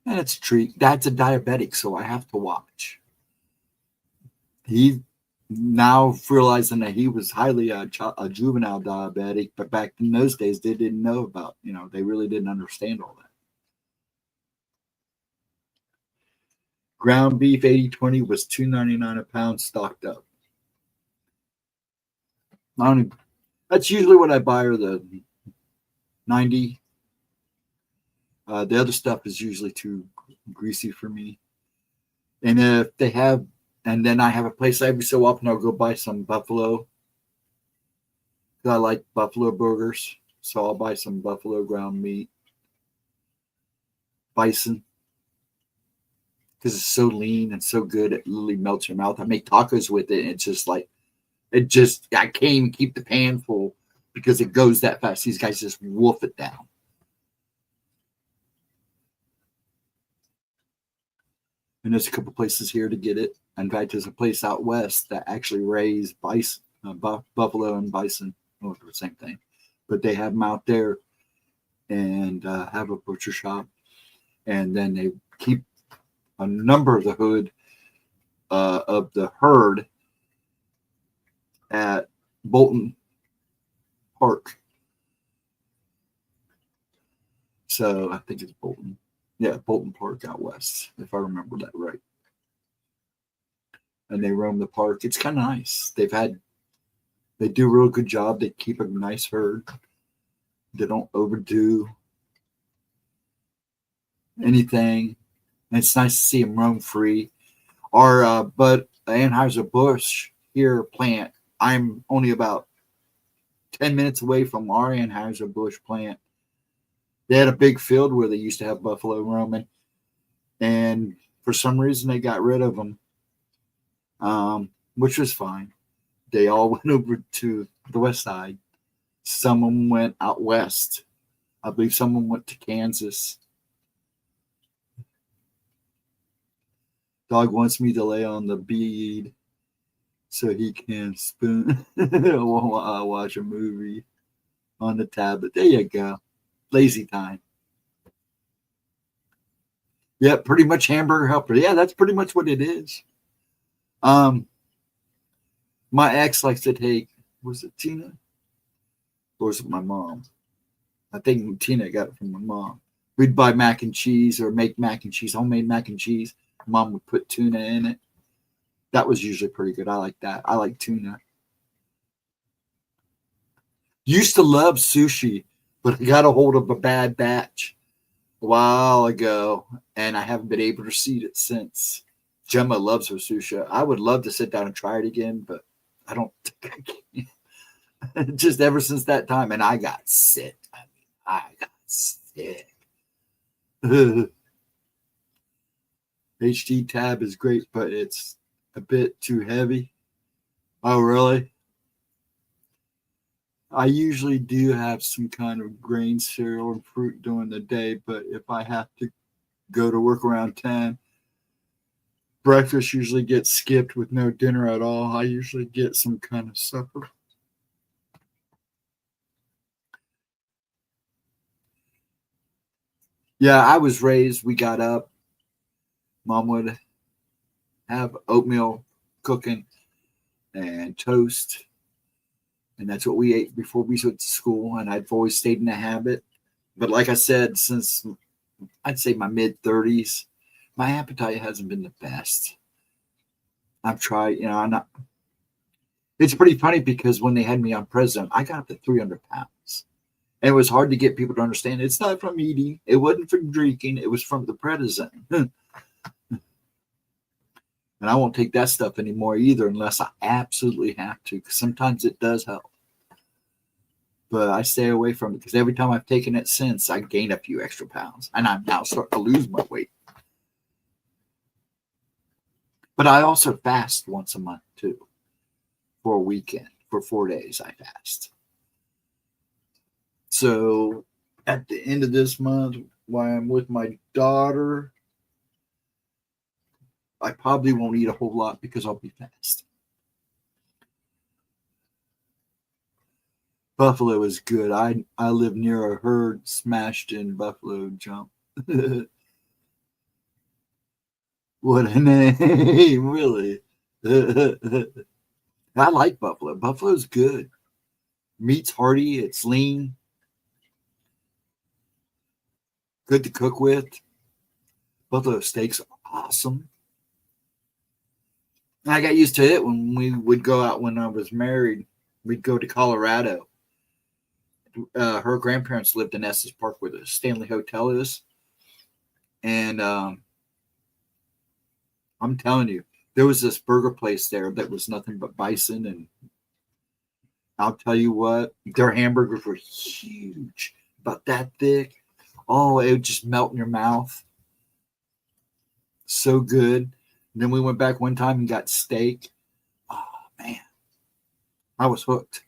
it's a treat. Dad's a diabetic, so I have to watch. He now realizing that he was highly a juvenile diabetic, but back in those days, they didn't know about, they really didn't understand all that. Ground beef 80/20 was $2.99 a pound, stocked up. That's usually what I buy, or the 90. The other stuff is usually too greasy for me. And if they have, and then I have a place every so often, I'll go buy some buffalo. I like buffalo burgers, so I'll buy some buffalo ground meat. Bison, because it's so lean and so good, it literally melts your mouth. I make tacos with it, and it's just like, I can't even keep the pan full because it goes that fast. These guys just wolf it down. And there's a couple places here to get it. In fact, there's a place out west that actually raise bison, buffalo and bison. Oh, the same thing. But they have them out there and have a butcher shop. And then they keep a number of the herd at Bolton Park. So I think it's Bolton. Yeah, Bolton Park out west, if I remember that right. And they roam the park. It's kind of nice. They do a real good job. They keep a nice herd. They don't overdo anything. And it's nice to see them roam free. But Anheuser-Busch here plant, I'm only about 10 minutes away from our Anheuser-Busch plant. They had a big field where they used to have buffalo roaming, and for some reason they got rid of them, which was fine. They all went over to the west side. Some of them went out west. I believe some of them went to Kansas. Dog wants me to lay on the bead so he can spoon watch a movie on the tablet. There you go. Lazy time. Yeah, pretty much hamburger helper. Yeah, that's pretty much what it is. My ex likes to take, was it Tina? Or was it my mom? I think Tina got it from my mom. We'd buy mac and cheese or make mac and cheese, homemade mac and cheese. Mom would put tuna in it. That was usually pretty good. I like that. I like tuna. Used to love sushi, but I got a hold of a bad batch a while ago, and I haven't been able to eat it since. Gemma loves her sushi. I would love to sit down and try it again, but I don't think I can. Just ever since that time, and I got sick. I got sick. HD tab is great, but it's a bit too heavy. Oh, really? I usually do have some kind of grain cereal and fruit during the day, but if I have to go to work around 10, breakfast usually gets skipped with no dinner at all. I usually get some kind of supper. Yeah, I was raised, we got up. Mom would have oatmeal cooking and toast. And that's what we ate before we went to school. And I've always stayed in the habit. But like I said, since I'd say my mid-30s, my appetite hasn't been the best. I've tried, it's pretty funny because when they had me on president, I got up to 300 pounds. And it was hard to get people to understand. It's not from eating. It wasn't from drinking. It was from the prednisone. And I won't take that stuff anymore either unless I absolutely have to, because sometimes it does help. But I stay away from it because every time I've taken it since, I gain a few extra pounds. And I'm now starting to lose my weight. But I also fast once a month too. For a weekend. For 4 days I fast. So at the end of this month, while I'm with my daughter, I probably won't eat a whole lot because I'll be fast. Buffalo is good. I live near a herd smashed in buffalo jump. What a name, really. I like buffalo. Buffalo's good. Meat's hearty. It's lean. Good to cook with. Buffalo steaks are awesome. I got used to it when we would go out when I was married. We'd go to Colorado. Her grandparents lived in Estes Park where the Stanley Hotel is. And I'm telling you, there was this burger place there that was nothing but bison. And I'll tell you what, their hamburgers were huge, about that thick. Oh, it would just melt in your mouth. So good. And then we went back one time and got steak. Oh, man. I was hooked.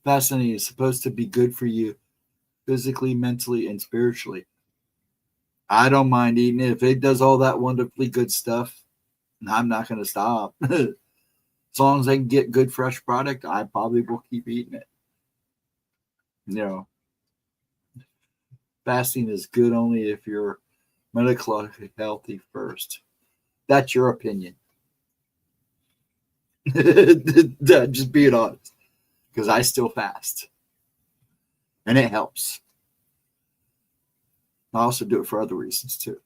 Fascinating. It's supposed to be good for you physically, mentally, and spiritually. I don't mind eating it. If it does all that wonderfully good stuff, I'm not going to stop. As long as I can get good, fresh product, I probably will keep eating it. You know, fasting is good only if you're medically healthy first. That's your opinion. Just being honest. Because I still fast. And it helps. I also do it for other reasons too.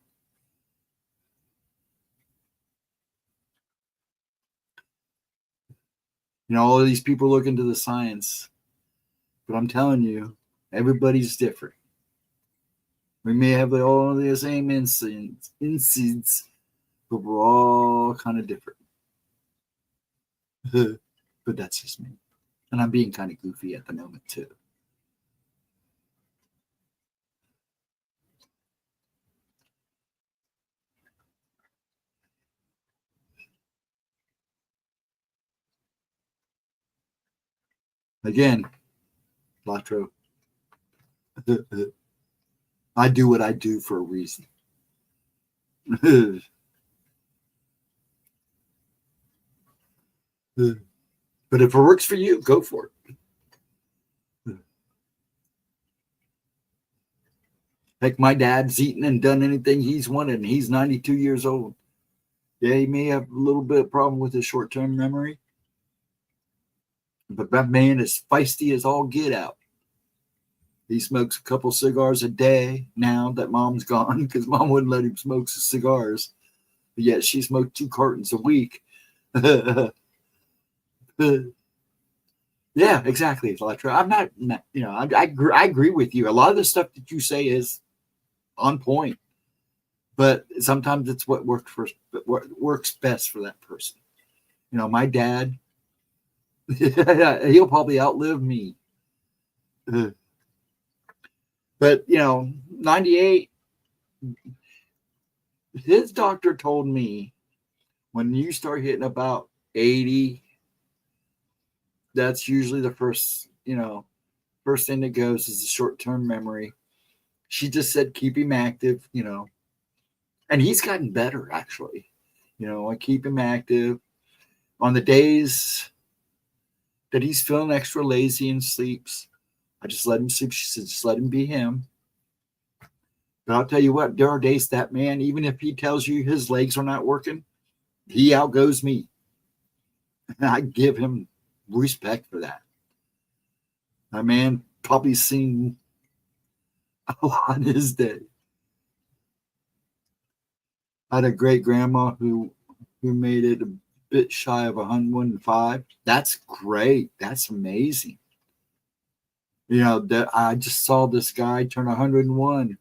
You know, all of these people look into the science. But I'm telling you, everybody's different. We may have all the same incidents, but we're all kind of different. But that's just me. And I'm being kind of goofy at the moment, too. Again, Latro, I do what I do for a reason. But if it works for you, go for it. Like my dad's eaten and done anything he's wanted, and he's 92 years old. Yeah, he may have a little bit of problem with his short-term memory, but that man is feisty as all get out. He smokes a couple cigars a day now that mom's gone because mom wouldn't let him smoke cigars. But yet she smoked 2 cartons a week. Yeah, exactly, Electra. I'm not, you know, I agree with you. A lot of the stuff that you say is on point, but sometimes it's what works best for that person. You know, my dad, he'll probably outlive me. But, you know, 98, his doctor told me when you start hitting about 80, that's usually the first thing that goes is the short-term memory. She just said, keep him active, you know, and he's gotten better, actually. You know, I keep him active on the days that he's feeling extra lazy and sleeps. I just let him sleep. She said, just let him be him. But I'll tell you what, there are days that man, even if he tells you his legs are not working, he outgoes me. And I give him respect for that. That man probably seen a lot in his day. I had a great grandma who made it a bit shy of 105. That's great. That's amazing. You know, that I just saw this guy turn 101.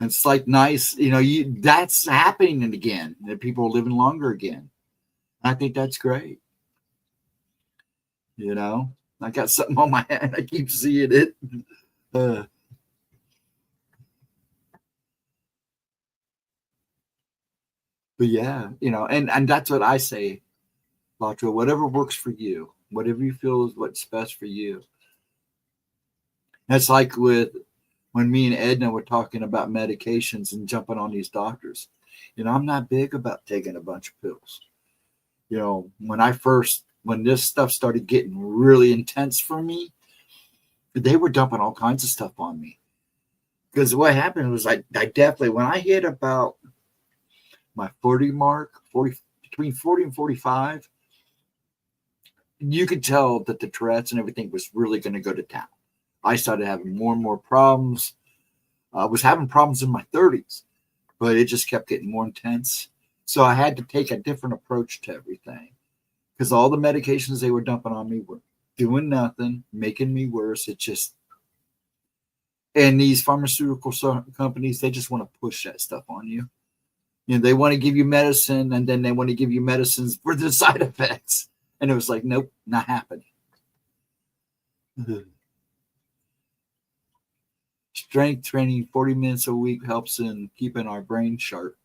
And it's like nice, you know, that's happening again. That people are living longer again. I think that's great. You know, I got something on my hand. I keep seeing it. But yeah, you know, and that's what I say, Latra, whatever works for you, whatever you feel is what's best for you. That's like with when me and Edna were talking about medications and jumping on these doctors. You know, I'm not big about taking a bunch of pills. You know, when this stuff started getting really intense for me, they were dumping all kinds of stuff on me. Because what happened was I definitely, when I hit about my 40 mark, between 40 and 45, you could tell that the Tourette's and everything was really going to go to town. I started having more and more problems. I was having problems in my 30s, but it just kept getting more intense. So I had to take a different approach to everything because all the medications they were dumping on me were doing nothing, making me worse. It just, and these pharmaceutical companies, they just want to push that stuff on you. You know, they want to give you medicine, and then they want to give you medicines for the side effects. And it was like, nope, not happening. Strength training 40 minutes a week helps in keeping our brain sharp.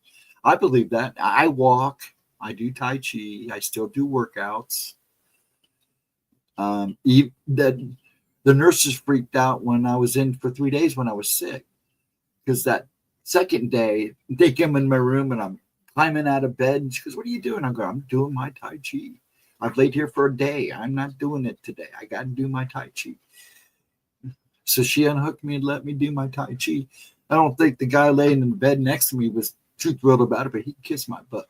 I believe that. I walk. I do Tai Chi. I still do workouts. The nurses freaked out when I was in for 3 days when I was sick. Because that second day, they came in my room and I'm climbing out of bed. And she goes, what are you doing? I go, I'm doing my Tai Chi. I've laid here for a day. I'm not doing it today. I got to do my Tai Chi. So she unhooked me and let me do my Tai Chi. I don't think the guy laying in the bed next to me was too thrilled about it, but he kissed my butt.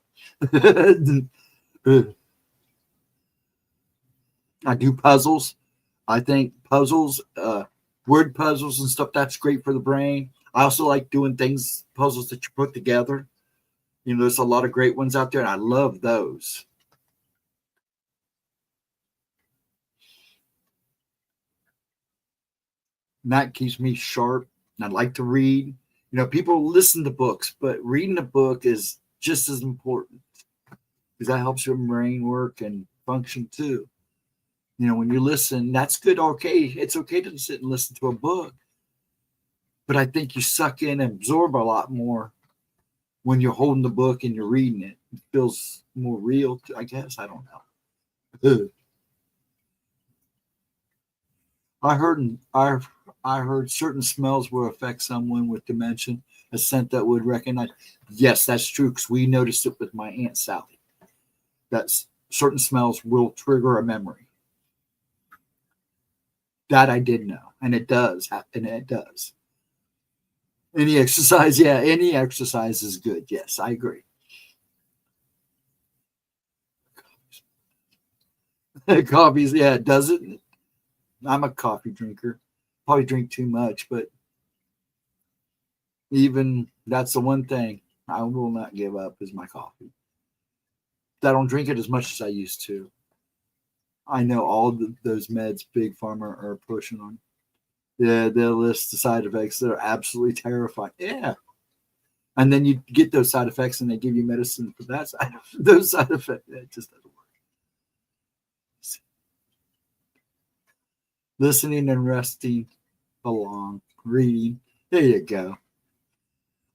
I do puzzles. I think puzzles, word puzzles and stuff, that's great for the brain. I also like doing puzzles that you put together. You know, there's a lot of great ones out there, and I love those. And that keeps me sharp. And I like to read. You know, people listen to books, but reading a book is just as important because that helps your brain work and function too. You know, when you listen, that's good. Okay, it's okay to sit and listen to a book. But I think you suck in and absorb a lot more when you're holding the book and you're reading it. It feels more real, I guess. I don't know. I heard certain smells will affect someone with dementia, a scent that would recognize. Yes, that's true because we noticed it with my Aunt Sally. That certain smells will trigger a memory. That I did know, and it does, and it does. Any exercise is good. Yes, I agree. Coffee's, yeah, it doesn't. I'm a coffee drinker. Probably drink too much, but even that's the one thing I will not give up is my coffee. I don't drink it as much as I used to. I know all those meds Big Pharma are pushing on. Yeah, they'll list the side effects that are absolutely terrifying. Yeah. And then you get those side effects and they give you medicine for that side of those side effects. It just doesn't work. Listening and resting along, reading. There you go.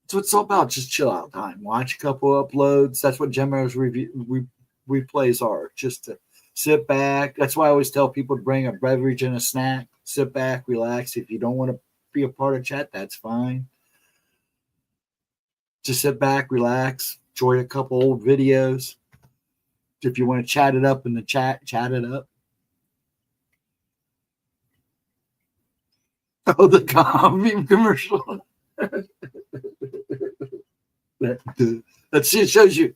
That's what it's all about. Just chill out time. Watch a couple uploads. That's what Gemma's replays are. Just to sit back. That's why I always tell people to bring a beverage and a snack. Sit back, relax. If you don't want to be a part of chat, that's fine. Just sit back, relax, enjoy a couple old videos. If you want to chat it up in the chat it up. Oh, the coffee commercial. That shows you.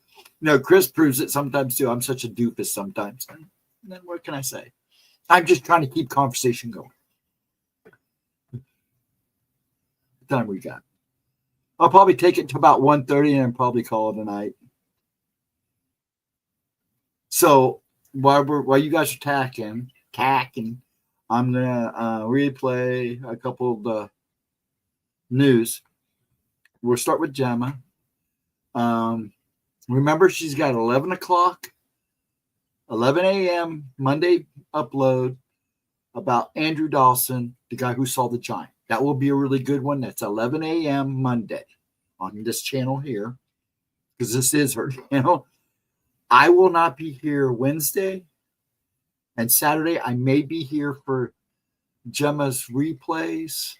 Chris proves it sometimes too. I'm such a doofus sometimes. And then what can I say? I'm just trying to keep conversation going. The time we got. I'll probably take it to about 1:30 and probably call it a night. So while you guys are tacking, I'm gonna replay a couple of the news. We'll start with Gemma. Remember, she's got 11 a.m. Monday upload about Andrew Dawson, the guy who saw the giant. That will be a really good one. That's 11 a.m. Monday on this channel here, because this is her channel. I will not be here Wednesday and Saturday. I may be here for Gemma's replays.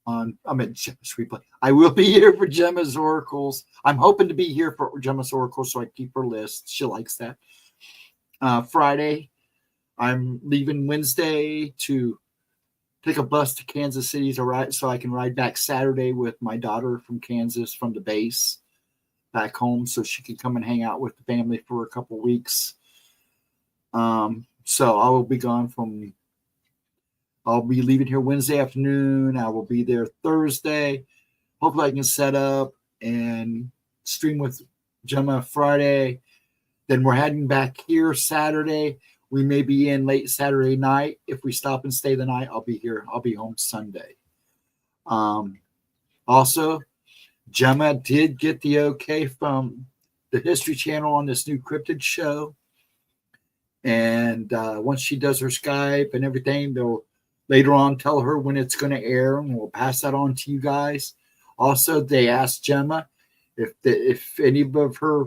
Gemma's replay. I will be here for Gemma's oracles. I'm hoping to be here for Gemma's oracles, so I keep her list. She likes that. Friday, I'm leaving Wednesday to take a bus to Kansas City so I can ride back Saturday with my daughter from Kansas from the base. back home so she can come and hang out with the family for a couple weeks. So I will be gone I'll be leaving here Wednesday afternoon. I will be there Thursday. Hopefully I can set up and stream with Gemma Friday. Then we're heading back here Saturday. We may be in late Saturday night. If we stop and stay the night, I'll be here. I'll be home Sunday. Also, Gemma did get the okay from the History Channel on this new cryptid show. And once she does her Skype and everything, they'll later on tell her when it's going to air, and we'll pass that on to you guys. Also, they asked Gemma if any of her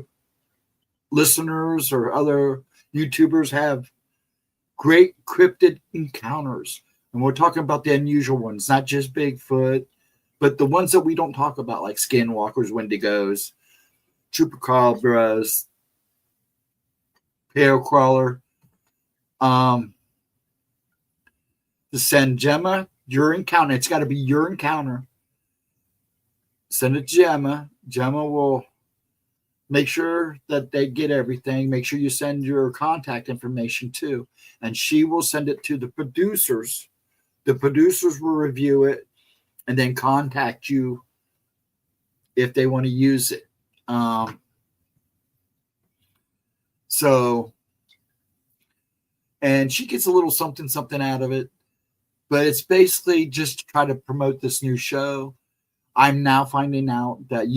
listeners or other YouTubers have great cryptid encounters. And we're talking about the unusual ones, not just Bigfoot, but the ones that we don't talk about, like skinwalkers, wendigos, chupacabras, pale crawler. To send Gemma your encounter. It's got to be your encounter. Send it to Gemma. Gemma will make sure that they get everything. Make sure you send your contact information too. And she will send it to the producers. The producers will review it and then contact you if they want to use it. And she gets a little something out of it. But it's basically just to try to promote this new show. I'm now finding out that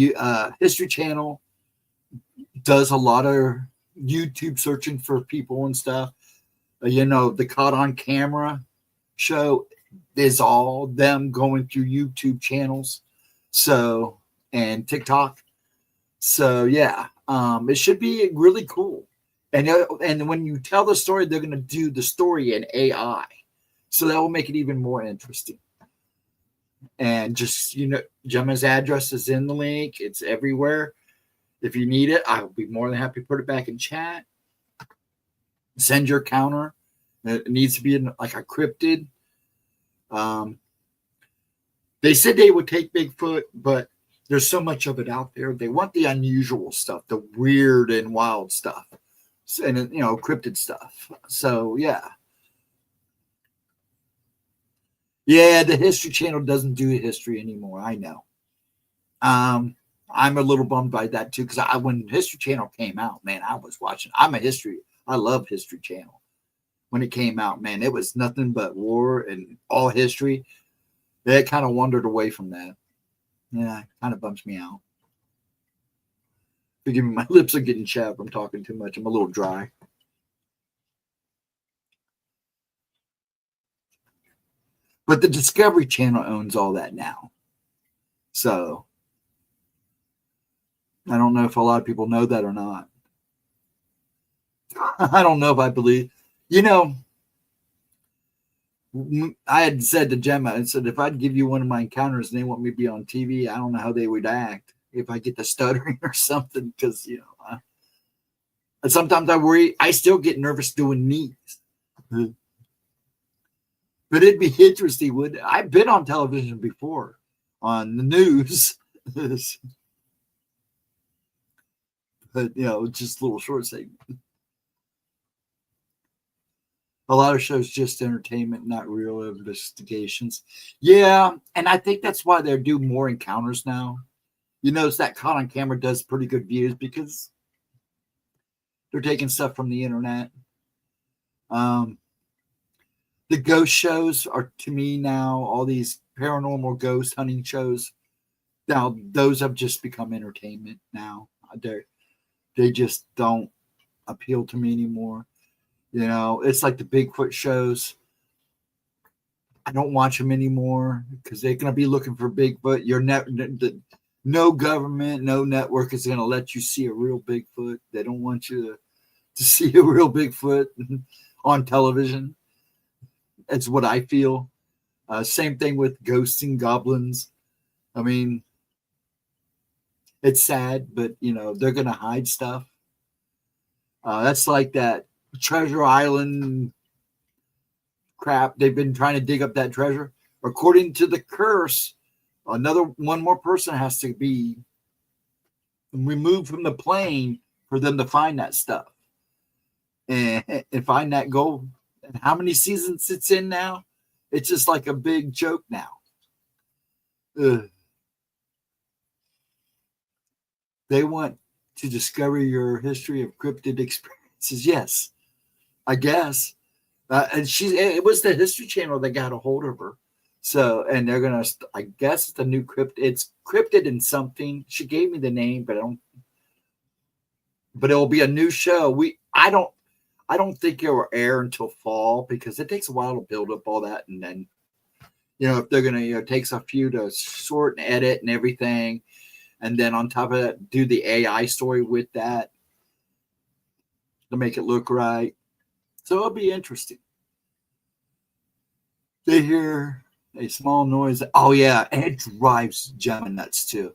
History Channel does a lot of YouTube searching for people and stuff. The Caught on Camera show is all them going through YouTube channels. And TikTok. So, yeah, it should be really cool. And when you tell the story, they're going to do the story in AI. So that will make it even more interesting. And just, Gemma's address is in the link. It's everywhere. If you need it, I will be more than happy to put it back in chat. Send your counter. It needs to be like a cryptid. They said they would take Bigfoot, but there's so much of it out there. They want the unusual stuff, the weird and wild stuff, and cryptid stuff. So yeah. Yeah, the History Channel doesn't do history anymore. I know. I'm a little bummed by that too, because when History Channel came out, man, I was watching. I love History Channel. When it came out, man, it was nothing but war and all history. It kind of wandered away from that. Yeah, it kind of bumps me out. Forgive me, my lips are getting chapped. I'm talking too much. I'm a little dry. But the Discovery Channel owns all that now. So I don't know if a lot of people know that or not. I don't know if I believe. I had said to Gemma, I said, if I'd give you one of my encounters and they want me to be on TV, I don't know how they would act if I get the stuttering or something. Because, sometimes I worry. I still get nervous doing these. But it'd be interesting, wouldn't it? I've been on television before, on the news. But, just a little short segment. A lot of shows just entertainment, not real investigations. Yeah, and I think that's why they do more encounters now. You notice that Caught on Camera does pretty good views because they're taking stuff from the internet. The ghost shows are, to me now, all these paranormal ghost hunting shows, now those have just become entertainment now. They just don't appeal to me anymore. It's like the Bigfoot shows. I don't watch them anymore because they're going to be looking for Bigfoot. No government, no network is going to let you see a real Bigfoot. They don't want you to see a real Bigfoot on television. That's what I feel. Same thing with ghosts and goblins. I mean, it's sad, but, they're going to hide stuff. That's like that Treasure Island crap. They've been trying to dig up that treasure. According to the curse, one more person has to be And we moved from the plane for them to find that stuff and find that gold. And how many seasons it's in now? It's just like a big joke now. Ugh. They want to discover your history of cryptid experiences. Yes, I guess. And it was the History Channel that got a hold of her. So, and they're going to, I guess it's the new it's cryptid in something. She gave me the name, but but it will be a new show. I don't think it will air until fall because it takes a while to build up all that. And then, if they're going to, it takes a few to sort and edit and everything. And then on top of that, do the AI story with that to make it look right. So it'll be interesting. They hear a small noise. Oh yeah, and it drives Gemma nuts too.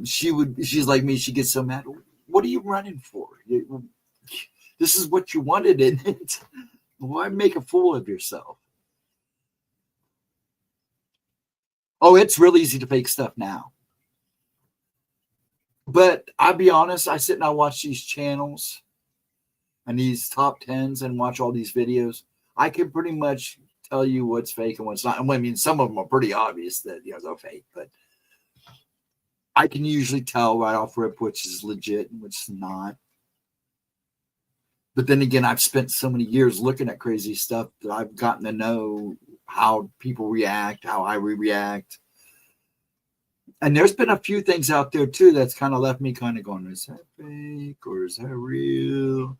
She's like me. She gets so mad. What are you running for? This is what you wanted, isn't it? Why make a fool of yourself? Oh, it's real easy to fake stuff now. But I'll be honest, I sit and I watch these channels and these top 10s and watch all these videos. I can pretty much tell you what's fake and what's not. I mean, some of them are pretty obvious that they're fake, but I can usually tell right off rip which is legit and which is not. But then again, I've spent so many years looking at crazy stuff that I've gotten to know how people react, how I react. And there's been a few things out there too that's kind of left me kind of going, is that fake or is that real?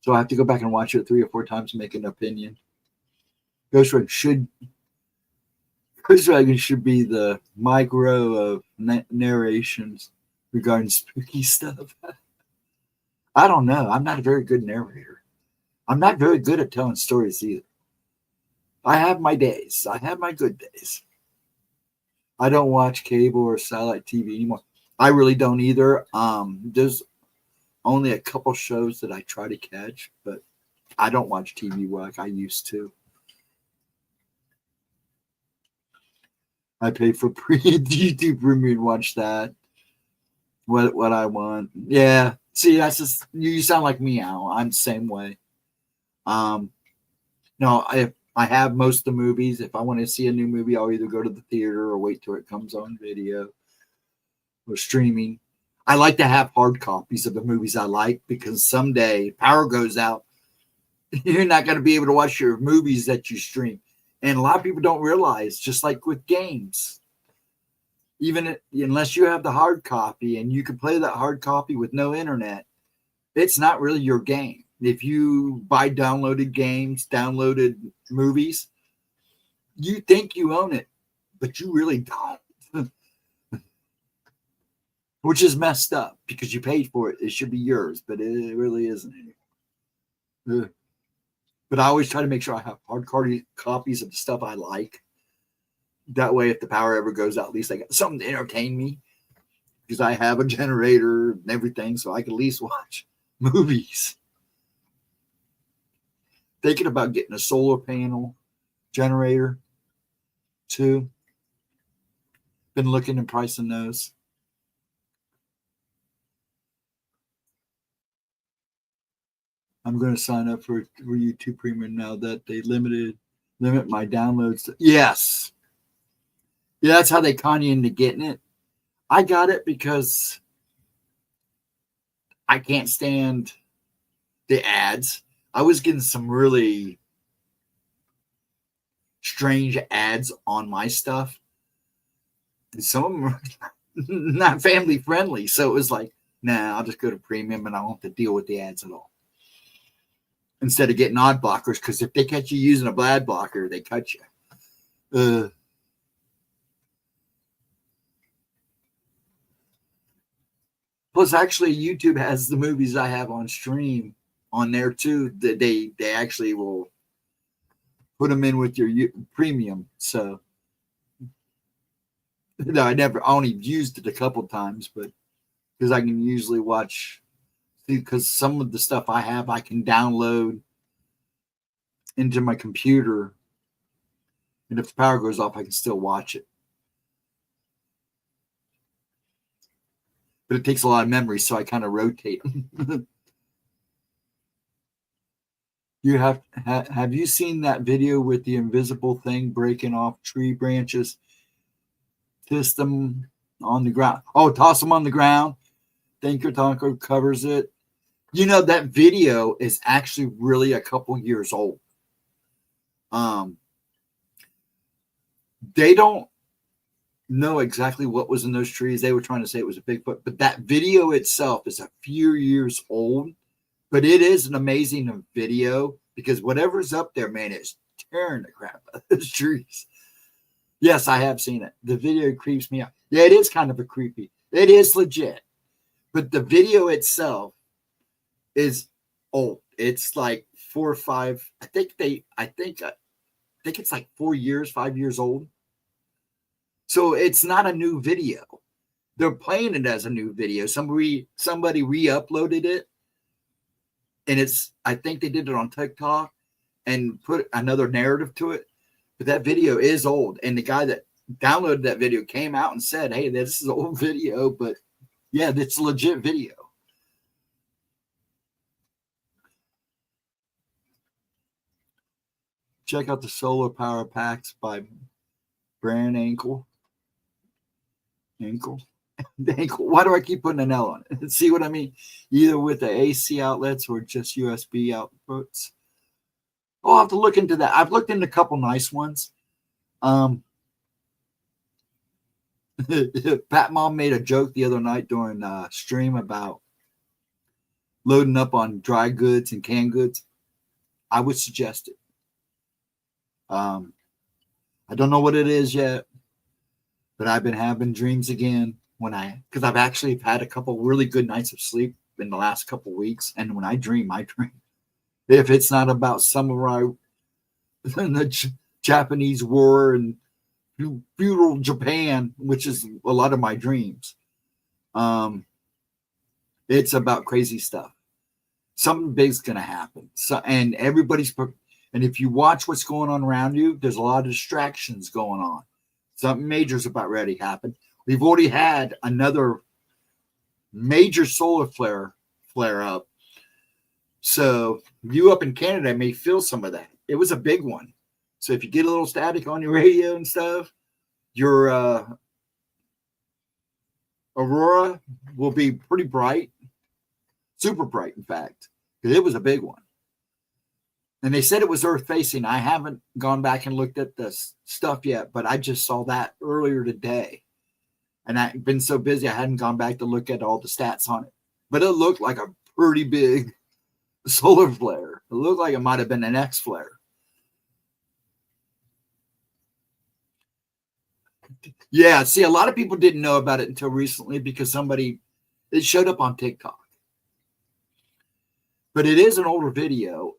So I have to go back and watch it 3 or 4 times to make an opinion. Ghostdragon should be the micro of narrations regarding spooky stuff. I don't know. I'm not a very good narrator. I'm not very good at telling stories either. I have my days. I have my good days. I don't watch cable or satellite TV anymore. I really don't either. There's only a couple shows that I try to catch, but I don't watch TV like I used to. I pay for YouTube Premium to watch that. What I want. Yeah. See, that's just, you sound like me, Al. I'm the same way. No, I have most of the movies. If I want to see a new movie, I'll either go to the theater or wait till it comes on video or streaming. I like to have hard copies of the movies I like because someday power goes out. You're not going to be able to watch your movies that you stream. And a lot of people don't realize, just like with games, even unless you have the hard copy and you can play that hard copy with no internet, it's not really your game. If you buy downloaded games, downloaded movies, you think you own it, but you really don't. Which is messed up because you paid for it. It should be yours, but it really isn't anymore. But I always try to make sure I have hard copies of the stuff I like. That way, if the power ever goes out, at least I got something to entertain me because I have a generator and everything, so I can at least watch movies. Thinking about getting a solar panel generator too. Been looking and pricing those. I'm going to sign up for YouTube Premium now that they limit my downloads. Yes. Yeah, that's how they con you into getting it. I got it because I can't stand the ads. I was getting some really strange ads on my stuff. And some of them were not family friendly. So it was like, nah, I'll just go to premium and I won't have to deal with the ads at all. Instead of getting ad blockers, because if they catch you using a ad blocker, they cut you. Plus, actually, YouTube has the movies I have on stream on there too. That they actually will put them in with your premium. So, no, I only used it a couple times, but because I can usually watch. Because some of the stuff I have, I can download into my computer. And if the power goes off, I can still watch it. But but it takes a lot of memory, so I kind of rotate them. You have you seen that video with the invisible thing breaking off tree branches? Twist them on the ground. Oh, toss them on the ground. Thinker Tonker covers it. You know, that video is actually really a couple years old. They don't know exactly what was in those trees. They were trying to say it was a Bigfoot, but that video itself is a few years old. But it is an amazing video because whatever's up there, man, is tearing the crap out of those trees. Yes, I have seen it. The video creeps me out. Yeah, it is kind of a creepy. It is legit. But the video itself is old. It's like 4 or 5. I think it's like 4 years, 5 years old. So it's not a new video. They're playing it as a new video. Somebody re-uploaded it. And I think they did it on TikTok and put another narrative to it. But that video is old. And the guy that downloaded that video came out and said, hey, this is an old video. But yeah, it's a legit video. Check out the solar power packs by Brand Ankle. Why do I keep putting an L on it? See what I mean? Either with the AC outlets or just USB outputs. I'll have to look into that. I've looked into a couple nice ones. Pat Mom made a joke the other night during a stream about loading up on dry goods and canned goods. I would suggest it. I don't know what it is yet, but I've been having dreams again because I've actually had a couple really good nights of sleep in the last couple weeks. And when I dream. If it's not about samurai and the Japanese war and feudal Japan, which is a lot of my dreams, it's about crazy stuff. Something big's going to happen. And if you watch what's going on around you, there's a lot of distractions going on. Something major's about ready to happen. We've already had another major solar flare up. So you up in Canada may feel some of that. It was a big one. So if you get a little static on your radio and stuff, your aurora will be pretty bright, super bright, in fact, because it was a big one. And they said it was Earth facing. I haven't gone back and looked at the stuff yet, but I just saw that earlier today. And I've been so busy, I hadn't gone back to look at all the stats on it. But it looked like a pretty big solar flare. It looked like it might have been an X flare. Yeah, see, a lot of people didn't know about it until recently because it showed up on TikTok. But it is an older video.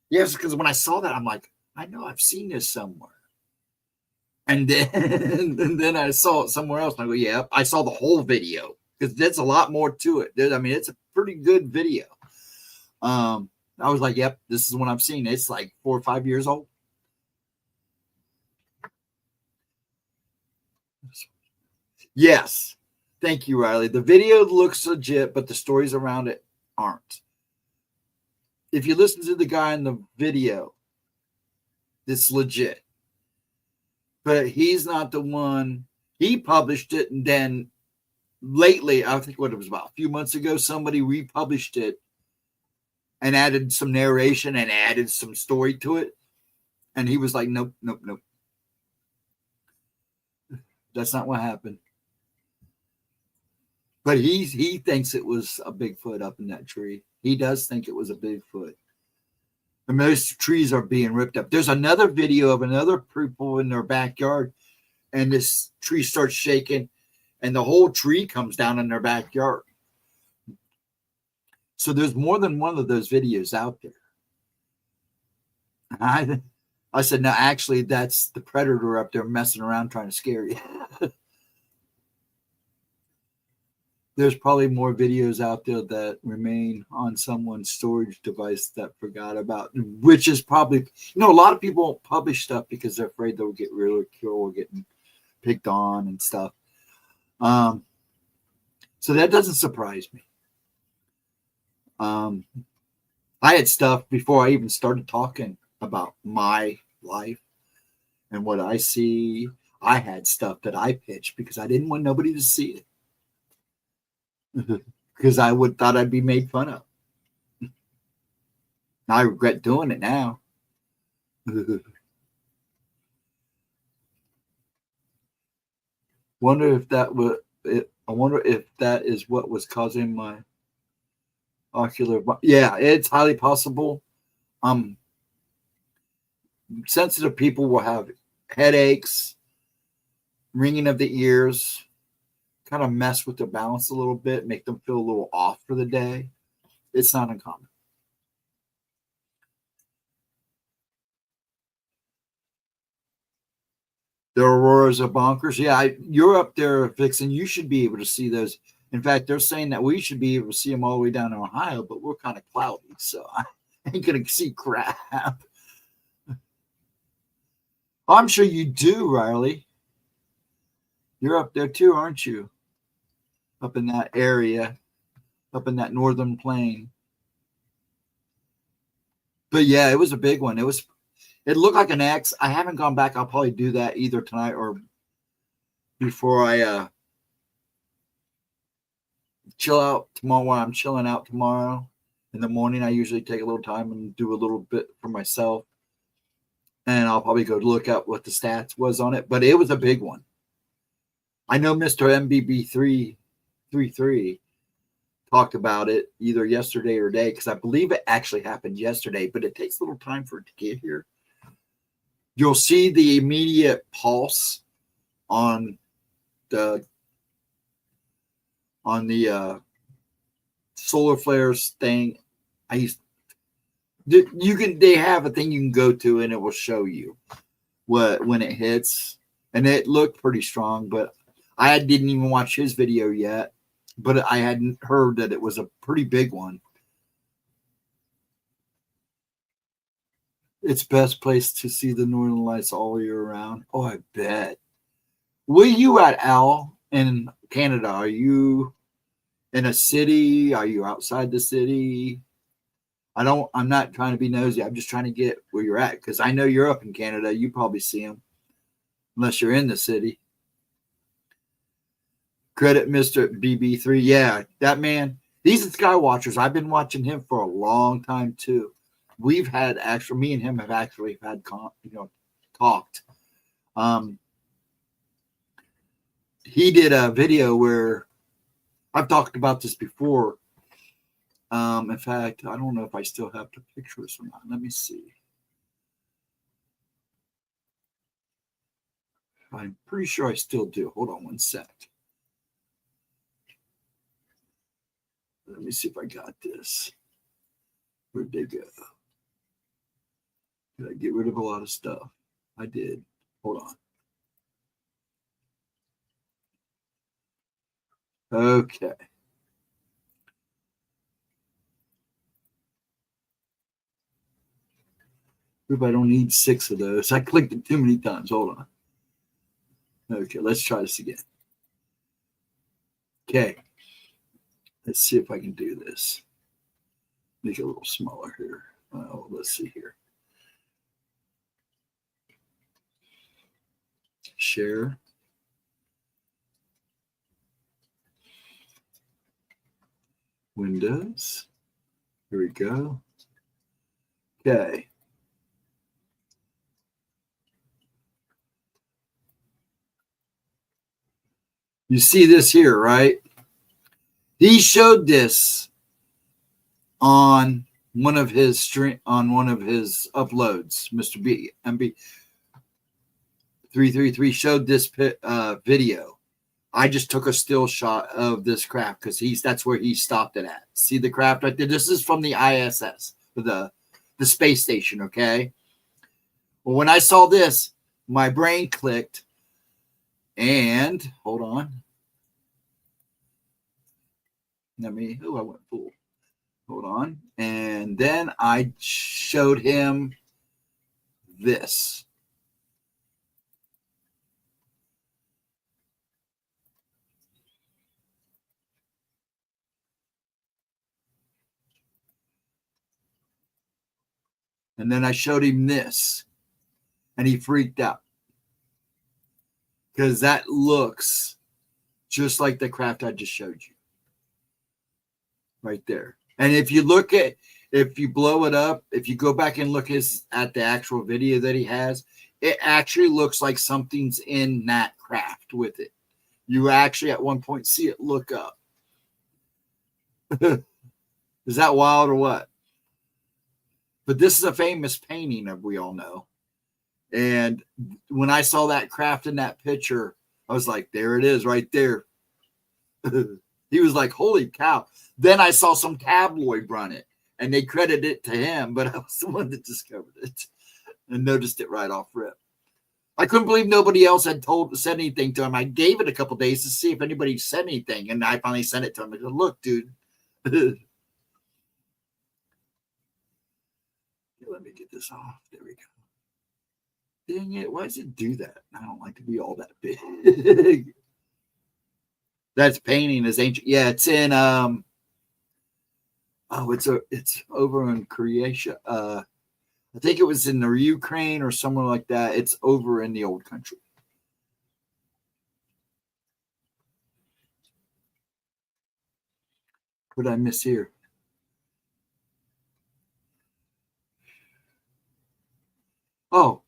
Yes, because when I saw that, I'm like, I know I've seen this somewhere. And then I saw it somewhere else. And I go, yeah, I saw the whole video because there's a lot more to it. I mean, it's a pretty good video. I was like, yep, this is what I've seen. It's like 4 or 5 years old. Yes. Thank you, Riley. The video looks legit, but the stories around it aren't. If you listen to the guy in the video, it's legit. But he's not the one. He published it, and then lately, I think what it was about a few months ago, somebody republished it and added some narration and added some story to it. And he was like, nope. That's not what happened. But he thinks it was a Bigfoot up in that tree. He does think it was a Bigfoot. And those trees are being ripped up. There's another video of another people in their backyard, and this tree starts shaking, and the whole tree comes down in their backyard. So there's more than one of those videos out there. I said, no, actually, that's the predator up there messing around trying to scare you. There's probably more videos out there that remain on someone's storage device that forgot about, which is probably, a lot of people won't publish stuff because they're afraid they'll get ridiculed or getting picked on and stuff. So that doesn't surprise me. I had stuff before I even started talking about my life and what I see. I had stuff that I pitched because I didn't want nobody to see it. Because I thought I'd be made fun of. I regret doing it now. Wonder if that was it. I wonder if that is what was causing my ocular. Yeah, it's highly possible. Sensitive people will have headaches, ringing of the ears, kind of mess with their balance a little bit, make them feel a little off for the day. It's not uncommon. The auroras are bonkers. Yeah, you're up there, Vixen. You should be able to see those. In fact, they're saying that we should be able to see them all the way down in Ohio, but we're kind of cloudy, so I ain't going to see crap. I'm sure you do, Riley. You're up there too, aren't you? Up in that area, up in that northern plain. But yeah, it was a big one. It looked like an X. I haven't gone back. I'll probably do that either tonight or before I chill out tomorrow. While I'm chilling out tomorrow in the morning, I usually take a little time and do a little bit for myself. And I'll probably go look at what the stats was on it. But it was a big one. I know Mr. MBB333 talked about it either yesterday or today, because I believe it actually happened yesterday, but it takes a little time for it to get here. You'll see the immediate pulse on the solar flares thing. They have a thing you can go to and it will show you when it hits, and it looked pretty strong, but I didn't even watch his video yet, but I hadn't heard that it was a pretty big one. It's best place to see the northern lights all year round. Oh, I bet. Where you at, Al, in Canada? Are you in a city? Are you outside the city? I'm not trying to be nosy. I'm just trying to get where you're at, because I know you're up in Canada. You probably see them, unless you're in the city. Credit Mr. BB3. Yeah, that man. These are Skywatchers. I've been watching him for a long time too. We've had me and him have actually had talked. He did a video where I've talked about this before. In fact, I don't know if I still have the pictures or not. Let me see. I'm pretty sure I still do. Hold on one sec. Let me see if I got this. Where'd they go? Did I get rid of a lot of stuff? I did. Hold on. Okay. Hope I don't need 6 of those. I clicked it too many times. Hold on. Okay, let's try this again. Okay. Let's see if I can do this. Make it a little smaller here. Oh, let's see here. Share. Windows. Here we go. Okay. You see this here, right? He showed this on one of his uploads. Mr. B MB 333 showed this video. I just took a still shot of this craft because that's where he stopped it at. See the craft right there? This is from the ISS, the space station, okay? Well, when I saw this, my brain clicked, and hold on. I went full. Hold on. And then I showed him this. And then I showed him this, and he freaked out. Because that looks just like the craft I just showed you. Right there. And if you blow it up, if you go back and look at the actual video that he has, it actually looks like something's in that craft with it. You actually at one point see it look up. Is that wild or what? But this is a famous painting of we all know. And when I saw that craft in that picture, I was like, there it is right there. He was like, holy cow. Then I saw some tabloid run it, and they credited it to him, but I was the one that discovered it and noticed it right off rip. I couldn't believe nobody else had said anything to him. I gave it a couple days to see if anybody said anything, and I finally sent it to him. I said, look, dude. Let me get this off. There we go. Dang it. Why does it do that? I don't like to be all that big. That's painting is ancient. Yeah, it's in it's over in Croatia. I think it was in the Ukraine or somewhere like that. It's over in the old country. What did I miss here? Oh,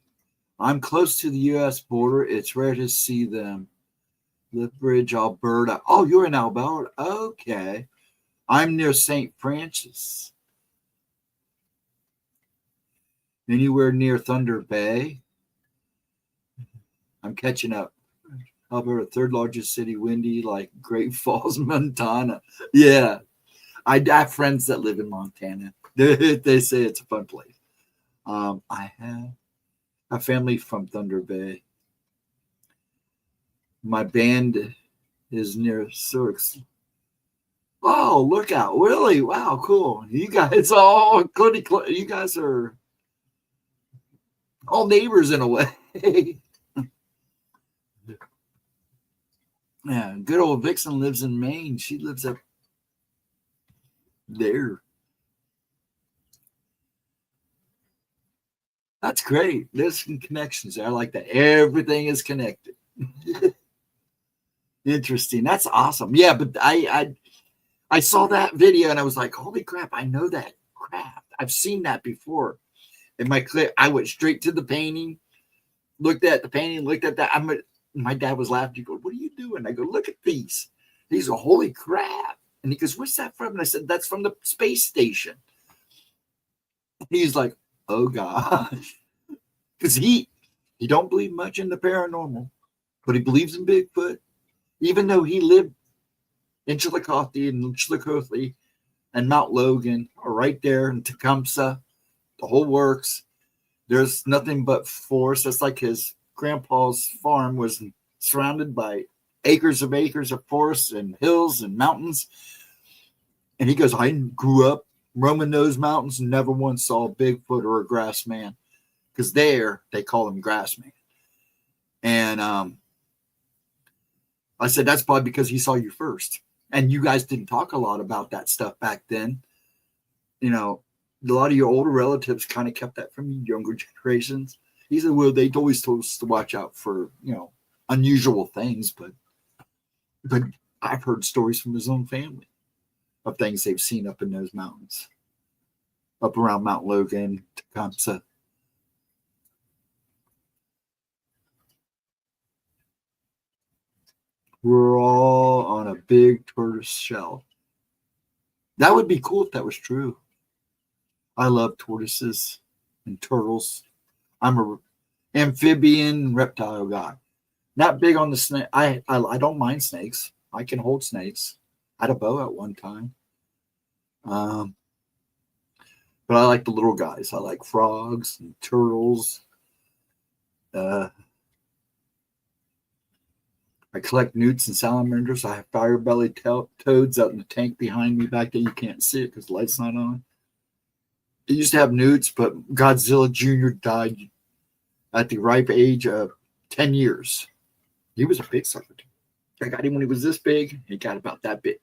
I'm close to the U.S. border. It's rare to see them. Lethbridge, Alberta. Oh, you're in Alberta. Okay. I'm near St. Francis. Anywhere near Thunder Bay. I'm catching up. Alberta, third largest city, windy, like Great Falls, Montana. Yeah. I have friends that live in Montana. They say it's a fun place. I have a family from Thunder Bay. My band is near Surrey. Oh, look out. Really? Wow, cool. You guys all, you guys are all neighbors in a way. Yeah, good old Vixen lives in Maine. She lives up there. That's great. There's some connections there. I like that. Everything is connected. Interesting. That's awesome. Yeah, but I saw that video and I was like, holy crap, I know that craft. I've seen that before. In my clip, I went straight to the painting, looked at the painting, looked at that. My dad was laughing. He goes, what are you doing? I go, look at these. These are holy crap. And he goes, what's that from? And I said, that's from the space station. And he's like, oh gosh. Because he don't believe much in the paranormal, but he believes in Bigfoot. Even though he lived in Chillicothe and Mount Logan are right there in Tecumseh, the whole works. There's nothing but forest. That's like his grandpa's farm was surrounded by acres of forests and hills and mountains. And he goes, I grew up roaming those mountains and never once saw a Bigfoot or a grass man. Because there, they call him grass man. And I said, that's probably because he saw you first. And you guys didn't talk a lot about that stuff back then. You know, a lot of your older relatives kind of kept that from younger generations. He said, well, they always told us to watch out for, unusual things. But I've heard stories from his own family of things they've seen up in those mountains. Up around Mount Logan, Tecumseh. We're all on a big tortoise shell. That would be cool if that was true. I love tortoises and turtles. I'm a amphibian reptile guy. Not big on the snake. I don't mind snakes. I can hold snakes. I had a bow at one time. But I like the little guys. I like frogs and turtles. I collect newts and salamanders. I have fire-bellied toads out in the tank behind me back there. You can't see it because the light's not on. It used to have newts, but Godzilla Jr. died at the ripe age of 10 years. He was a big sucker. I got him when he was this big. He got about that big.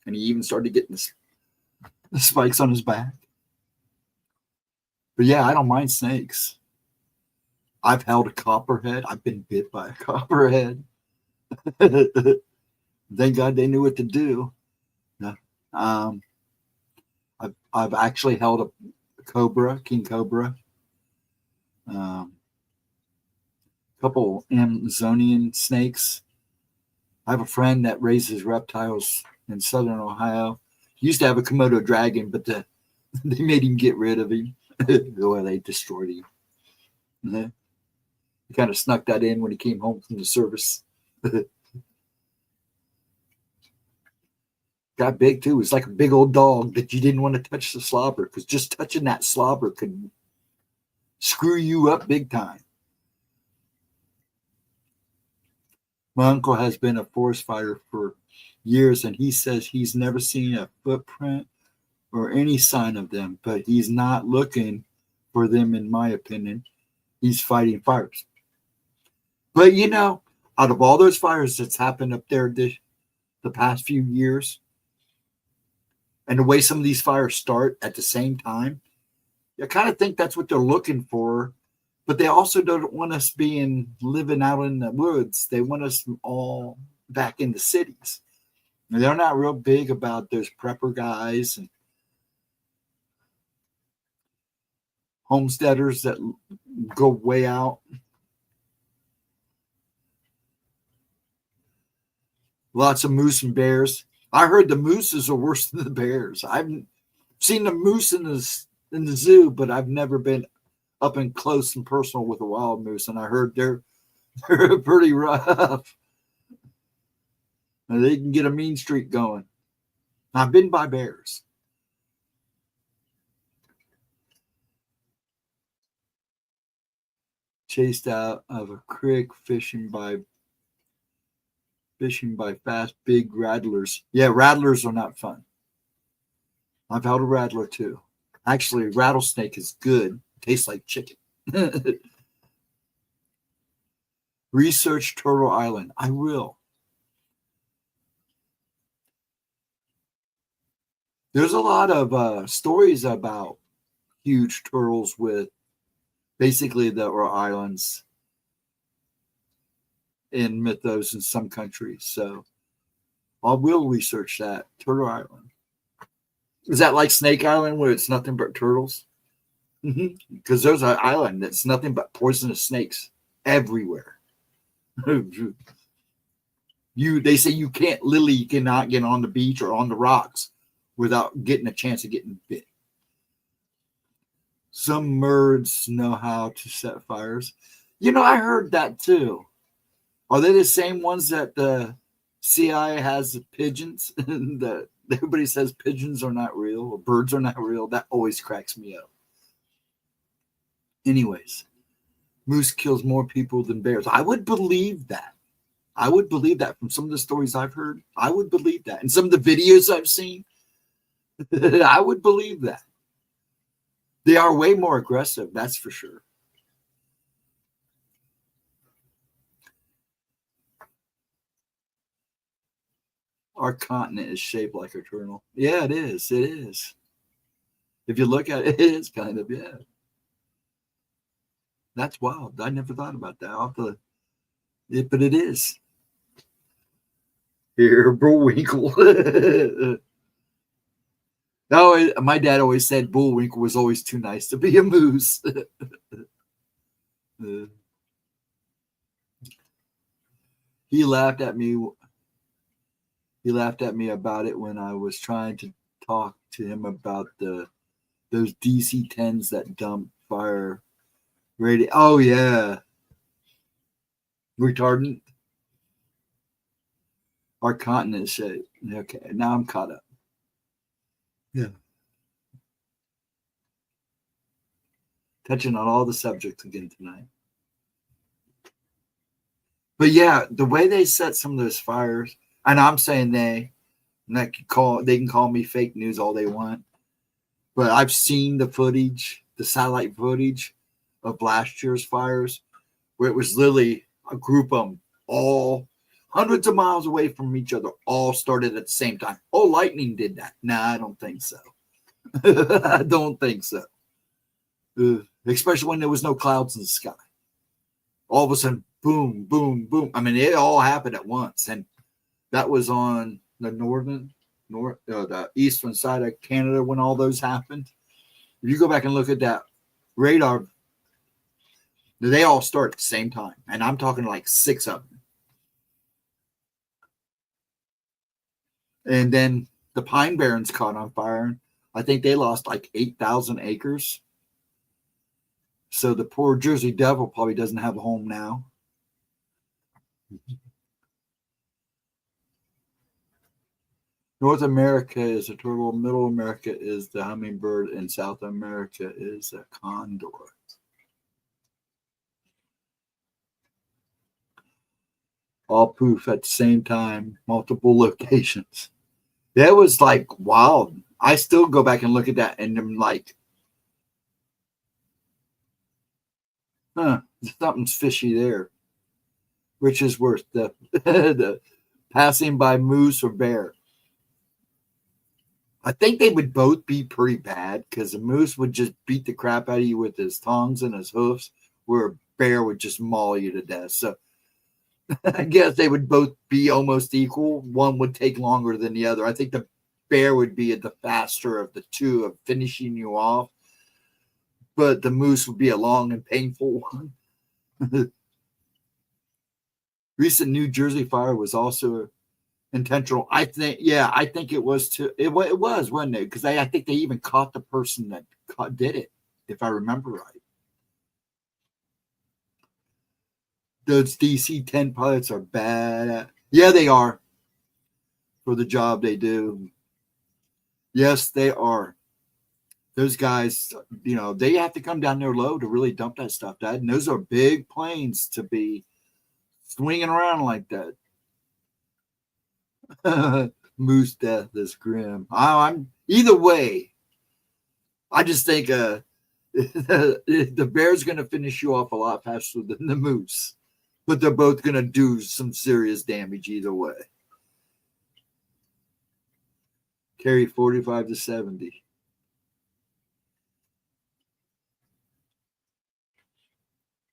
And he even started getting the spikes on his back. But yeah, I don't mind snakes. I've held a copperhead. I've been bit by a copperhead. Thank God they knew what to do. Yeah. I've actually held a cobra, king cobra. A couple Amazonian snakes. I have a friend that raises reptiles in southern Ohio. He used to have a Komodo dragon, but they made him get rid of him. Or they destroyed him. Yeah. He kind of snuck that in when he came home from the service. Got big too. It was like a big old dog that you didn't want to touch the slobber, because just touching that slobber could screw you up big time. My uncle has been a forest fire for years, and he says he's never seen a footprint or any sign of them, but he's not looking for them, in my opinion. He's fighting fires. But you know, out of all those fires that's happened up there the past few years, and the way some of these fires start at the same time, I kind of think that's what they're looking for. But they also don't want us living out in the woods. They want us all back in the cities. And they're not real big about those prepper guys and homesteaders that go way out. Lots of moose and bears. I heard the mooses are worse than the bears. I've seen the moose in the zoo, but I've never been up and close and personal with a wild moose, and I heard they're pretty rough. And they can get a mean streak going. I've been by bears. Chased out of a creek fishing by fast big rattlers. Yeah, rattlers are not fun. I've held a rattler too. Actually, rattlesnake is good. Tastes like chicken. Research Turtle Island. I will. There's a lot of stories about huge turtles with basically the islands in mythos in some countries. So I will research that. Turtle Island. Is that like Snake Island where it's nothing but turtles? Because there's an island that's nothing but poisonous snakes everywhere. They say you cannot get on the beach or on the rocks without getting a chance of getting bit. Some birds know how to set fires. You know, I heard that too. Are they the same ones that the CIA has the pigeons? That everybody says pigeons are not real or birds are not real. That always cracks me up. Anyways, moose kills more people than bears. I would believe that. I would believe that from some of the stories I've heard. I would believe that. And some of the videos I've seen, I would believe that. They are way more aggressive, that's for sure. Our continent is shaped like a turtle. Yeah, it is. It is. If you look at it, it is kind of, yeah. That's wild. I never thought about that. But it is. Here, Bullwinkle. No, my dad always said Bullwinkle was always too nice to be a moose. He laughed at me. He laughed at me about it when I was trying to talk to him about those DC-10s that dump fire radio. Oh yeah, retardant. Our continent shape. Okay, now I'm caught up. Yeah. Touching on all the subjects again tonight. But yeah, the way they set some of those fires, and I'm saying they can call me fake news all they want, but I've seen the footage, the satellite footage of last year's fires, where it was literally a group of them all hundreds of miles away from each other, all started at the same time. Oh, lightning did that. Nah, I don't think so. I don't think so. Especially when there was no clouds in the sky. All of a sudden, boom, boom, boom. I mean, it all happened at once. And that was on the the eastern side of Canada when all those happened. If you go back and look at that radar, they all start at the same time. And I'm talking like 6 of them. And then the Pine Barrens caught on fire. I think they lost like 8,000 acres. So the poor Jersey Devil probably doesn't have a home now. North America is a turtle. Middle America is the hummingbird. And South America is a condor. All poof at the same time, multiple locations. That was like wild. I still go back and look at that and I'm like, something's fishy there. Which is worse, the passing by moose or bear? I think they would both be pretty bad because a moose would just beat the crap out of you with his tongues and his hoofs, where a bear would just maul you to death. So I guess they would both be almost equal. One would take longer than the other. I think the bear would be the faster of the two of finishing you off, but the moose would be a long and painful one. Recent New Jersey fire was also intentional. I think it was too. It was, wasn't it? Because I think they even caught the person that did it, if I remember right. Those DC-10 pilots are bad. Yeah, they are. For the job they do. Yes, they are. Those guys, they have to come down there low to really dump that stuff, Dad. And those are big planes to be swinging around like that. Moose death is grim. I'm either way. I just think the bear's going to finish you off a lot faster than the moose. But they're both going to do some serious damage either way. Carry 45 to 70.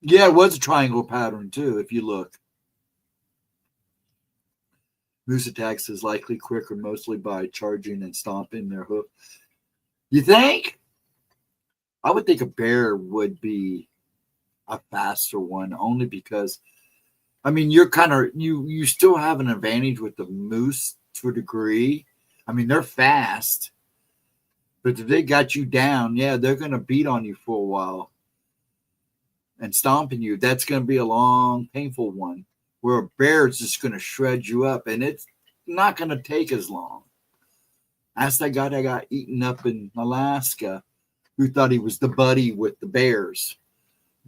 Yeah, it was a triangle pattern too, if you look. Moose attacks is likely quicker, mostly by charging and stomping their hoof. You think? I would think a bear would be a faster one, only because you're you still have an advantage with the moose to a degree. They're fast, but if they got you down, yeah, they're going to beat on you for a while and stomping you. That's going to be a long, painful one, where a bear is just going to shred you up, and it's not going to take as long. Ask that guy that got eaten up in Alaska, who thought he was the buddy with the bears.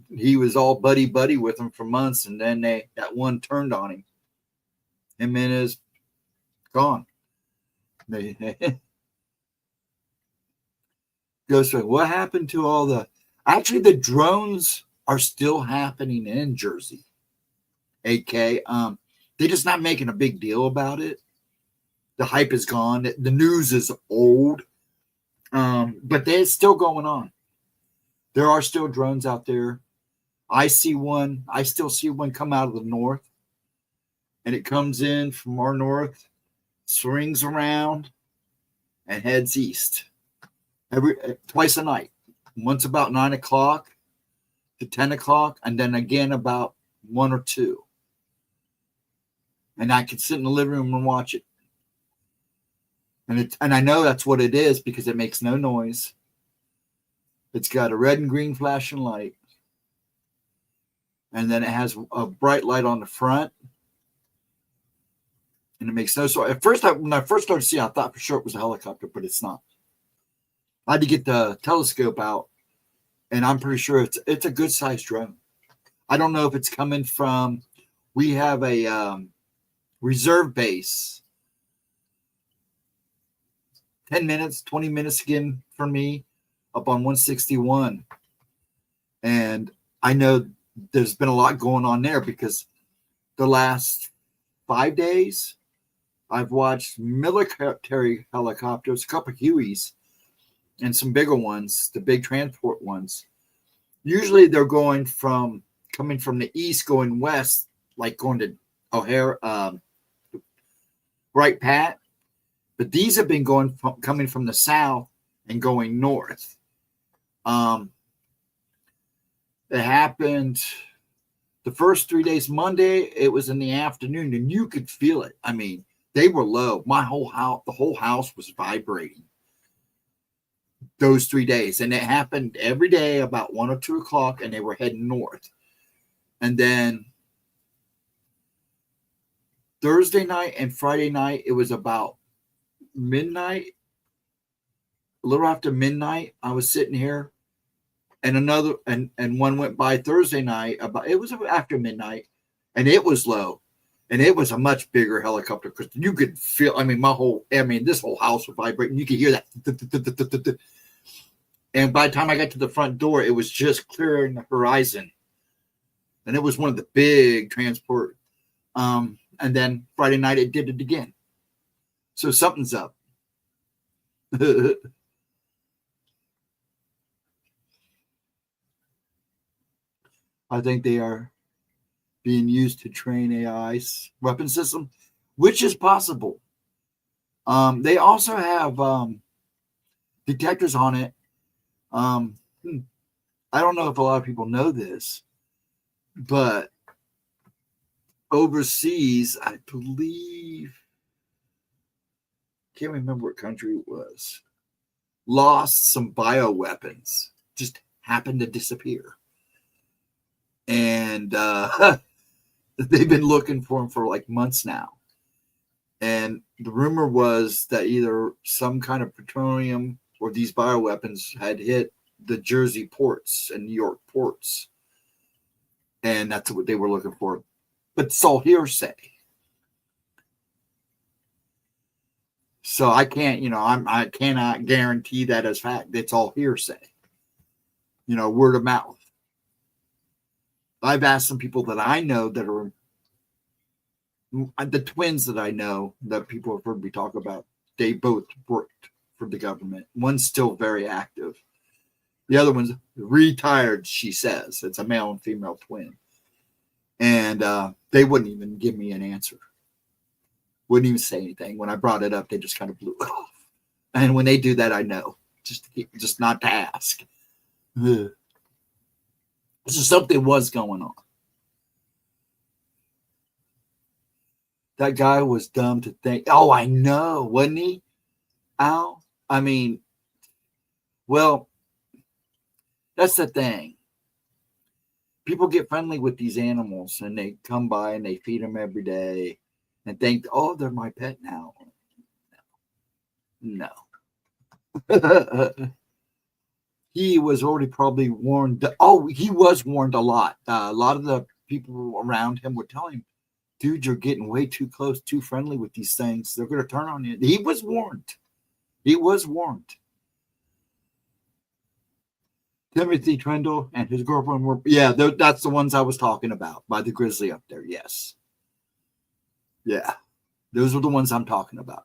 He was all buddy with them for months, and then that one turned on him. Him and his gone. Ghostdragon, what happened to all the? Actually, the drones are still happening in Jersey. AK, they're just not making a big deal about it. The hype is gone. The news is old, but it's still going on. There are still drones out there. I still see one come out of the north, and it comes in from our north, swings around, and heads east. Twice a night. Once about 9 o'clock to 10 o'clock, and then again about 1 or 2. And I can sit in the living room and watch it. And I know that's what it is because it makes no noise. It's got a red and green flashing light. And then it has a bright light on the front. And it makes no sound. At first, when I first started seeing it, I thought for sure it was a helicopter, but it's not. I had to get the telescope out, and I'm pretty sure it's a good-sized drone. I don't know if it's coming from. We have a reserve base. 10 minutes, 20 minutes again for me up on 161. And I know there's been a lot going on there because the last 5 days, I've watched military helicopters, a couple of Hueys, and some bigger ones, the big transport ones, Usually they're coming from the east, going west, like going to O'Hare, Bright Pat. But these have been coming from the south and going north. It happened the first 3 days. Monday, it was in the afternoon, and you could feel it. I mean, they were low. The whole house was vibrating those 3 days. And it happened every day about 1 or 2 o'clock, and they were heading north. And then Thursday night and Friday night, it was about midnight, a little after midnight. I was sitting here, and one went by Thursday night. It was after midnight, and it was low, and it was a much bigger helicopter because you could feel. I mean, this whole house was vibrating. You could hear that. And by the time I got to the front door, it was just clearing the horizon, and it was one of the big transport. And then Friday night, it did it again. So something's up. I think they are being used to train AI's weapon system, which is possible. They also have detectors on it. I don't know if a lot of people know this, but overseas, I believe, can't remember what country it was, lost some bioweapons, just happened to disappear. And they've been looking for them for like months now. And the rumor was that either some kind of petroleum or these bioweapons had hit the Jersey ports and New York ports. And that's what they were looking for. But it's all hearsay. So I can't, I cannot guarantee that as fact. It's all hearsay. Word of mouth. I've asked some people that I know that are the twins that I know that people have heard me talk about. They both worked for the government. One's still very active. The other one's retired, she says. It's a male and female twin. And they wouldn't even give me an answer. Wouldn't even say anything. When I brought it up, they just kind of blew it off. And when they do that, I know. Just not to ask. Ugh. So something was going on. That guy was dumb to think. Oh, I know, wasn't he? Al? I mean, well, that's the thing. People get friendly with these animals, and they come by and they feed them every day and think, oh, they're my pet now. No. He was already probably warned. Oh, he was warned a lot. A lot of the people around him would tell him, dude, you're getting way too close, too friendly with these things. They're going to turn on you. He was warned. He was warned. Timothy Trendle and his girlfriend were, that's the ones I was talking about by the grizzly up there. Yes. Yeah. Those are the ones I'm talking about.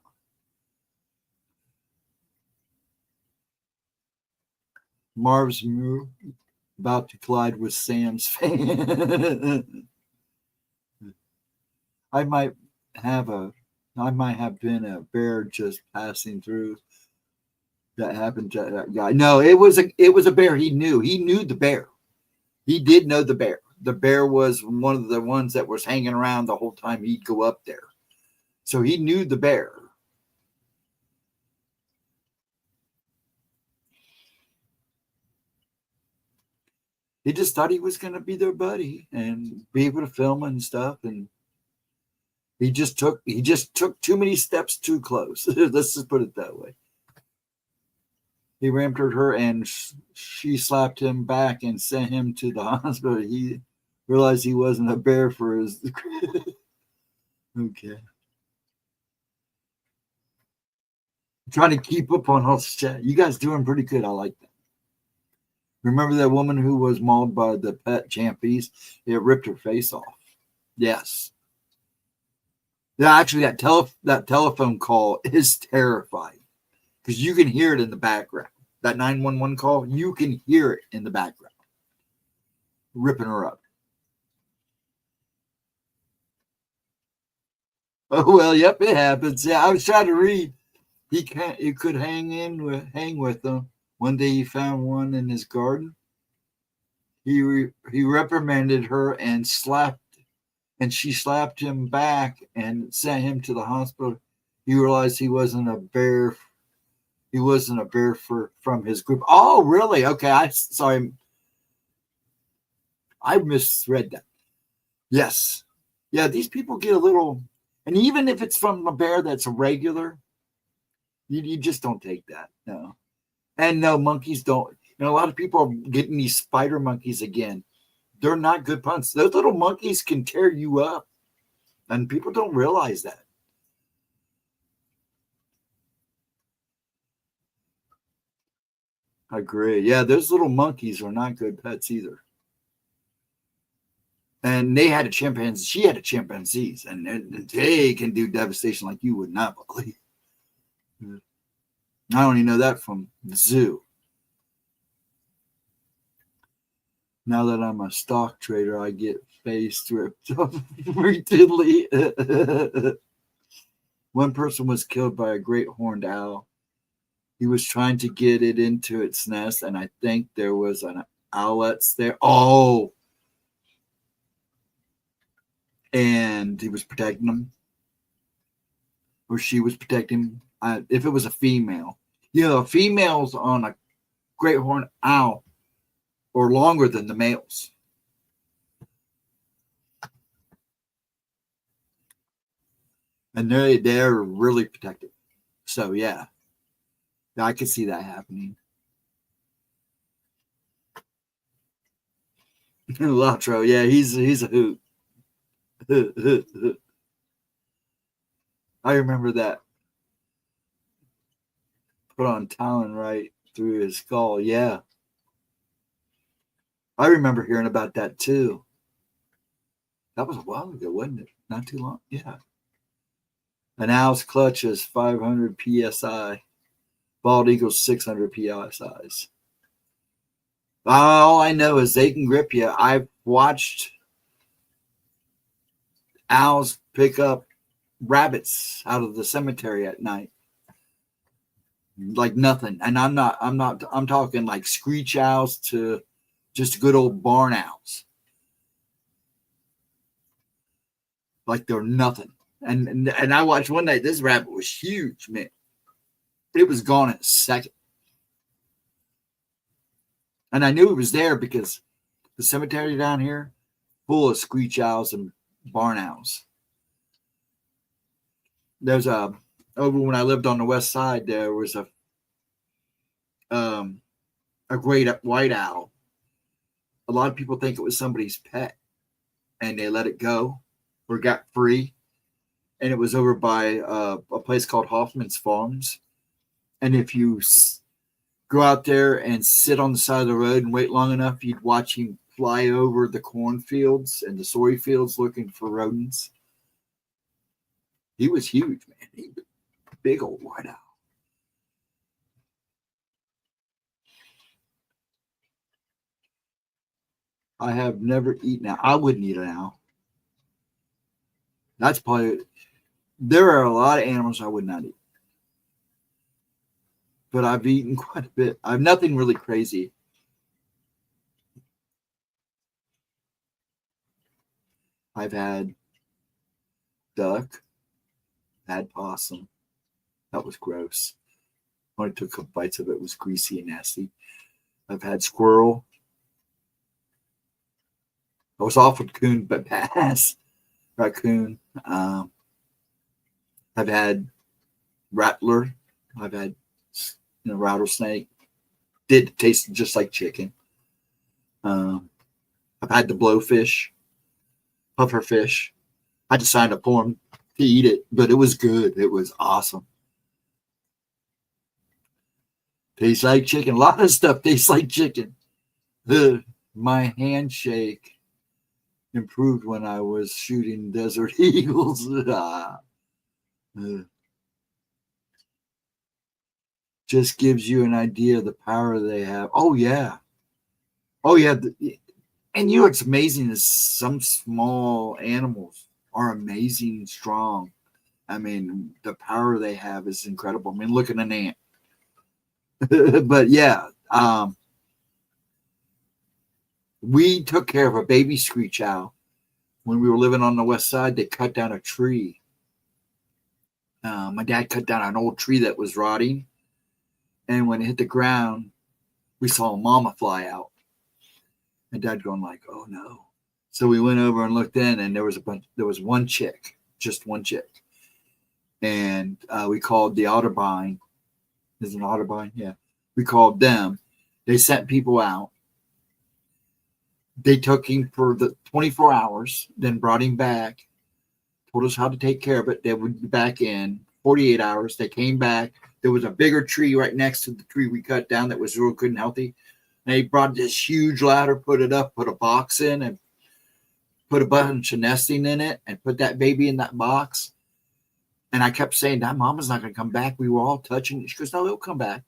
Marv's move about to collide with Sam's fan. I might have been a bear just passing through. That happened to that guy. No, it was a bear. He knew the bear. He did know the bear. The bear was one of the ones that was hanging around the whole time he'd go up there. So he knew the bear. He just thought he was going to be their buddy and be able to film and stuff. And he just took too many steps too close. Let's just put it that way. He rammed her and she slapped him back and sent him to the hospital. He realized he wasn't a bear for his. Okay. I'm trying to keep up on all this chat. You guys doing pretty good. I like that. Remember that woman who was mauled by the pet champies? It ripped her face off. Yes. Yeah, actually, that telephone call is terrifying because you can hear it in the background. That 911 call, you can hear it in the background. ripping her up. Oh well, yep, it happens. Yeah, I was trying to read. He could hang with them. One day he found one in his garden. He reprimanded her and she slapped him back and sent him to the hospital. He realized he wasn't a bear. He wasn't a bear from his group. Oh, really? Okay, sorry. I misread that. Yes. Yeah, these people get a little, and even if it's from a bear that's a regular, you just don't take that. No. And no, monkeys don't. A lot of people are getting these spider monkeys again. They're not good punts. Those little monkeys can tear you up. And people don't realize that. I agree. Yeah, those little monkeys are not good pets either. And they had a chimpanzee. She had a chimpanzees. And they can do devastation like you would not believe. I only know that from the zoo. Now that I'm a stock trader, I get face ripped off repeatedly. One person was killed by a great horned owl. He was trying to get it into its nest, and I think there was an owlet's there. Oh! And he was protecting them. Or she was protecting him. If it was a female. Females on a great horned owl are longer than the males. And they're really protective. So, yeah. I could see that happening. Latro, yeah, he's a hoot. I remember that. Put on talon right through his skull. Yeah. I remember hearing about that too. That was a while ago, wasn't it? Not too long. Yeah. An owl's clutch is 500 psi. Bald eagle's 600 psi's. All I know is they can grip you. I've watched owls pick up rabbits out of the cemetery at night. Like nothing. And I'm talking like screech owls to just good old barn owls. Like they're nothing. And I watched one night, this rabbit was huge, man. It was gone in a second. And I knew it was there because the cemetery down here, full of screech owls and barn owls. There's over when I lived on the west side, there was a great white owl. A lot of people think it was somebody's pet, and they let it go or got free. And it was over by a place called Hoffman's Farms. And if you go out there and sit on the side of the road and wait long enough, you'd watch him fly over the cornfields and the soy fields looking for rodents. He was huge, man. He was a big old white owl. I have never eaten an owl. I wouldn't eat an owl. That's probably, there are a lot of animals I would not eat. But I've eaten quite a bit. I've nothing really crazy. I've had duck, had possum. That was gross. When I took a couple bites of it, it was greasy and nasty. I've had squirrel. I was off with coon, but pass. Raccoon. I've had rattler. I've had rattlesnake. Did taste just like chicken. I've had the blowfish, pufferfish. I had to sign up for them to eat it, but it was good. It was awesome. Tastes like chicken. A lot of stuff tastes like chicken. My handshake improved when I was shooting desert eagles. Just gives you an idea of the power they have. Oh, yeah. Oh, yeah. And you know what's amazing is some small animals are amazing and strong. I mean, the power they have is incredible. I mean, look at an ant. But yeah, we took care of a baby screech owl when we were living on the west side. They cut down a tree. My dad cut down an old tree that was rotting, and when it hit the ground, we saw a mama fly out. And Dad going like, "Oh no!" So we went over and looked in, and there was one chick, just one chick, and we called the Audubon. Is it Audubon? Yeah, we called them. They sent people out. They took him for the 24 hours, then brought him back, told us how to take care of it. They would be back in 48 hours. They came back. There was a bigger tree right next to the tree we cut down that was real good and healthy. And they brought this huge ladder, put it up, put a box in, and put a bunch of nesting in it, and put that baby in that box. And I kept saying, that mama's not going to come back. We were all touching. She goes, no, it'll come back.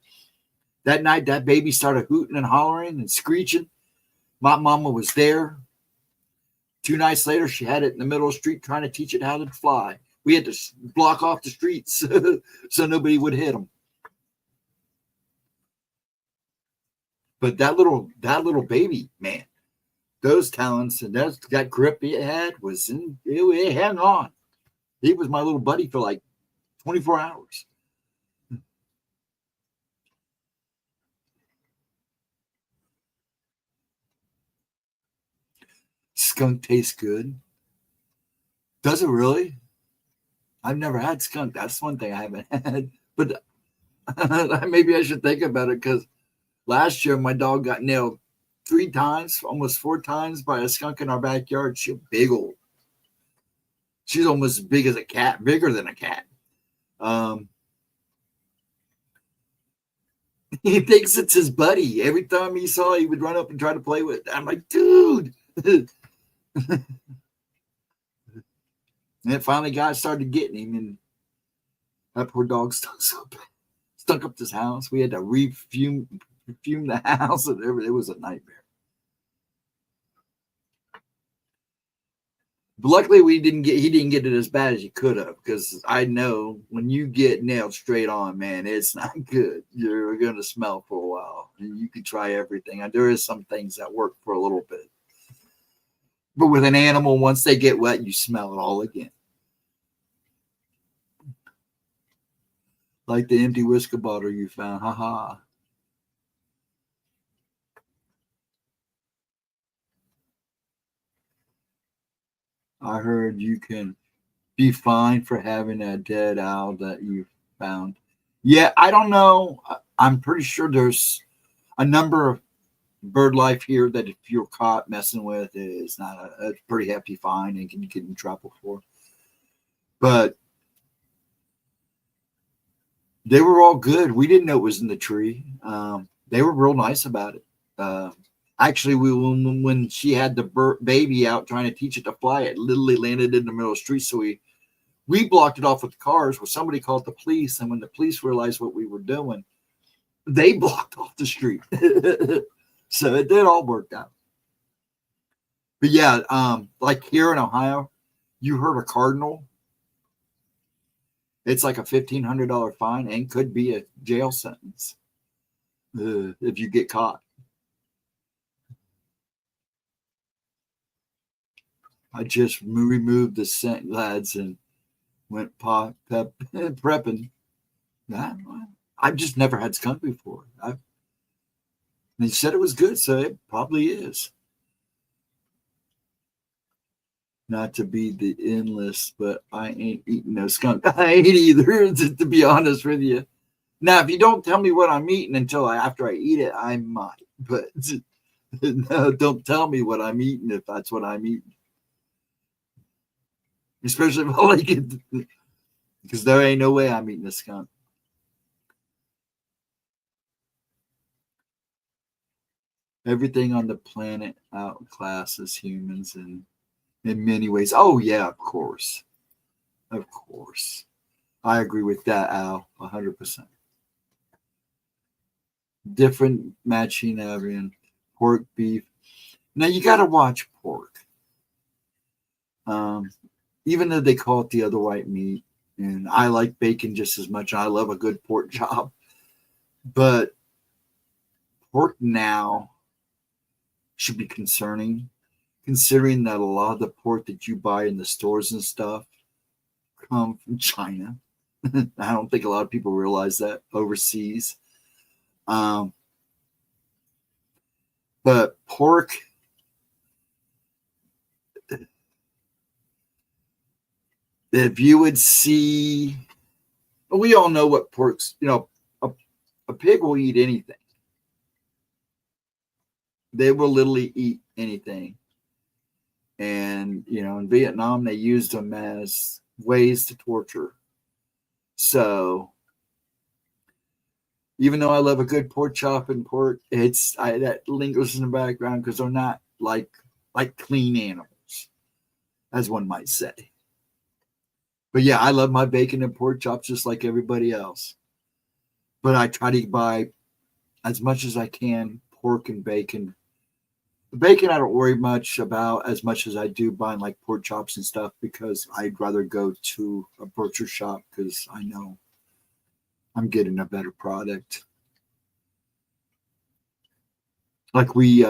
That night, that baby started hooting and hollering and screeching. My mama was there. 2 nights later, she had it in the middle of the street trying to teach it how to fly. We had to block off the streets so nobody would hit them. But that little baby, man, those talents and that grip it had was it hung on. He was my little buddy for like 24 hours. Skunk tastes good. Does it really? I've never had skunk. That's one thing I haven't had. But maybe I should think about it, because last year my dog got nailed 3 times, almost 4 times by a skunk in our backyard. She's big old. She's almost as big as a cat, bigger than a cat. He thinks it's his buddy. Every time he saw it, he would run up and try to play with it. I'm like, dude. And it finally started getting him, and that poor dog stunk up this house. We had to refume the house, and it was a nightmare. But luckily, he didn't get it as bad as he could have, because I know when you get nailed straight on, man, it's not good. You're going to smell for a while, and you can try everything. And there is some things that work for a little bit. But with an animal, once they get wet, you smell it all again. Like the empty whiskey bottle you found. Ha. I heard you can be fined for having a dead owl that you found. Yeah, I don't know. I'm pretty sure there's a number of bird life here that if you're caught messing with, it's not a pretty hefty fine and can get in trouble for. But they were all good. We didn't know it was in the tree. They were real nice about it. Actually, when she had the baby out trying to teach it to fly, it literally landed in the middle of the street. So we blocked it off with cars. Well, somebody called the police, and when the police realized what we were doing, they blocked off the street. So it did all work out. But yeah, like here in Ohio, you heard a cardinal. It's like a $1,500 fine and could be a jail sentence if you get caught. I just removed the scent lads and went prepping. I've just never had skunk before. They said it was good, so it probably is. Not to be the endless, but I ain't eating no skunk. I ain't either, to be honest with you. Now, if you don't tell me what I'm eating until after I eat it, I might. But no, don't tell me what I'm eating if that's what I'm eating. Especially if I like it. Because there ain't no way I'm eating a skunk. Everything on the planet outclasses humans in many ways. Oh, yeah, of course. Of course. I agree with that, Al, 100%. Different matching avian, pork, beef. Now you got to watch pork. Even though they call it the other white meat, and I like bacon just as much. I love a good pork chop, but pork now should be concerning, considering that a lot of the pork that you buy in the stores and stuff come from China. I don't think a lot of people realize that overseas. But pork, if you would see, we all know what pork's, a pig will eat anything. They will literally eat anything. And, in Vietnam, they used them as ways to torture. So, even though I love a good pork chop and pork, that lingers in the background because they're not like clean animals, as one might say. But yeah, I love my bacon and pork chops just like everybody else. But I try to buy as much as I can pork and bacon. The bacon I don't worry much about as much as I do buying like pork chops and stuff, because I'd rather go to a butcher shop because I know I'm getting a better product. Like we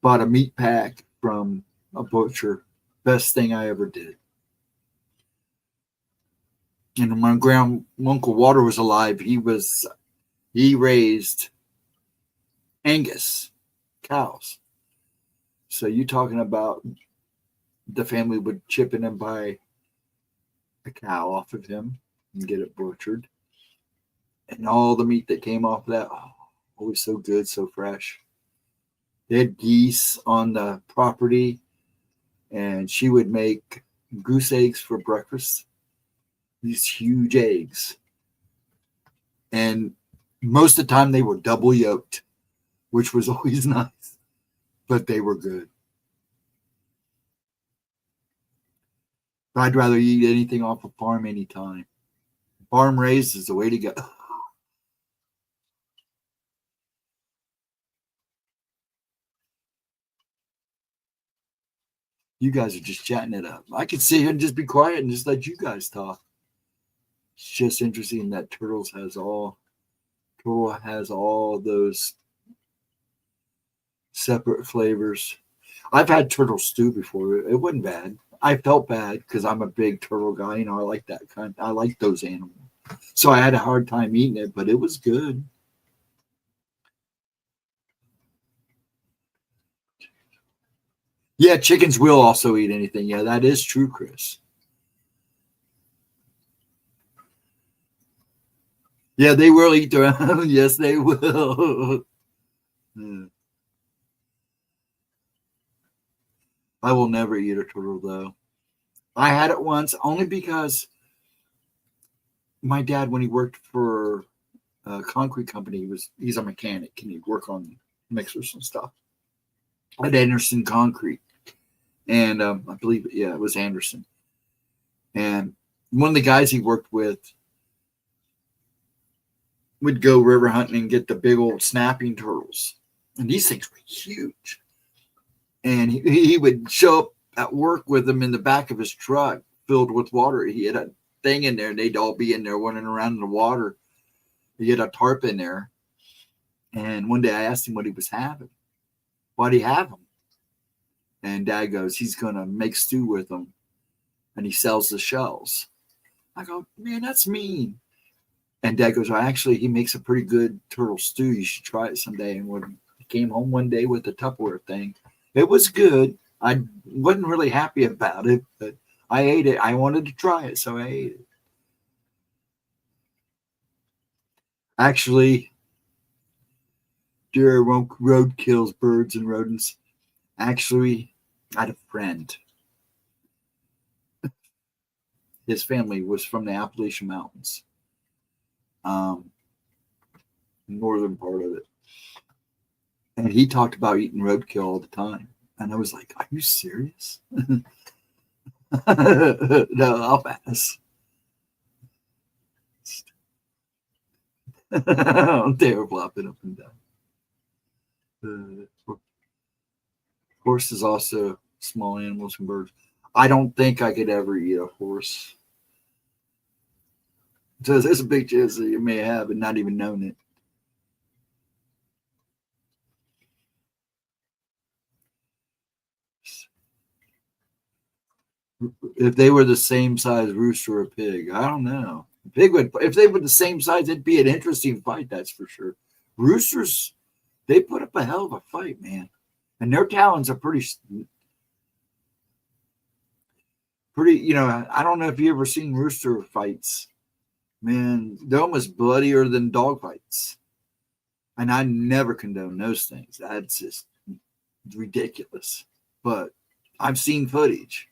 bought a meat pack from a butcher. Best thing I ever did. And when my granduncle Walter was alive, he raised Angus cows. So you talking about the family would chip in and buy a cow off of him and get it butchered. And all the meat that came off of that, always so good, so fresh. They had geese on the property, and she would make goose eggs for breakfast. These huge eggs. And most of the time they were double yolked, which was always nice, but they were good. I'd rather eat anything off a farm anytime. Farm raised is the way to go. You guys are just chatting it up. I could sit here and just be quiet and just let you guys talk. It's just interesting that turtle has all those separate flavors. I've had turtle stew before. It wasn't bad. I felt bad because I'm a big turtle guy. I like that kind. I like those animals. So I had a hard time eating it, but it was good. Yeah, chickens will also eat anything. Yeah, that is true, Chris. Yeah, they will eat their own. Yes, they will. Yeah. I will never eat a turtle, though. I had it once only because my dad, when he worked for a concrete company, he's a mechanic and he'd work on mixers and stuff at Anderson Concrete. And I believe, it was Anderson. And one of the guys he worked with would go river hunting and get the big old snapping turtles. And these things were huge. And he would show up at work with them in the back of his truck filled with water. He had a thing in there, and they'd all be in there running around in the water. He had a tarp in there. And one day I asked him what he was having. Why'd he have them? And Dad goes, he's going to make stew with them. And he sells the shells. I go, man, that's mean. And Dad goes, well, actually, he makes a pretty good turtle stew. You should try it someday. And when he came home one day with the Tupperware thing, it was good. I wasn't really happy about it, but I ate it. I wanted to try it, so I ate it. Actually, deer road kills birds and rodents. Actually, I had a friend. His family was from the Appalachian Mountains, northern part of it. And he talked about eating roadkill all the time. And I was like, are you serious? No, I'll pass. They were flopping up and down. Horses also small animals and birds. I don't think I could ever eat a horse. So there's a big chance that you may have and not even known it. If they were the same size rooster or pig, I don't know. Pig would, if they were the same size, it'd be an interesting fight, that's for sure. Roosters, they put up a hell of a fight, man. And their talons are pretty, you know, I don't know if you ever seen rooster fights. Man, they're almost bloodier than dog fights. And I never condone those things. That's just ridiculous. But I've seen footage.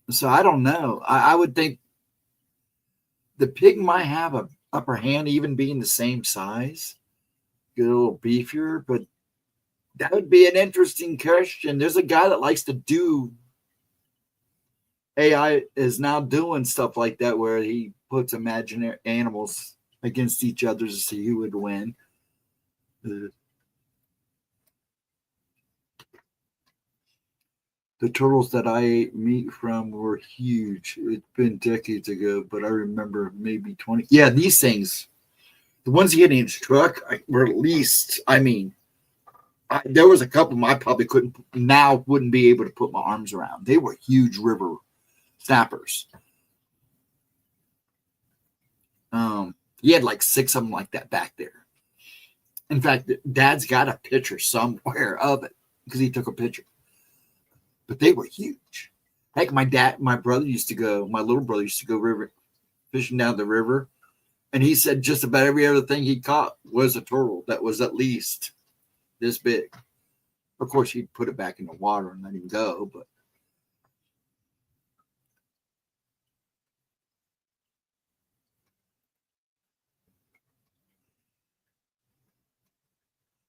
So I don't know. I would think the pig might have an upper hand, even being the same size. Get a little beefier, but that would be an interesting question. There's a guy that likes to do AI is now doing stuff like that where he puts imaginary animals against each other to see who would win. The turtles that I ate meat from were huge. It's been decades ago, but I remember maybe 20. Yeah, these things, the ones getting in his truck were at least, I mean, there was a couple I probably wouldn't be able to put my arms around. They were huge river snappers. He had like 6 of them like that back there. In fact, Dad's got a picture somewhere of it because he took a picture. But they were huge. Heck, my little brother used to go river fishing down the river. And he said just about every other thing he caught was a turtle that was at least this big. Of course, he'd put it back in the water and let him go, but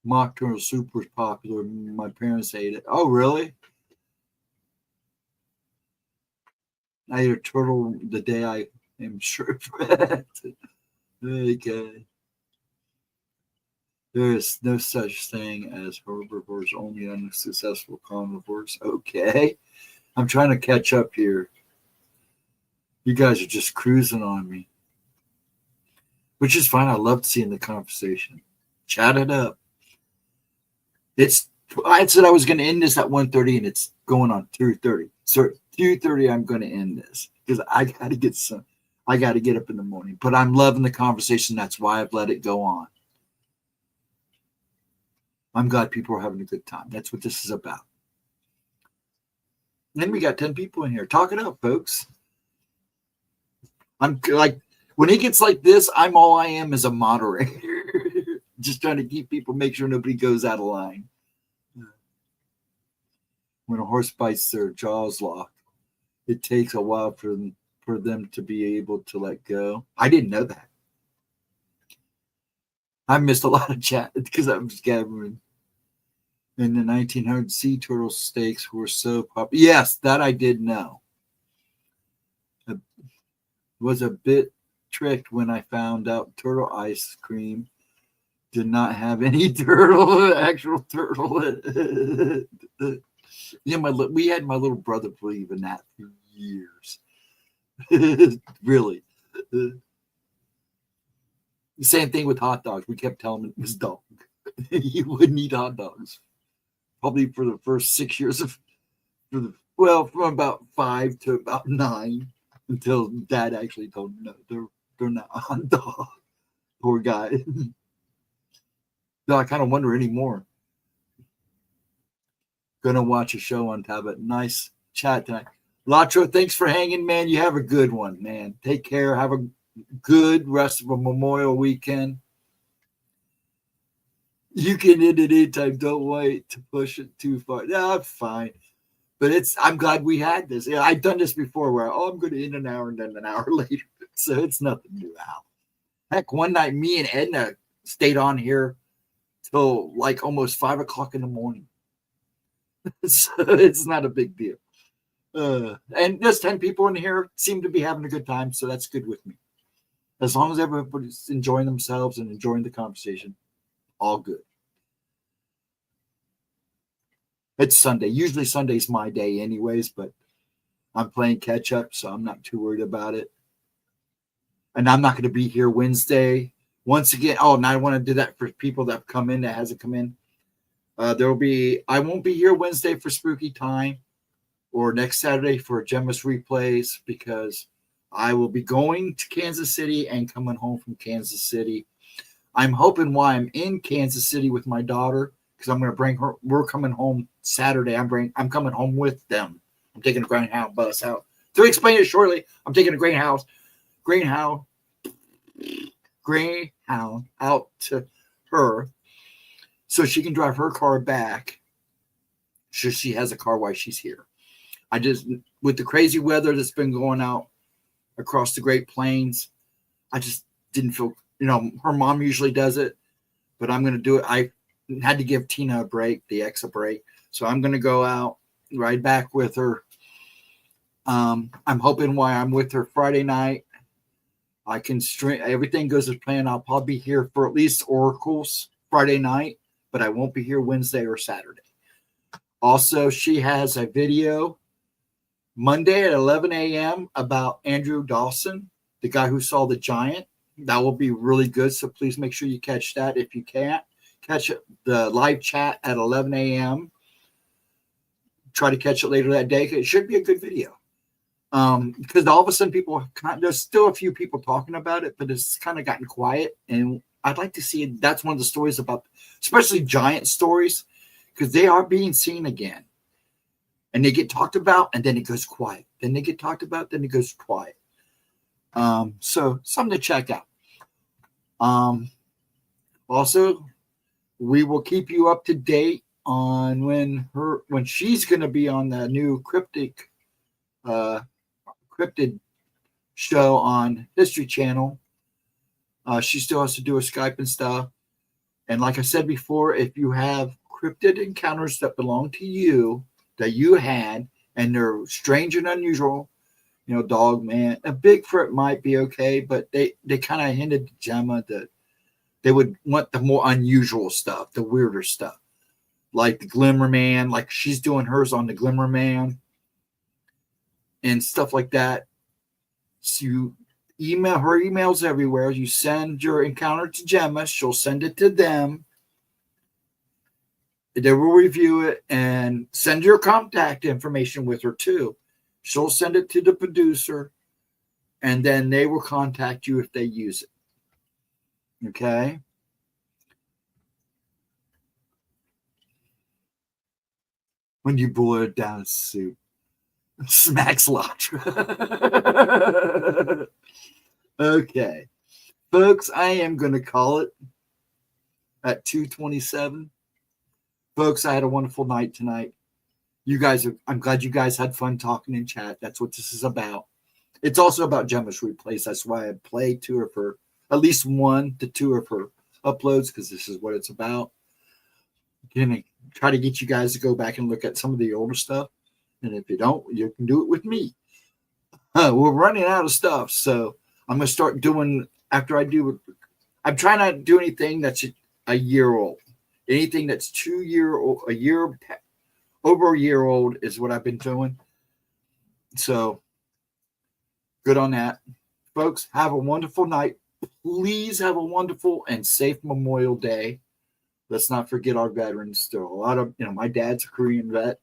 mock turtle soup was popular. My parents ate it. Oh, really? I ate a turtle the day I am sure. Okay. There is no such thing as herbivores, only unsuccessful carnivores. Okay. I'm trying to catch up here. You guys are just cruising on me, which is fine. I love seeing the conversation. Chat it up. I said I was going to end this at 1:30 and it's going on 2:30. So 2:30, I'm going to end this because I got to get up in the morning, but I'm loving the conversation. That's why I've let it go on. I'm glad people are having a good time. That's what this is about. And then we got 10 people in here. Talk it up, folks. I'm like, when it gets like this, all I am is a moderator. Just trying to keep people, make sure nobody goes out of line. When a horse bites, their jaws lock. It takes a while for them to be able to let go. I didn't know that. I missed a lot of chat because I was gathering. In the 1900s, sea turtle steaks were so popular. Yes, that I did know. Was a bit tricked when I found out turtle ice cream did not have any actual turtle. Yeah, we had my little brother believe in that for years. Really. The same thing with hot dogs. We kept telling him it was dog. He wouldn't eat hot dogs. Probably for the first 6 years from about 5 to about 9, until Dad actually told him, no, they're not hot dog. Poor guy. No, I kind of wonder anymore. Gonna watch a show on tablet. Nice chat tonight. Latro, thanks for hanging, man. You have a good one, man. Take care. Have a good rest of a Memorial weekend. You can end it anytime. Don't wait to push it too far. No, I'm fine. But I'm glad we had this. Yeah, I've done this before where, I'm going to end an hour and then an hour later. So it's nothing new out. Heck, one night me and Edna stayed on here till like almost 5 o'clock in the morning. So it's not a big deal. And there's 10 people in here seem to be having a good time. So that's good with me. As long as everybody's enjoying themselves and enjoying the conversation, all good. It's Sunday. Usually Sunday's my day anyways, but I'm playing catch up, so I'm not too worried about it. And I'm not going to be here Wednesday. Once again, and I want to do that for people that have come in that hasn't come in. I won't be here Wednesday for Spooky Time or next Saturday for Gemma's replays because I will be going to Kansas City and coming home from Kansas City. I'm hoping while I'm in Kansas City with my daughter, because I'm going to bring her. We're coming home Saturday. I'm coming home with them. I'm taking a Greyhound bus out. To explain it shortly, I'm taking a Greyhound out to her so she can drive her car back. So she has a car while she's here. With the crazy weather that's been going out across the Great Plains, I just didn't feel, her mom usually does it, but I'm going to do it. I had to give Tina a break, the ex a break. So I'm going to go out, ride back with her. I'm hoping while I'm with her Friday night, I can everything goes as planned. I'll probably be here for at least Oracles Friday night, but I won't be here Wednesday or Saturday. Also, she has a video Monday at 11 a.m. about Andrew Dawson, the guy who saw the giant. That will be really good, so please make sure you catch that if you can't. Catch the live chat at 11 a.m. Try to catch it later that day. It should be a good video. Because all of a sudden there's still a few people talking about it, but it's kind of gotten quiet. And I'd like to see it. That's one of the stories about, especially giant stories, because they are being seen again. And they get talked about, and then it goes quiet. Then they get talked about, then it goes quiet. So something to check out. Also, we will keep you up to date on when she's going to be on the new cryptid show on History Channel. She still has to do a Skype and stuff. And like I said before, if you have cryptid encounters that belong to you, that you had, and they're strange and unusual, dog man, a Bigfoot might be okay, but they kind of hinted to Gemma that they would want the more unusual stuff, the weirder stuff, like the Glimmer Man, like she's doing hers on the Glimmer Man and stuff like that. So you email her, emails everywhere. You send your encounter to Gemma. She'll send it to them. They will review it and send your contact information with her too. She'll send it to the producer, and then they will contact you if they use it. Okay? When you boil it down to soup, smacks Latra. Okay. Folks, I am going to call it at 2:27. Folks, I had a wonderful night tonight. I'm glad you guys had fun talking in chat. That's what this is about. It's also about Gemma's replays. That's why I played at least 1 to 2 of her uploads, because this is what it's about. Gonna try to get you guys to go back and look at some of the older stuff. And if you don't, you can do it with me. We're running out of stuff. So I'm going to start doing, I'm trying not to do anything that's a year old. Anything that's 2 year old, over a year old is what I've been doing. So good on that. Folks, have a wonderful night. Please have a wonderful and safe Memorial Day. Let's not forget our veterans. There are a lot of, my dad's a Korean vet.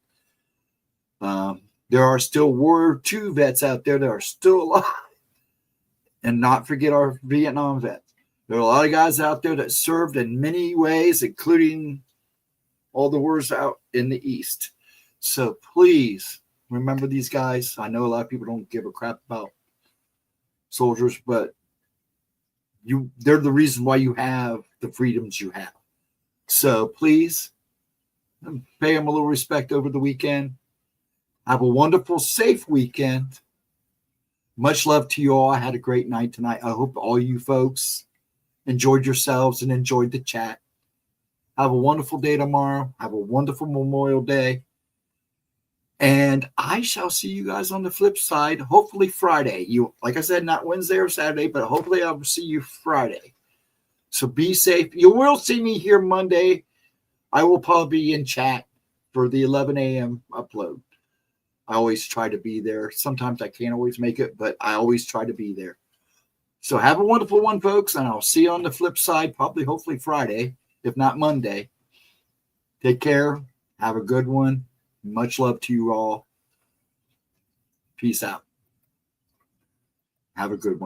There are still World War II vets out there that are still alive. And not forget our Vietnam vets. There are a lot of guys out there that served in many ways, including all the wars out in the East. So please remember these guys. I know a lot of people don't give a crap about soldiers, but they're the reason why you have the freedoms you have. So please pay them a little respect over the weekend. Have a wonderful, safe weekend. Much love to you all. I had a great night tonight. I hope all you folks enjoyed yourselves and enjoyed the chat. Have a wonderful day tomorrow. Have a wonderful Memorial Day. And I shall see you guys on the flip side, hopefully Friday. Like I said, not Wednesday or Saturday, but hopefully I'll see you Friday. So be safe. You will see me here Monday. I will probably be in chat for the 11 a.m. upload. I always try to be there. Sometimes I can't always make it, but I always try to be there. So have a wonderful one, folks, and I'll see you on the flip side, probably hopefully Friday, if not Monday. Take care. Have a good one. Much love to you all. Peace out. Have a good one.